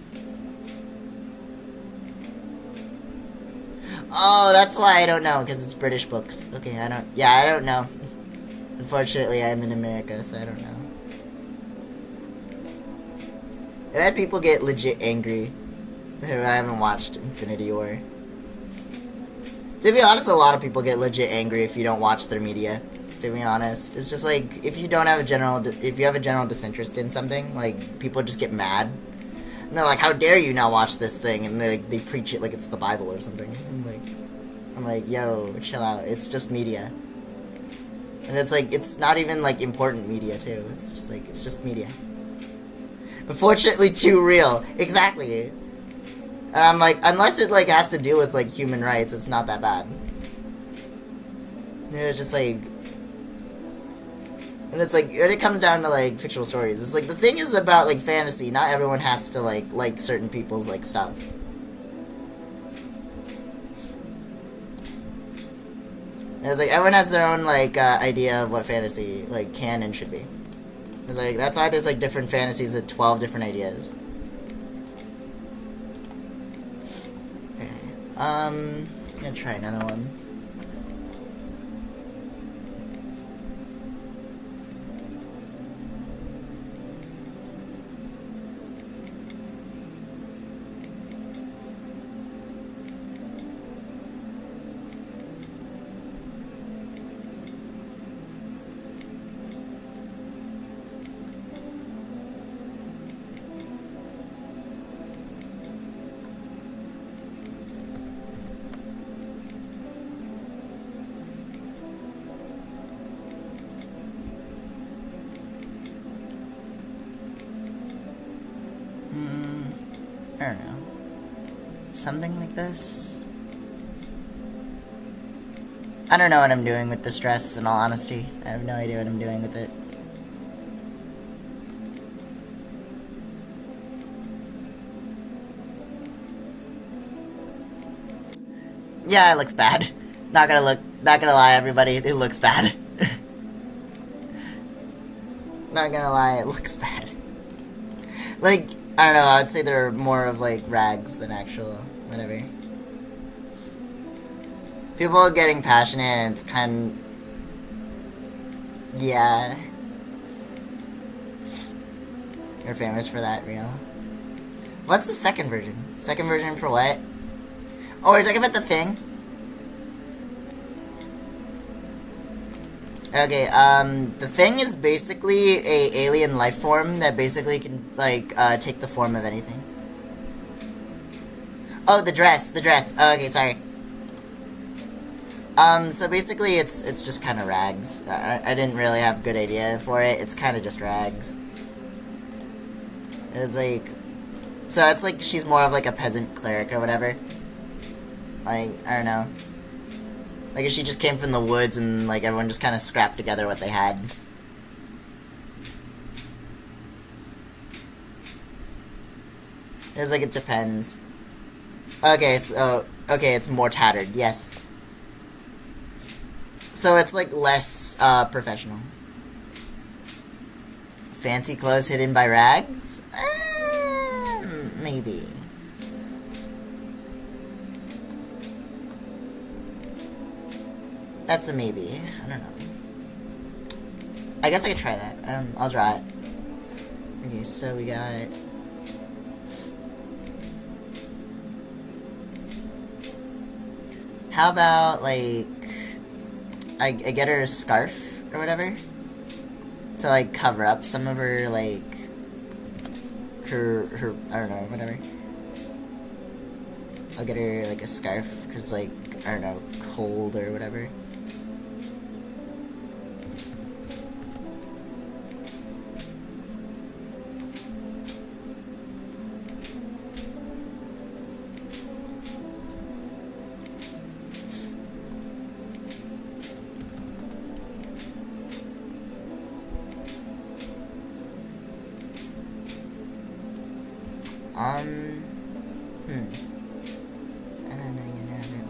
Speaker 1: Oh, that's why I don't know, because it's British books. Okay, I don't know. Unfortunately, I'm in America, so I don't know. I've had people get legit angry who I haven't watched Infinity War. To be honest, a lot of people get legit angry if you don't watch their media. To be honest, it's just like, if you have a general disinterest in something, like, people just get mad. And they're like, how dare you not watch this thing? And they preach it like it's the Bible or something. I'm like, yo, chill out. It's just media. And it's like, it's not even like important media too. It's just like, it's just media. Unfortunately, too real. Exactly. And I'm like, unless it like has to do with like human rights, it's not that bad. And it's just like, and it's like, when it comes down to like fictional stories, it's like, the thing is about like fantasy, not everyone has to like certain people's like stuff. And it's like, everyone has their own like idea of what fantasy like can and should be. It's like, that's why there's like different fantasies with 12 different ideas. Okay. I'm gonna try another one. I don't know. Something like this? I don't know what I'm doing with this dress, in all honesty. I have no idea what I'm doing with it. Yeah, it looks bad. Not gonna lie, everybody, it looks bad. Not gonna lie, it looks bad. Like, I don't know, I'd say they're more of like rags than actual whatever. People are getting passionate and it's kind of... Yeah. You're famous for that, real. What's the second version? Second version for what? Oh, we're talking about the thing? Okay, the thing is basically a alien life form that basically can, like, take the form of anything. Oh, the dress. Oh, okay, sorry. So basically it's just kind of rags. I didn't really have a good idea for it. It's kind of just rags. It's like... So it's like she's more of like a peasant cleric or whatever. Like, I don't know. Like if she just came from the woods and like everyone just kind of scrapped together what they had. It's like it depends. Okay, so... Okay, it's more tattered, yes. So it's like less professional. Fancy clothes hidden by rags? Maybe. That's a maybe. I don't know. I guess I could try that. I'll draw it. Okay, so we got... How about, like... I get her a scarf or whatever? To, like, cover up some of her, like... Her I don't know, whatever. I'll get her, like, a scarf, because, like, I don't know, cold or whatever. And then I'm gonna have it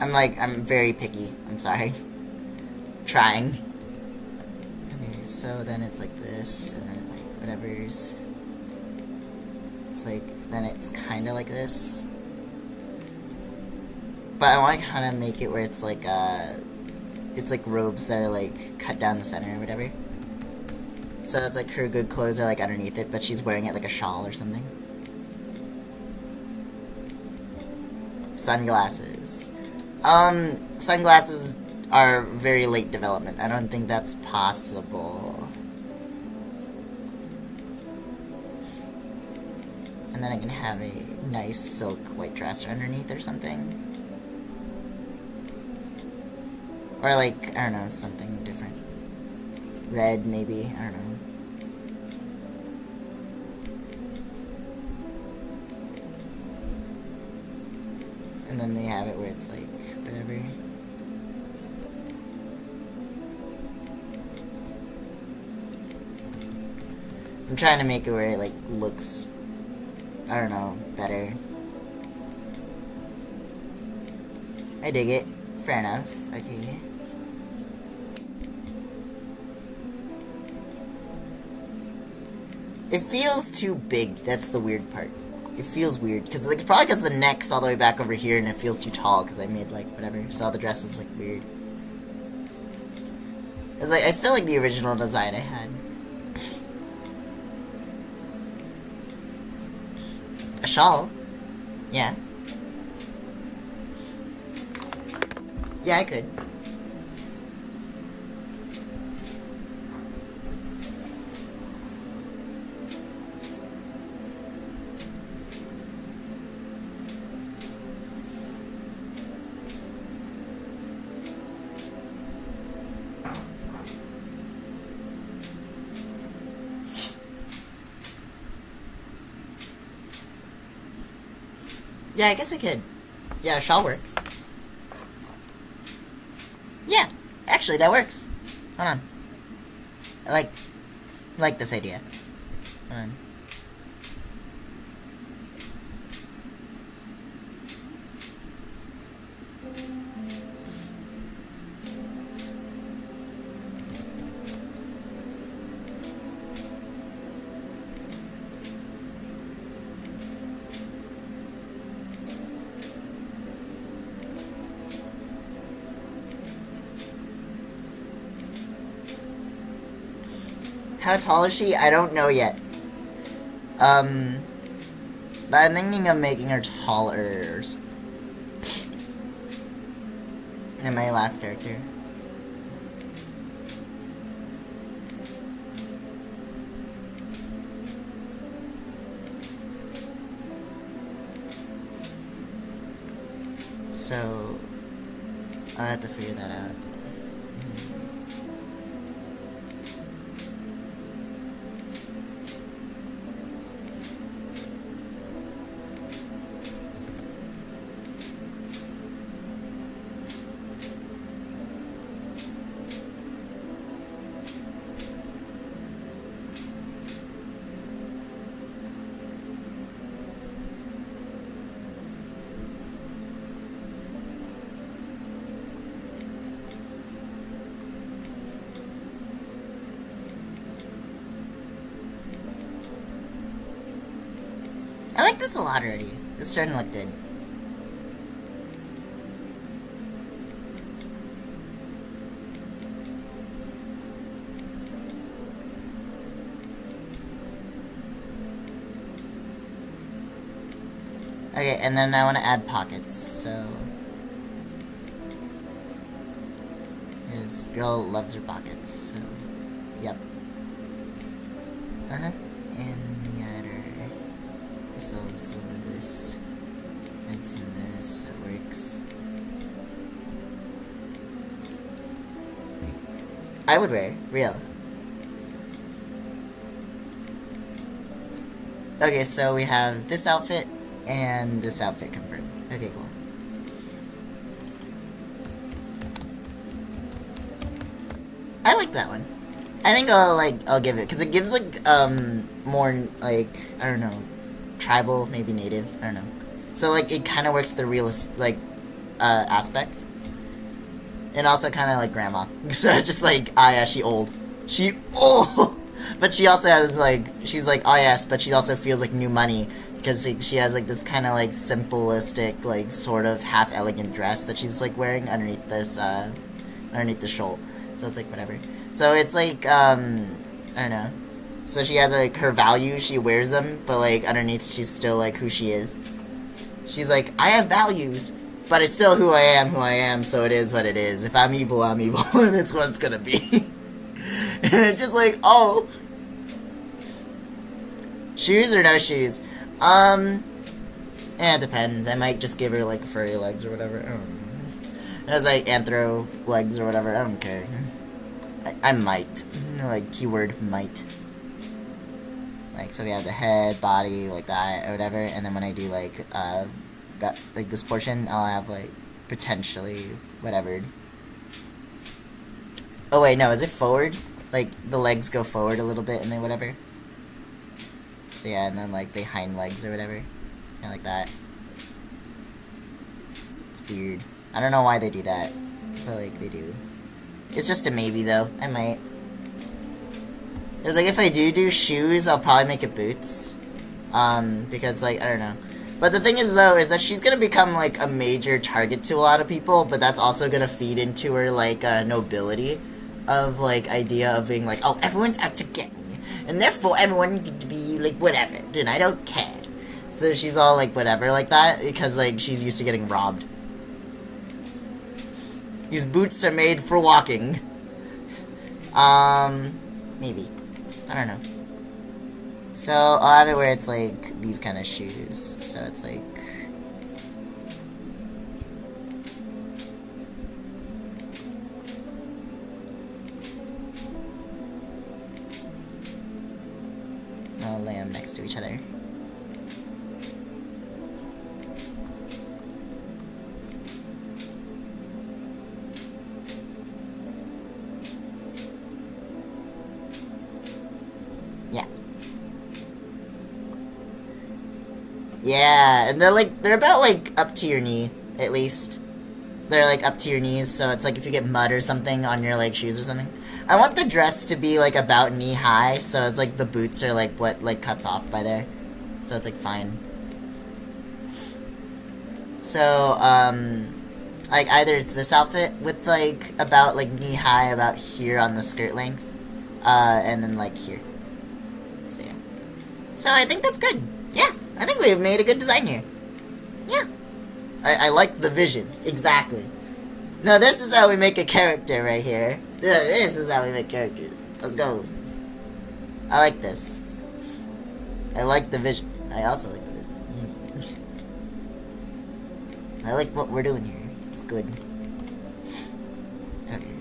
Speaker 1: where... I'm very picky. I'm sorry. Trying. Okay, so then it's like this, and then like whatever's... It's like, then it's kinda like this. But I want to kind of make it where it's like robes that are like cut down the center or whatever. So it's like her good clothes are like underneath it, but she's wearing it like a shawl or something. Sunglasses. Sunglasses are very late development. I don't think that's possible. And then I can have a nice silk white dress underneath or something. Or like, I don't know, something different. Red, maybe, I don't know. And then they have it where it's like, whatever. I'm trying to make it where it like looks, I don't know, better. I dig it. Fair enough. Okay. It feels too big. That's the weird part. It feels weird because like probably because the neck's all the way back over here and it feels too tall because I made like whatever. So the dress is like weird. It's like I still like the original design I had. A shawl? Yeah. Yeah, I could. Yeah, I guess I could. Yeah, a shawl works. Yeah, actually, that works. Hold on. I like this idea. Hold on. How tall is she? I don't know yet. But I'm thinking of making her taller than my last character. So, I'll have to figure that out. like this a lot already. It's starting to look good. Okay, and then I want to add pockets, so... This girl loves her pockets, so... Yep. Uh-huh. And then we add ourselves a little bit of this. Add some of this, that works. I would wear, real. Okay, so we have this outfit and this outfit confirmed. Okay, cool. I like that one. I think I'll give it, because it gives, like, more, like, I don't know, tribal, maybe native, I don't know. So, like, it kind of works the realist, like, aspect. And also kind of like grandma. So it's just like, ah, yeah, she old. She old! But she also has, like, she's like, oh yes, but she also feels like new money. Because she has, like, this kind of, like, simplistic, like, sort of half-elegant dress that she's, like, wearing underneath this, underneath the shawl. So it's, like, whatever. So it's, like, I don't know. So she has, like, her values, she wears them, but, like, underneath she's still, like, who she is. She's like, I have values, but it's still who I am, so it is what it is. If I'm evil, and it's what it's gonna be. And it's just like, oh. Shoes or no shoes? It depends. I might just give her, like, furry legs or whatever. I don't know. It has, like, anthro legs or whatever. I don't care. I might. Like, keyword might. Like, so we have the head, body, like that, or whatever. And then when I do, like this portion, I'll have, like, potentially whatever. Oh, wait, no. Is it forward? Like, the legs go forward a little bit and then whatever. So yeah, and then, like, the hind legs or whatever. Yeah, like that. It's weird. I don't know why they do that, but, like, they do. It's just a maybe, though. I might. Because, like, if I do shoes, I'll probably make it boots. Because, like, I don't know. But the thing is, though, is that she's gonna become, like, a major target to a lot of people, but that's also gonna feed into her, like, nobility of, like, idea of being like, oh, everyone's out to get me. And therefore, everyone needs to be, like, whatever. And I don't care. So she's all, like, whatever like that, because, like, she's used to getting robbed. These boots are made for walking. Maybe. I don't know. So, I'll have it where it's, like, these kind of shoes. So it's, like... I'll lay them next to each other. Yeah. Yeah, and they're about, like, up to your knee, at least. They're, like, up to your knees, so it's like if you get mud or something on your, like, shoes or something. I want the dress to be, like, about knee-high, so it's, like, the boots are, like, what, like, cuts off by there. So it's, like, fine. So, like, either it's this outfit with, like, about, like, knee-high about here on the skirt length, and then, like, here. So, yeah. So, I think that's good. Yeah, I think we've made a good design here. Yeah. I like the vision. Exactly. No, this is how we make a character right here. This is how we make characters. Let's go. I like this. I like the vision. I also like the vision. I like what we're doing here. It's good. Okay.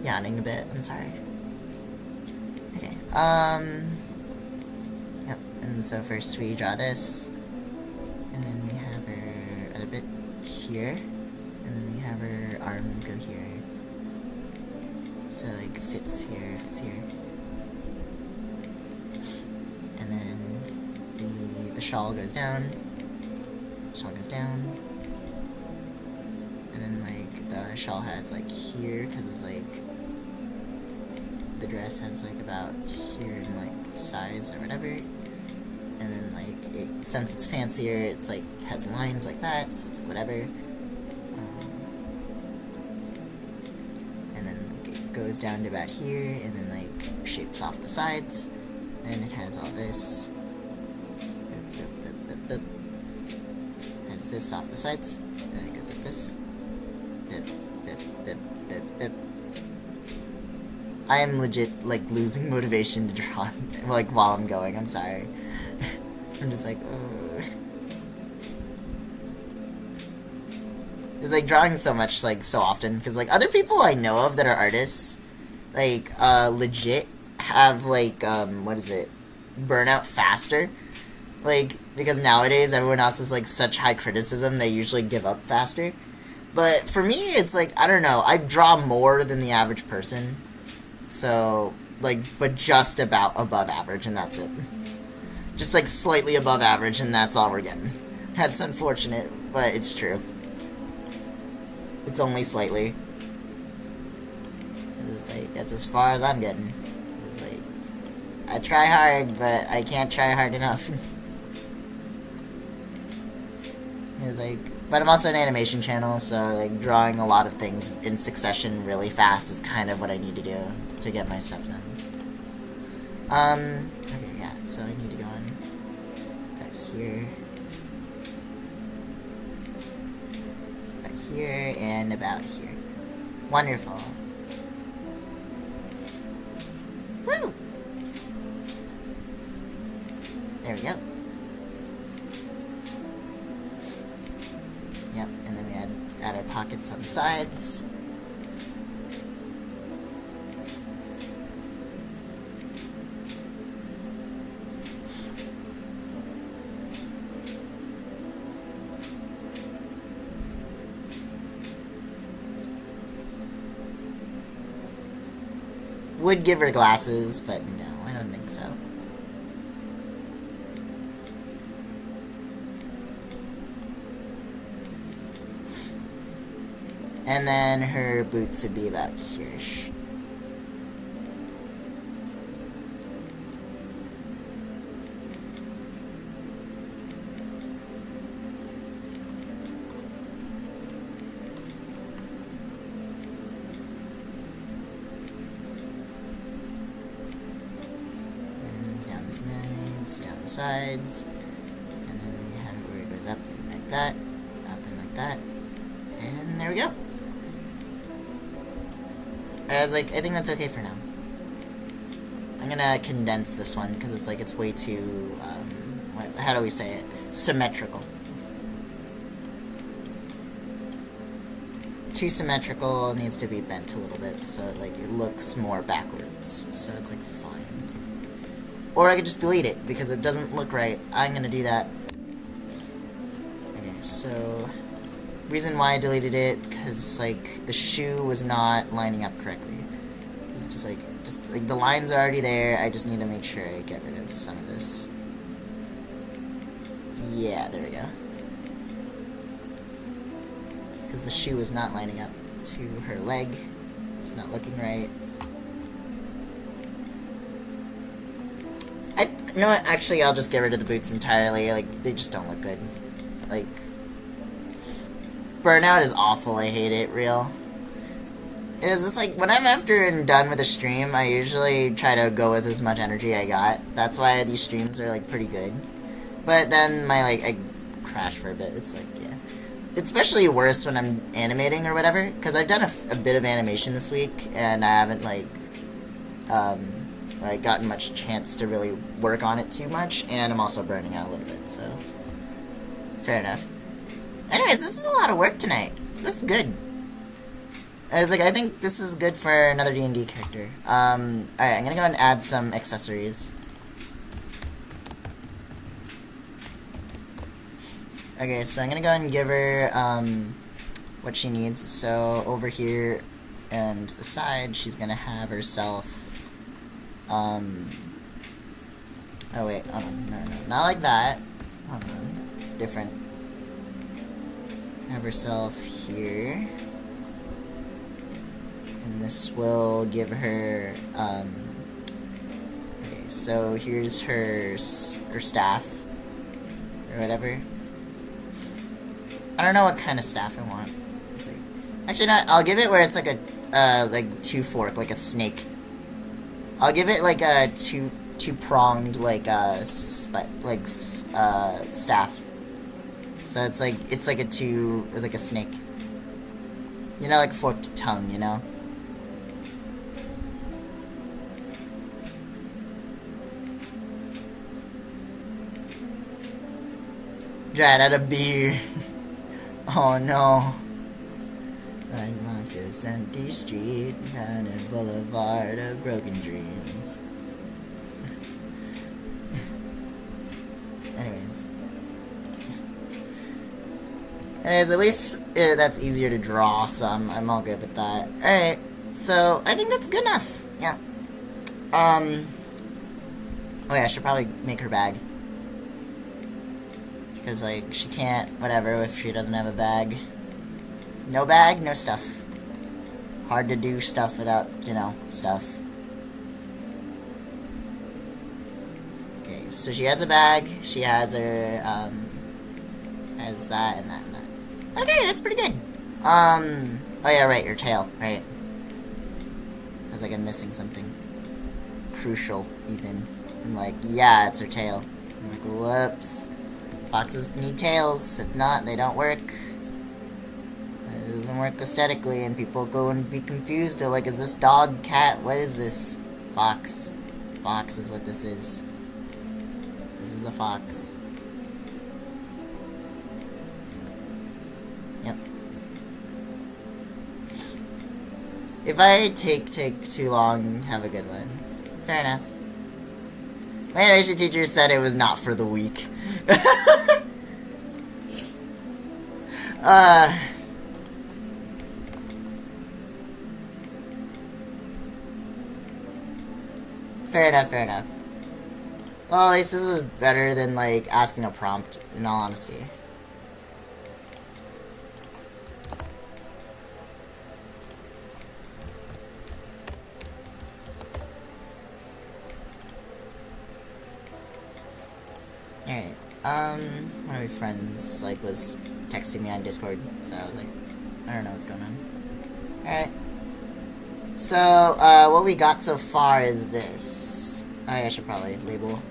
Speaker 1: Yawning a bit. I'm sorry. Okay. Yep. And so first we draw this, and then we have her other bit here, and then we have her arm go here. So like fits here, and then the shawl goes down. And then, like, the shawl has, like, here, because it's, like, the dress has, like, about here in, like, size or whatever. And then, like, since it's fancier, it's, like, has lines like that, so it's, like, whatever. And then, like, it goes down to about here, and then, like, shapes off the sides. And it has all this. Has this off the sides. Then it goes like this. I am legit, like, losing motivation to draw, like, while I'm going. I'm sorry. I'm just like, oh. It's, like, drawing so much, like, so often. Because, like, other people I know of that are artists, like, legit have, like, what is it? Burnout faster. Like, because nowadays everyone else is, like, such high criticism, they usually give up faster. But for me, it's, like, I don't know. I draw more than the average person. So, like, but just about above average, and that's it. Just, like, slightly above average, and that's all we're getting. That's unfortunate, but it's true. It's only slightly. It's like, that's as far as I'm getting. It's like, I try hard, but I can't try hard enough. It's like, but I'm also an animation channel, so, like, drawing a lot of things in succession really fast is kind of what I need to do to get my stuff done. Okay, yeah, so I need to go on back here. Back here, and about here. Wonderful. Woo! There we go. Yep, and then we add our pockets on the sides. Would give her glasses, but no, I don't think so. And then her boots would be about here-ish. And down the sides, and then we have it where it goes up and like that, up and like that, and there we go. I was like, I think that's okay for now. I'm gonna condense this one because it's like it's way too, how do we say it? Symmetrical. Too symmetrical, needs to be bent a little bit so like it looks more backwards. So it's like fine. Or I could just delete it because it doesn't look right. I'm gonna do that. Okay, so reason why I deleted it because like the shoe was not lining up correctly. It's just like the lines are already there. I just need to make sure I get rid of some of this. Yeah, there we go. Because the shoe is not lining up to her leg. It's not looking right. You know what? Actually, I'll just get rid of the boots entirely. Like, they just don't look good. Like, burnout is awful. I hate it. Real. It's like, when I'm after and done with a stream, I usually try to go with as much energy I got. That's why these streams are, like, pretty good. But then I crash for a bit. It's like, yeah. It's especially worse when I'm animating or whatever, because I've done a bit of animation this week, and I haven't, like, gotten much chance to really work on it too much, and I'm also burning out a little bit, so fair enough. Anyways, this is a lot of work tonight. This is good. I was like, I think this is good for another D&D character. Alright, I'm gonna go and add some accessories. Okay, so I'm gonna go ahead and give her, what she needs. So, over here, and the side, she's gonna have herself, oh wait, hold on, no, not like that. Hold on, different. have herself here. And this will give her, okay, so here's her staff, or whatever. I don't know what kind of staff I want. It's like, actually, not. I'll give it where it's like a, like two-fork, like a snake. I'll give it like a two-pronged, like, staff. So it's like a snake. You know, like a forked tongue, you know? Dried out of beer. Oh no. I walk this empty street down a boulevard of broken dreams. Anyways, at least that's easier to draw, so I'm all good with that. Alright, so I think that's good enough. Yeah. Oh yeah, I should probably make her bag. Because, like, she can't, whatever, if she doesn't have a bag. No bag, no stuff. Hard to do stuff without, you know, stuff. Okay, so she has a bag, she has her, has that and that and that. Okay, that's pretty good. Oh yeah, right, your tail, right. I was like, I'm missing something. Crucial, even. I'm like, yeah, it's her tail. I'm like, whoops. Foxes need tails. If not, they don't work. It doesn't work aesthetically, and people go and be confused. They're like, is this dog, cat? What is this? Fox. Fox is what this is. This is a fox. Yep. If I take too long, have a good one. Fair enough. My animation teacher said it was not for the weak. Fair enough, fair enough. Well, at least this is better than, like, asking a prompt, in all honesty. Alright, one of my friends, like, was texting me on Discord, so I was like, I don't know what's going on. Alright. So, what we got so far is this. I should probably label.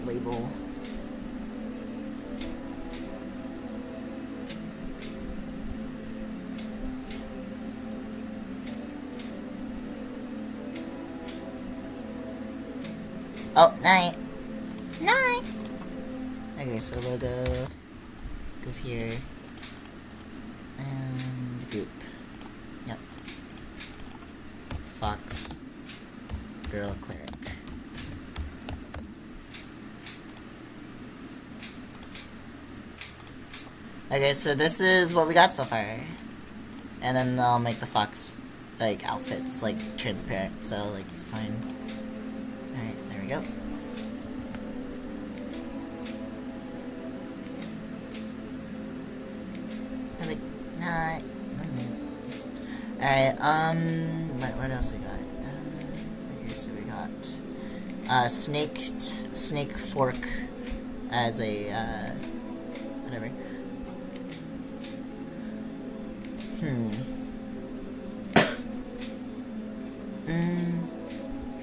Speaker 1: Label. Oh, night. Night. Okay, so logo goes here. And group. Yep. Fox. Girl cleric. Okay, so this is what we got so far. And then I'll make the fox, like, outfits, like, transparent, so, like, it's fine. Alright, there we go. Alright, what else we got? Okay, so we got, snake fork as a, whatever.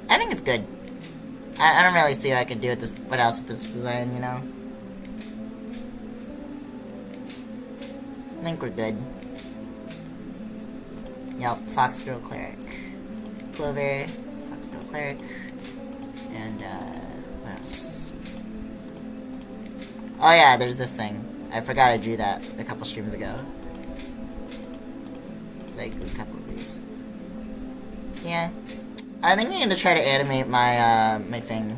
Speaker 1: I think it's good. I don't really see what I could do with this, what else with this design, you know? I think we're good. Yep, Fox Girl Cleric. Clover, Fox Girl Cleric, and, what else? Oh yeah, there's this thing. I forgot I drew that a couple streams ago. It's like, there's a couple of these. Yeah. I think I'm gonna try to animate my, my thing.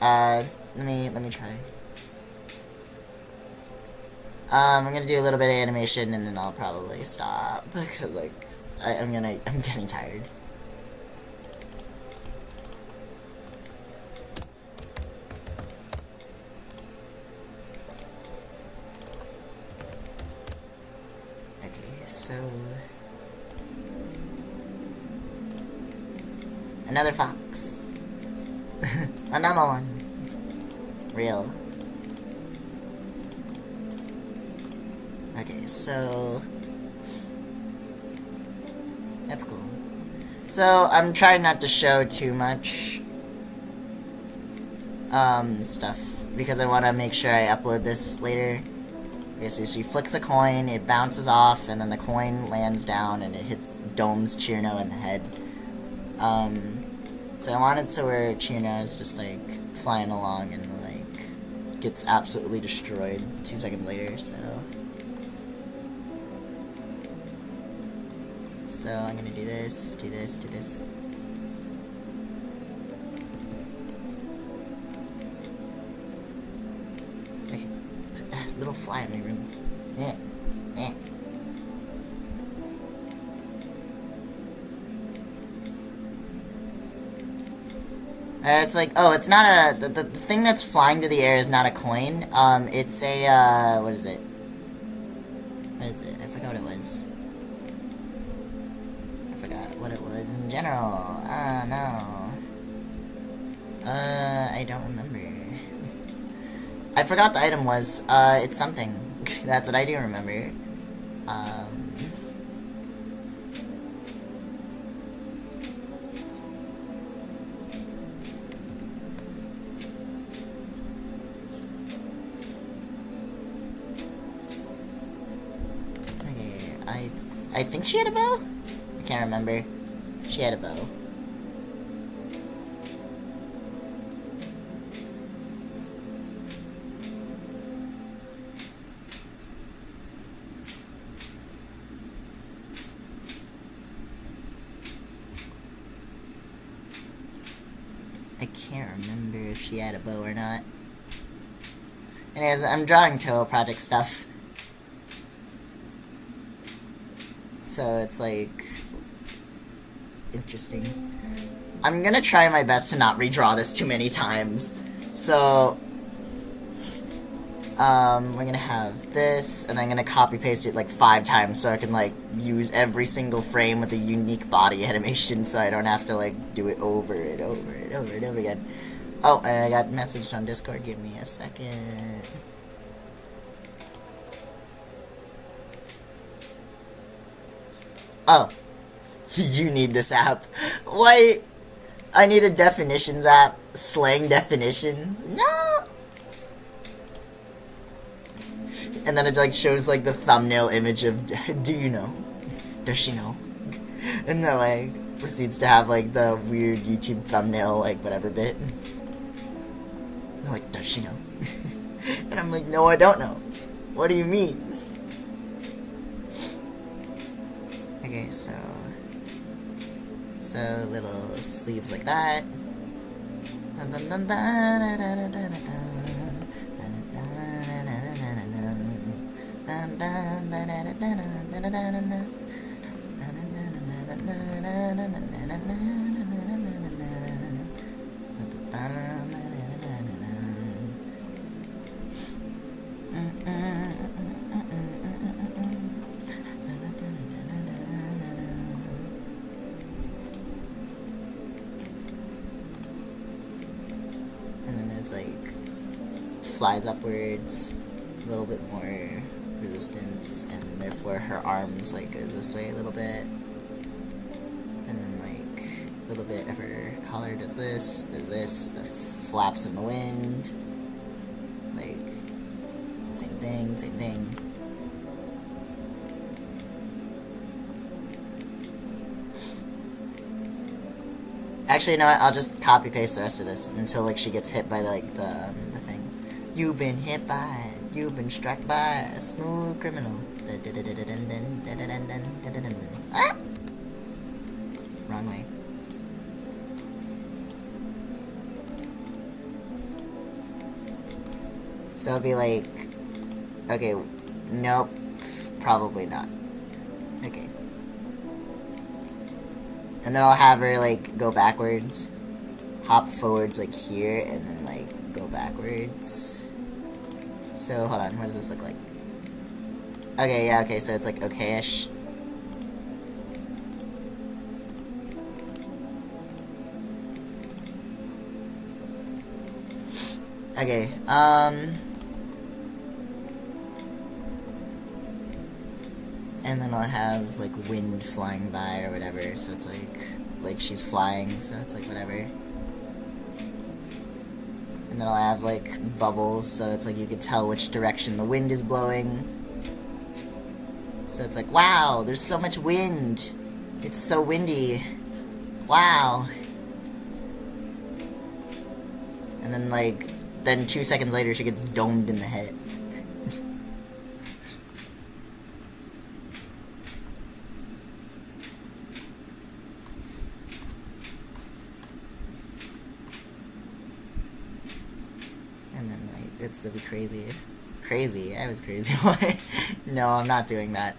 Speaker 1: Let me try. I'm gonna do a little bit of animation and then I'll probably stop, because, like, I'm getting tired. so... Another fox. Another one. Real. Okay, so... That's cool. So, I'm trying not to show too much stuff, because I want to make sure I upload this later. Okay, so she flicks a coin, it bounces off, and then the coin lands down, and it hits domes Chirno in the head. So I want it so where Chirno is just, like, flying along and, like, gets absolutely destroyed 2 seconds later, so... So I'm gonna do this, do this, do this. Okay, put that little fly in my room. Yeah, yeah. It's like, oh, it's not a, the thing that's flying through the air is not a coin. It's a, what is it? What is it? I forgot what it was. What it was in general. No. I don't remember. I forgot the item was. It's something. That's what I do remember. Okay, I think she had a bow? I can't remember. She had a bow. I can't remember if she had a bow or not. Anyways, I'm drawing Toho project stuff. So it's like... interesting. I'm gonna try my best to not redraw this too many times. So... we're gonna have this, and I'm gonna copy paste it like 5 times so I can like use every single frame with a unique body animation so I don't have to like do it over and over and over and over again. Oh, and I got messaged on Discord, give me a second. Oh. You need this app. What? I need a definitions app. Slang definitions? No! And then it like shows like the thumbnail image of do you know? Does she know? And then like proceeds to have like the weird YouTube thumbnail like whatever bit. And they're like, does she know? And I'm like, no, I don't know. What do you mean? Okay, so little sleeves like that. Like flies upwards, a little bit more resistance, and therefore her arms like goes this way a little bit, and then like a little bit of her collar does this, the flaps in the wind, like same thing, same thing. Actually, you know what? I'll just copy paste the rest of this until like she gets hit by like the thing. You've been hit by, you've been struck by a smooth criminal. Ah! Wrong way. So it'll be like, okay, nope, probably not. Okay. And then I'll have her, like, go backwards, hop forwards, like, here, and then, like, go backwards. So, hold on, what does this look like? Okay, yeah, okay, so it's, like, okay-ish. Okay, and then I'll have, like, wind flying by or whatever, so it's like she's flying, so it's like whatever. And then I'll have, like, bubbles, so it's like you could tell which direction the wind is blowing. So it's like, wow, there's so much wind. It's so windy. Wow. And then, like, then 2 seconds later she gets domed in the head. And then, like, it's the crazy. Crazy? I was crazy. Why? No, I'm not doing that.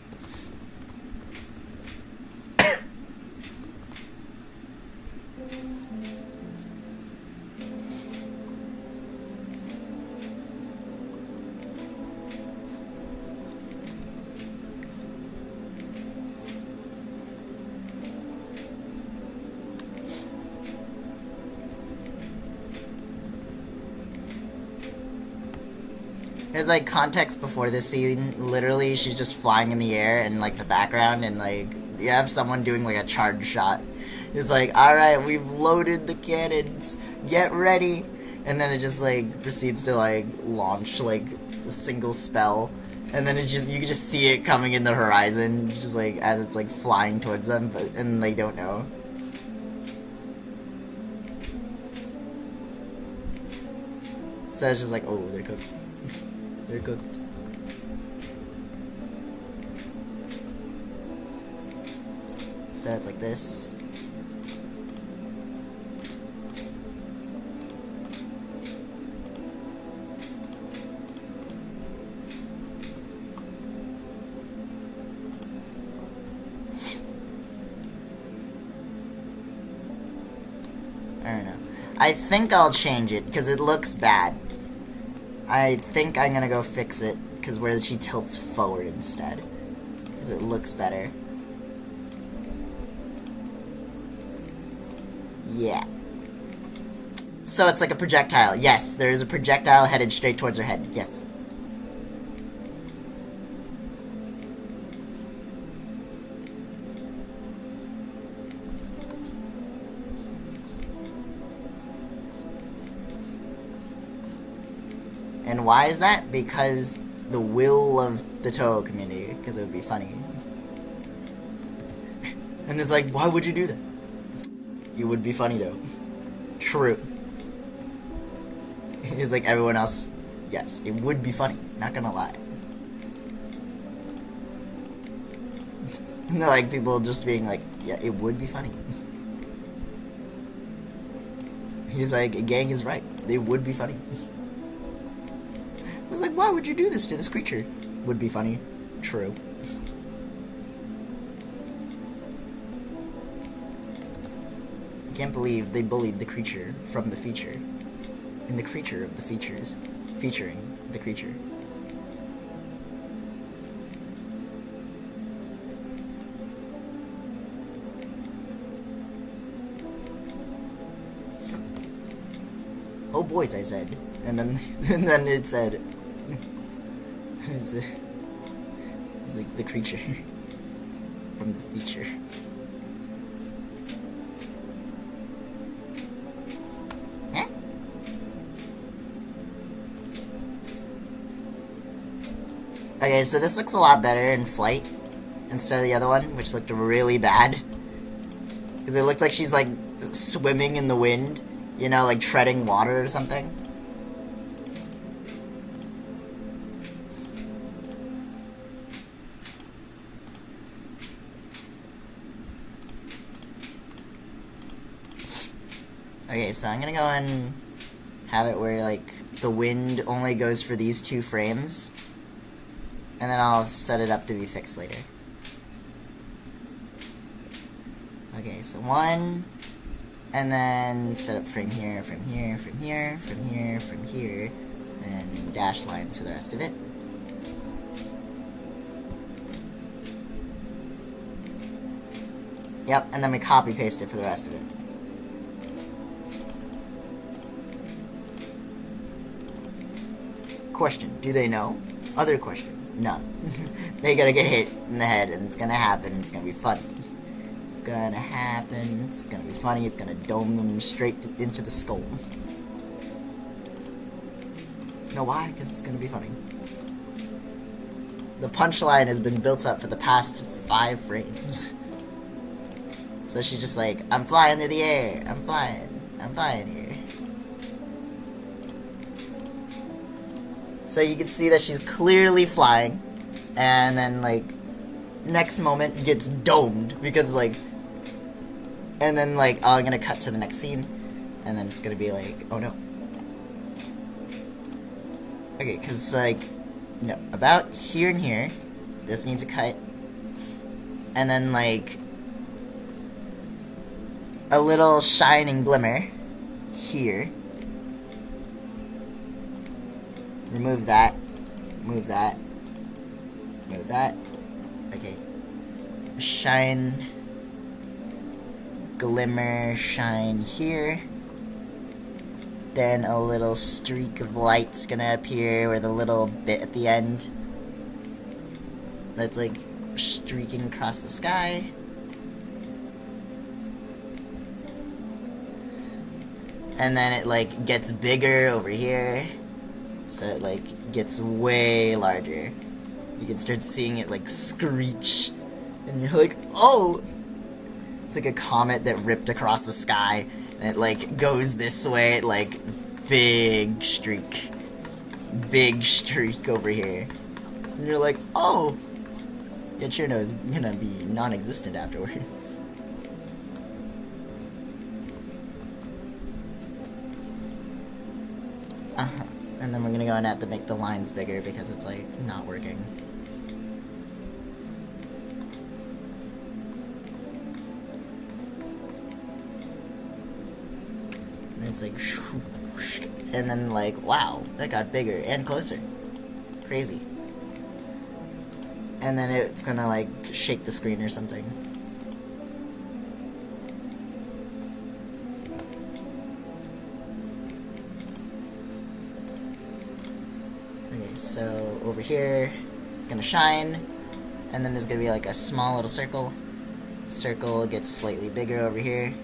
Speaker 1: There's, like, context before this scene. Literally, she's just flying in the air in, like, the background, and, like, you have someone doing, like, a charge shot. It's like, alright, we've loaded the cannons. Get ready. And then it just, like, proceeds to, like, launch, like, a single spell. And then it just, you can just see it coming in the horizon, just, like, as it's, like, flying towards them, but, and they don't know. So it's just like, oh, they're cooked. They're cooked. So it's like this. I don't know. I think I'll change it, because it looks bad. I think I'm gonna go fix it, because where she tilts forward instead. Because it looks better. Yeah. So it's like a projectile. Yes, there is a projectile headed straight towards her head. Yes. And why is that? Because the will of the Toho community. Because it would be funny. And it's like, why would you do that? It would be funny though. True. It's like everyone else. Yes, it would be funny. Not gonna lie. And they're like people just being like, yeah, it would be funny. He's like, gang is right. They would be funny. I was like, why would you do this to this creature? Would be funny. True. I can't believe they bullied the creature from the feature. And the creature of the features. Featuring the creature. Oh boys, I said. And then it said it's like the creature from the feature. Huh? Okay, so this looks a lot better in flight instead of the other one, which looked really bad. Because it looked like she's like swimming in the wind, you know, like treading water or something. Okay, so I'm gonna go and have it where, like, the wind only goes for these 2 frames. And then I'll set it up to be fixed later. Okay, so 1. And then set up frame here, from here, from here, from here, from here. And dash lines for the rest of it. Yep, and then we copy paste it for the rest of it. Question, do they know? Other question, no. They gotta get hit in the head, and it's gonna happen, it's gonna be funny. It's gonna happen, it's gonna be funny, it's gonna dome them straight into the skull. You know why? Because it's gonna be funny. The punchline has been built up for the past 5 frames. So she's just like, I'm flying through the air, I'm flying here. So you can see that she's clearly flying, and then like, next moment gets domed, because like, and then like, oh, I'm gonna cut to the next scene, and then it's gonna be like, oh no. Okay, cause like, no, about here and here, this needs a cut, and then like, a little shining glimmer here. Remove that, move that, move that. Okay. Shine, glimmer, shine here. Then a little streak of light's gonna appear with a little bit at the end that's like streaking across the sky. And then it like gets bigger over here, so it like gets way larger. You can start seeing it like screech, and you're like, oh! It's like a comet that ripped across the sky, and it like goes this way, like big streak over here. And you're like, oh! Yet your nose is gonna be non-existent afterwards. And then we're gonna go and have to make the lines bigger because it's like not working. And it's like, and then like, wow, that got bigger and closer. Crazy. And then it's gonna like shake the screen or something. So over here, it's gonna shine, and then there's gonna be like a small little circle. Circle gets slightly bigger over here,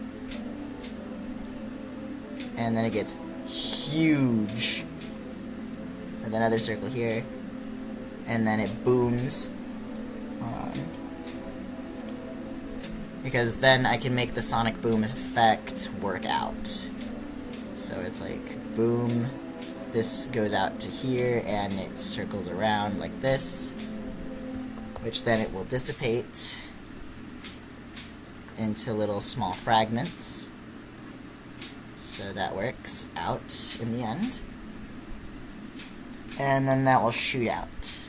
Speaker 1: and then it gets huge with another circle here, and then it booms. Because then I can make the sonic boom effect work out. So it's like boom. This goes out to here, and it circles around like this, which then it will dissipate into little small fragments. So that works out in the end. And then that will shoot out.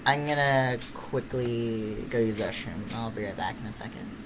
Speaker 1: I'm gonna quickly go use the restroom. I'll be right back in a second.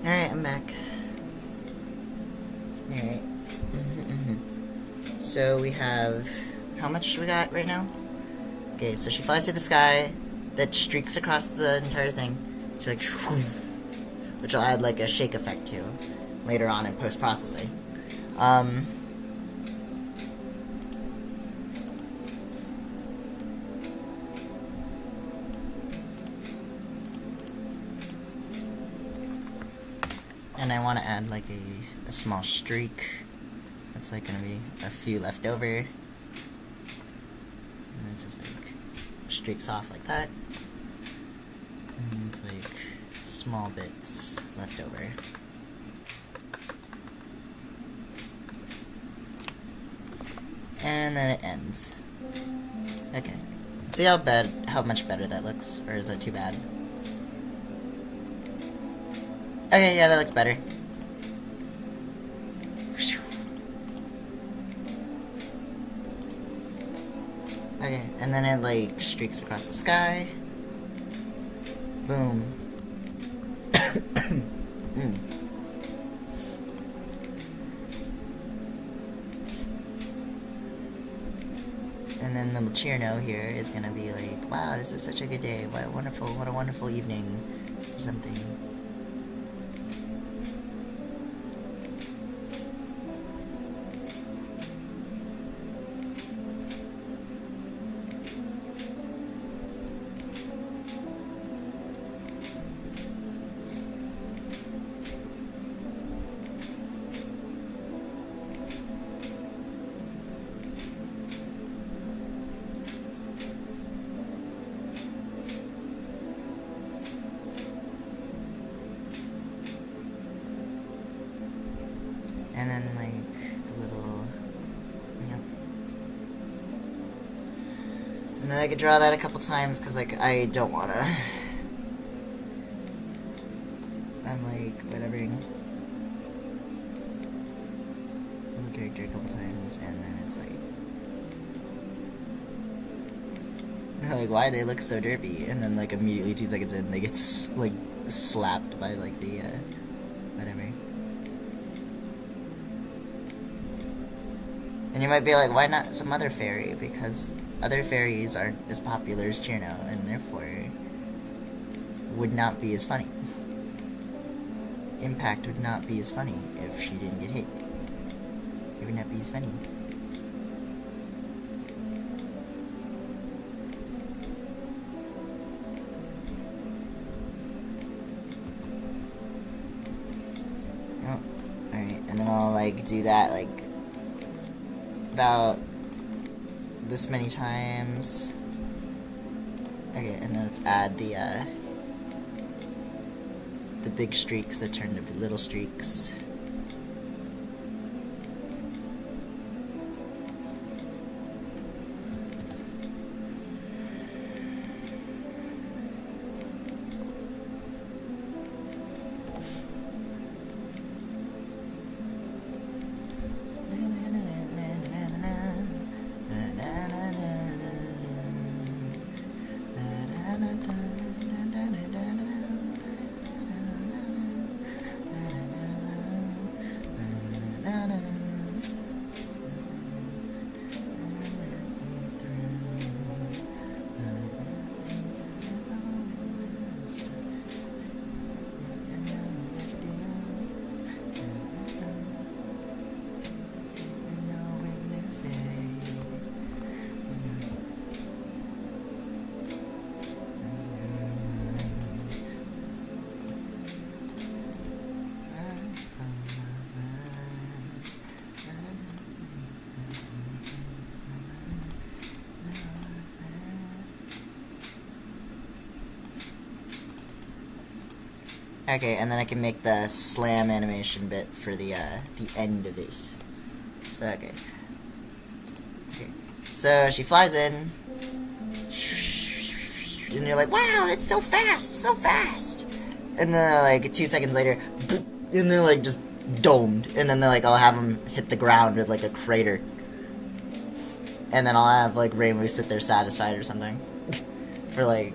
Speaker 1: Alright, I'm back. Alright. So we have... How much we got right now? Okay, so she flies through the sky, that streaks across the entire thing. She's like... Which I'll add like a shake effect to later on in post-processing. And I want to add like a small streak. That's like gonna be a few left over. And it's just like streaks off like that. And it's like small bits left over. And then it ends. Okay. See how much better that looks? Or is that too bad? Okay, yeah, that looks better. Okay, and then it like streaks across the sky. Boom. And then little Cheerno here is gonna be like, wow, this is such a good day. What a wonderful evening, or something. And then, like, the little... Yep. And then I could draw that a couple times, because, like, I don't want to... I'm, like, whatevering. Little character a couple times, and then it's like... Like, why they look so derpy? And then, like, immediately 2 seconds in, they get, like, slapped by, like, the, whatever. And you might be like, why not some other fairy? Because other fairies aren't as popular as Cheerno, and therefore would not be as funny. Impact would not be as funny if she didn't get hit. It would not be as funny. Oh, alright, and then I'll like do that like about this many times. Okay, and then let's add the big streaks that turn to little streaks. Okay, and then I can make the slam animation bit for the end of this. So, okay. Okay. So, she flies in. And you're like, wow, it's so fast, so fast! And then, like, 2 seconds later, and they're, like, just domed. And then they're like, I'll have them hit the ground with, like, a crater. And then I'll have, like, Rainbow sit there satisfied or something. For, like,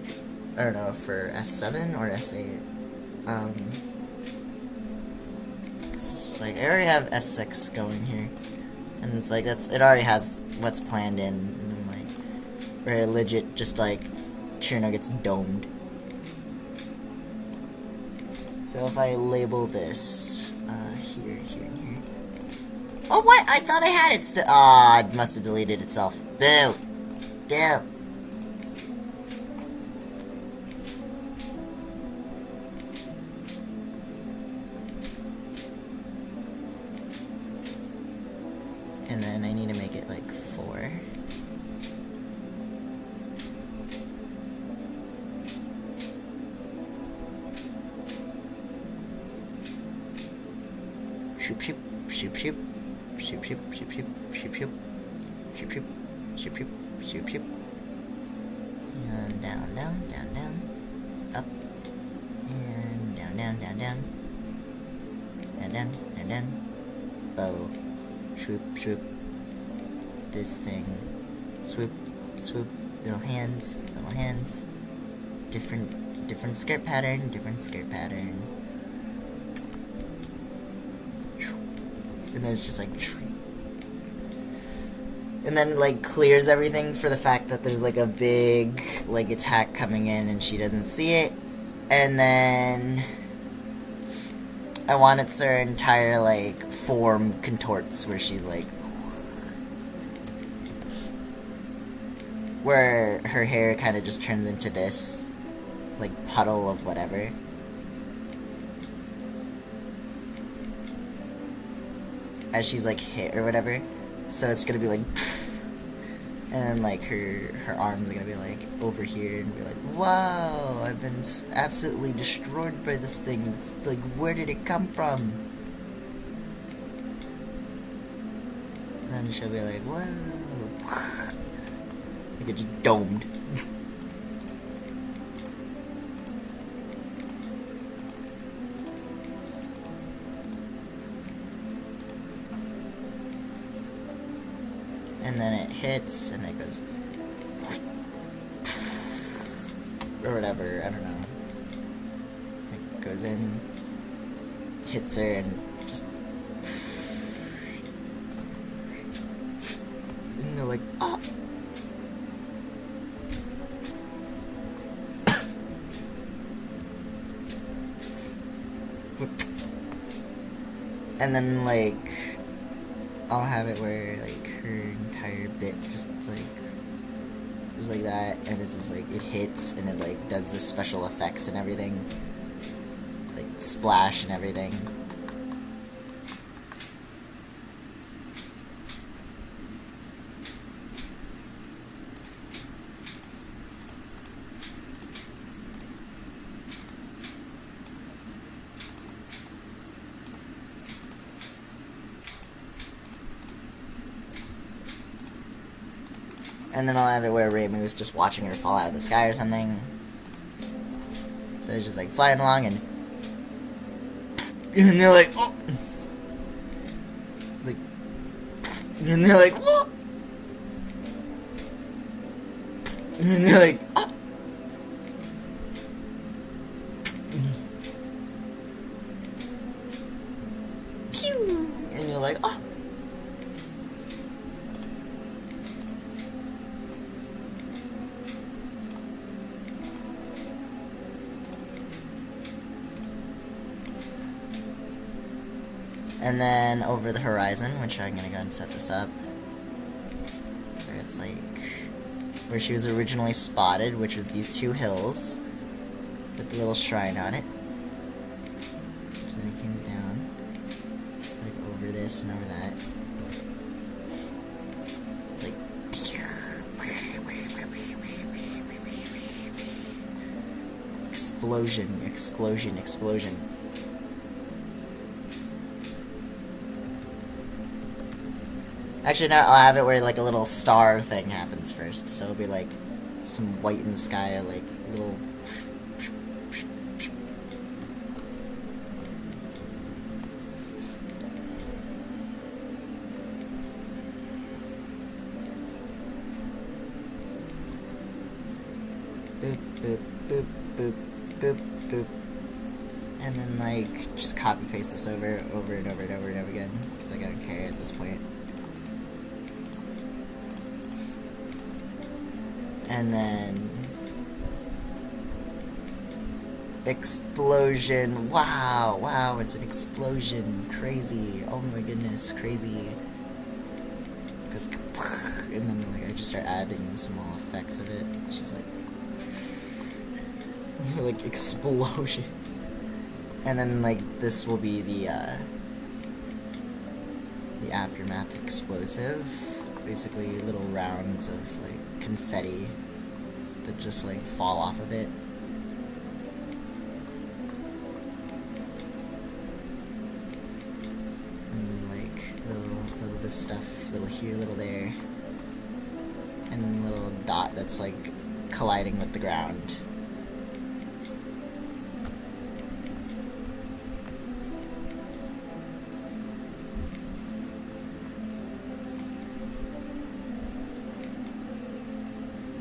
Speaker 1: I don't know, for S7 or S8. it's like, I already have S6 going here. And it's like, it already has what's planned in, and I'm like, where legit just like, Trino gets domed. So if I label this, here, here, and here. Oh, what? I thought I had it still. Ah, it must have deleted itself. Boo! Boo! And then I need to make it like 4. Shoop shoop shoop shoop shoop shoop shoop shoop shoop shoop shoop shoop shoop shoop shoop shoop, and down down down down, up and down down down down, and down and down, bow, swoop swoop, this thing, swoop swoop, little hands, different skirt pattern, and then it's just like, and then like clears everything for the fact that there's like a big like attack coming in and she doesn't see it, and then I want it's her entire like form contorts where she's like, where her hair kind of just turns into this like puddle of whatever. As she's like hit or whatever, so it's gonna be like, and then like her arms are gonna be like over here and be like, wow, I've been absolutely destroyed by this thing. It's like, where did it come from? And then she'll be like, whoa, like it just domed. And then it hits, and it goes, or whatever, I don't know. It goes in, hits her, and just, and they're like, oh! And then, like, I'll have it where, like, her entire bit just, like, is like that, and it's just, like, it hits, and it, like, does the special effects and everything. Like, splash and everything. And then I'll have it where Raymond was just watching her fall out of the sky or something. So it's just like flying along and they're like, oh! It's like, and they're like, oh! And they're like, oh! Pew! And you're like, oh! And then over the horizon, which I'm gonna go and set this up, where it's like, where she was originally spotted, which was these 2 hills, with the little shrine on it. So then it came down, it's like over this and over that. It's like, explosion, explosion, explosion. Actually, no, I'll have it where, like, a little star thing happens first. So it'll be, like, some white in the sky, or, like, little... Boop, boop, boop, boop, boop, boop. And then, like, just copy paste this over and over and over and over again. Because I don't care at this point. And then... explosion. Wow, it's an explosion. Crazy. Oh my goodness, crazy. Because... and then, like, I just start adding some more effects of it. She's like... like, explosion. And then, like, this will be the aftermath explosive. Basically, little rounds of, like, confetti that just, like, fall off of it. And, like, little this stuff, little here, little there. And a little dot that's, like, colliding with the ground.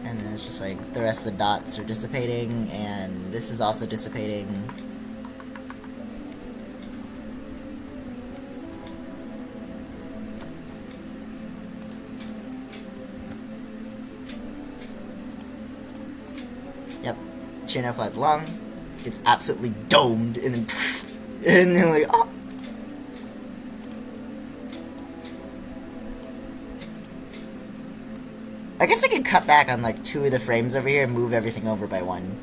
Speaker 1: And then it's just like the rest of the dots are dissipating, and this is also dissipating. Yep, chain flies along, gets absolutely domed, and then like, oh. I guess I could cut back on, like, 2 of the frames over here and move everything over by 1.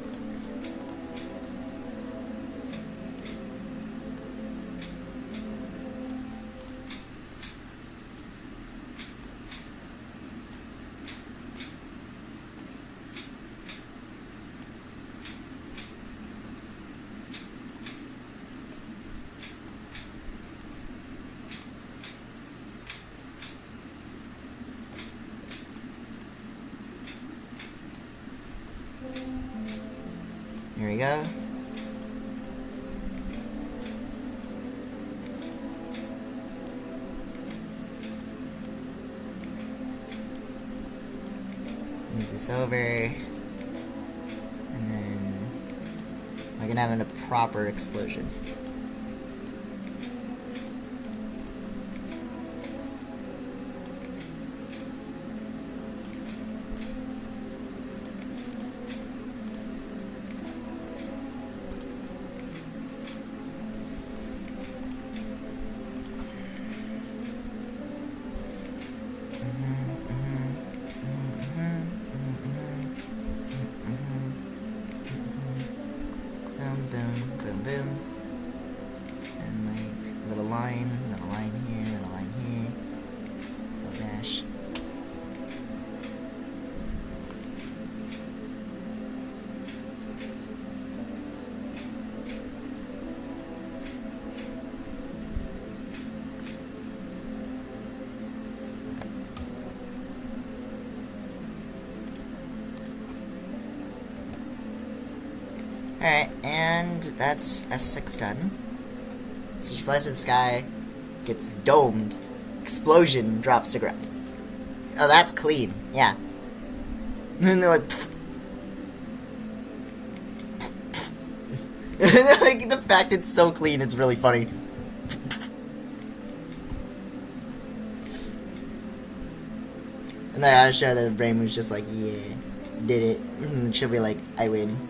Speaker 1: Here we go. Move this over. And then we're gonna have a proper explosion. Alright, and that's S6 done. So she flies to the sky, gets domed, explosion, drops to ground. Oh, that's clean, yeah. And they're like... like, the fact it's so clean, it's really funny. And then I'll show that the brain was just like, yeah, did it. And she'll be like, I win.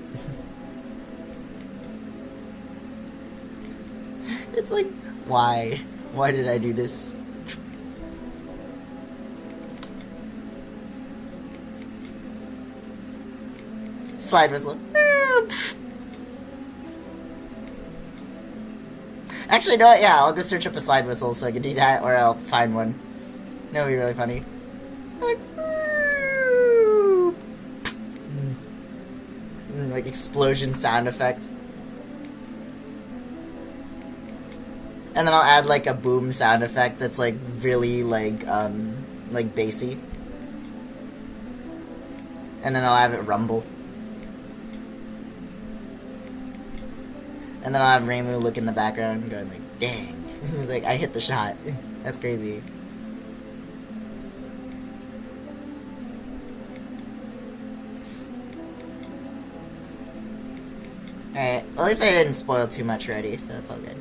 Speaker 1: It's like, why? Why did I do this? Slide whistle. Actually, you know what? Yeah, I'll go search up a slide whistle so I can do that, or I'll find one. That would be really funny. Like, explosion sound effect. And then I'll add, like, a boom sound effect that's, like, really, like, bassy. And then I'll have it rumble. And then I'll have Reimu look in the background going, like, dang. He's like, I hit the shot. That's crazy. Alright, well, at least I didn't spoil too much already, so it's all good.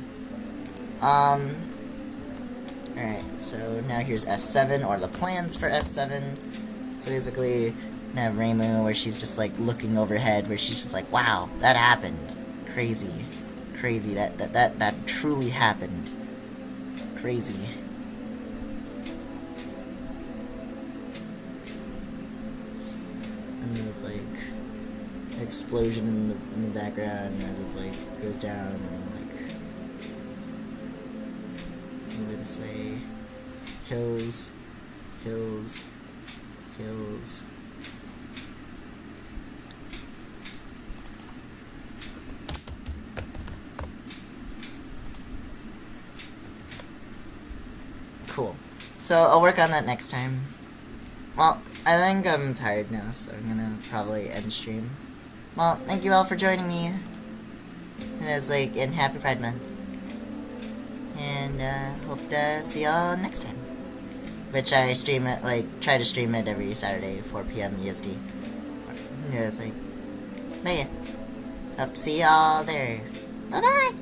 Speaker 1: Alright, so now here's S7, or the plans for S7. So basically, I have Reimu, where she's just, like, looking overhead, where she's just like, wow, that happened. Crazy. Crazy. That truly happened. Crazy. And there's, like, an explosion in the background as it's, like, goes down and, like, over this way. Hills. Hills. Hills. Cool. So I'll work on that next time. Well, I think I'm tired now, so I'm gonna probably end stream. Well, thank you all for joining me. And it's like in Happy Pride Month. And hope to see y'all next time. Which I stream it, like, try to stream it every Saturday, 4 p.m. EST. Yeah, it's like, but yeah. Hope to see y'all there. Bye-bye!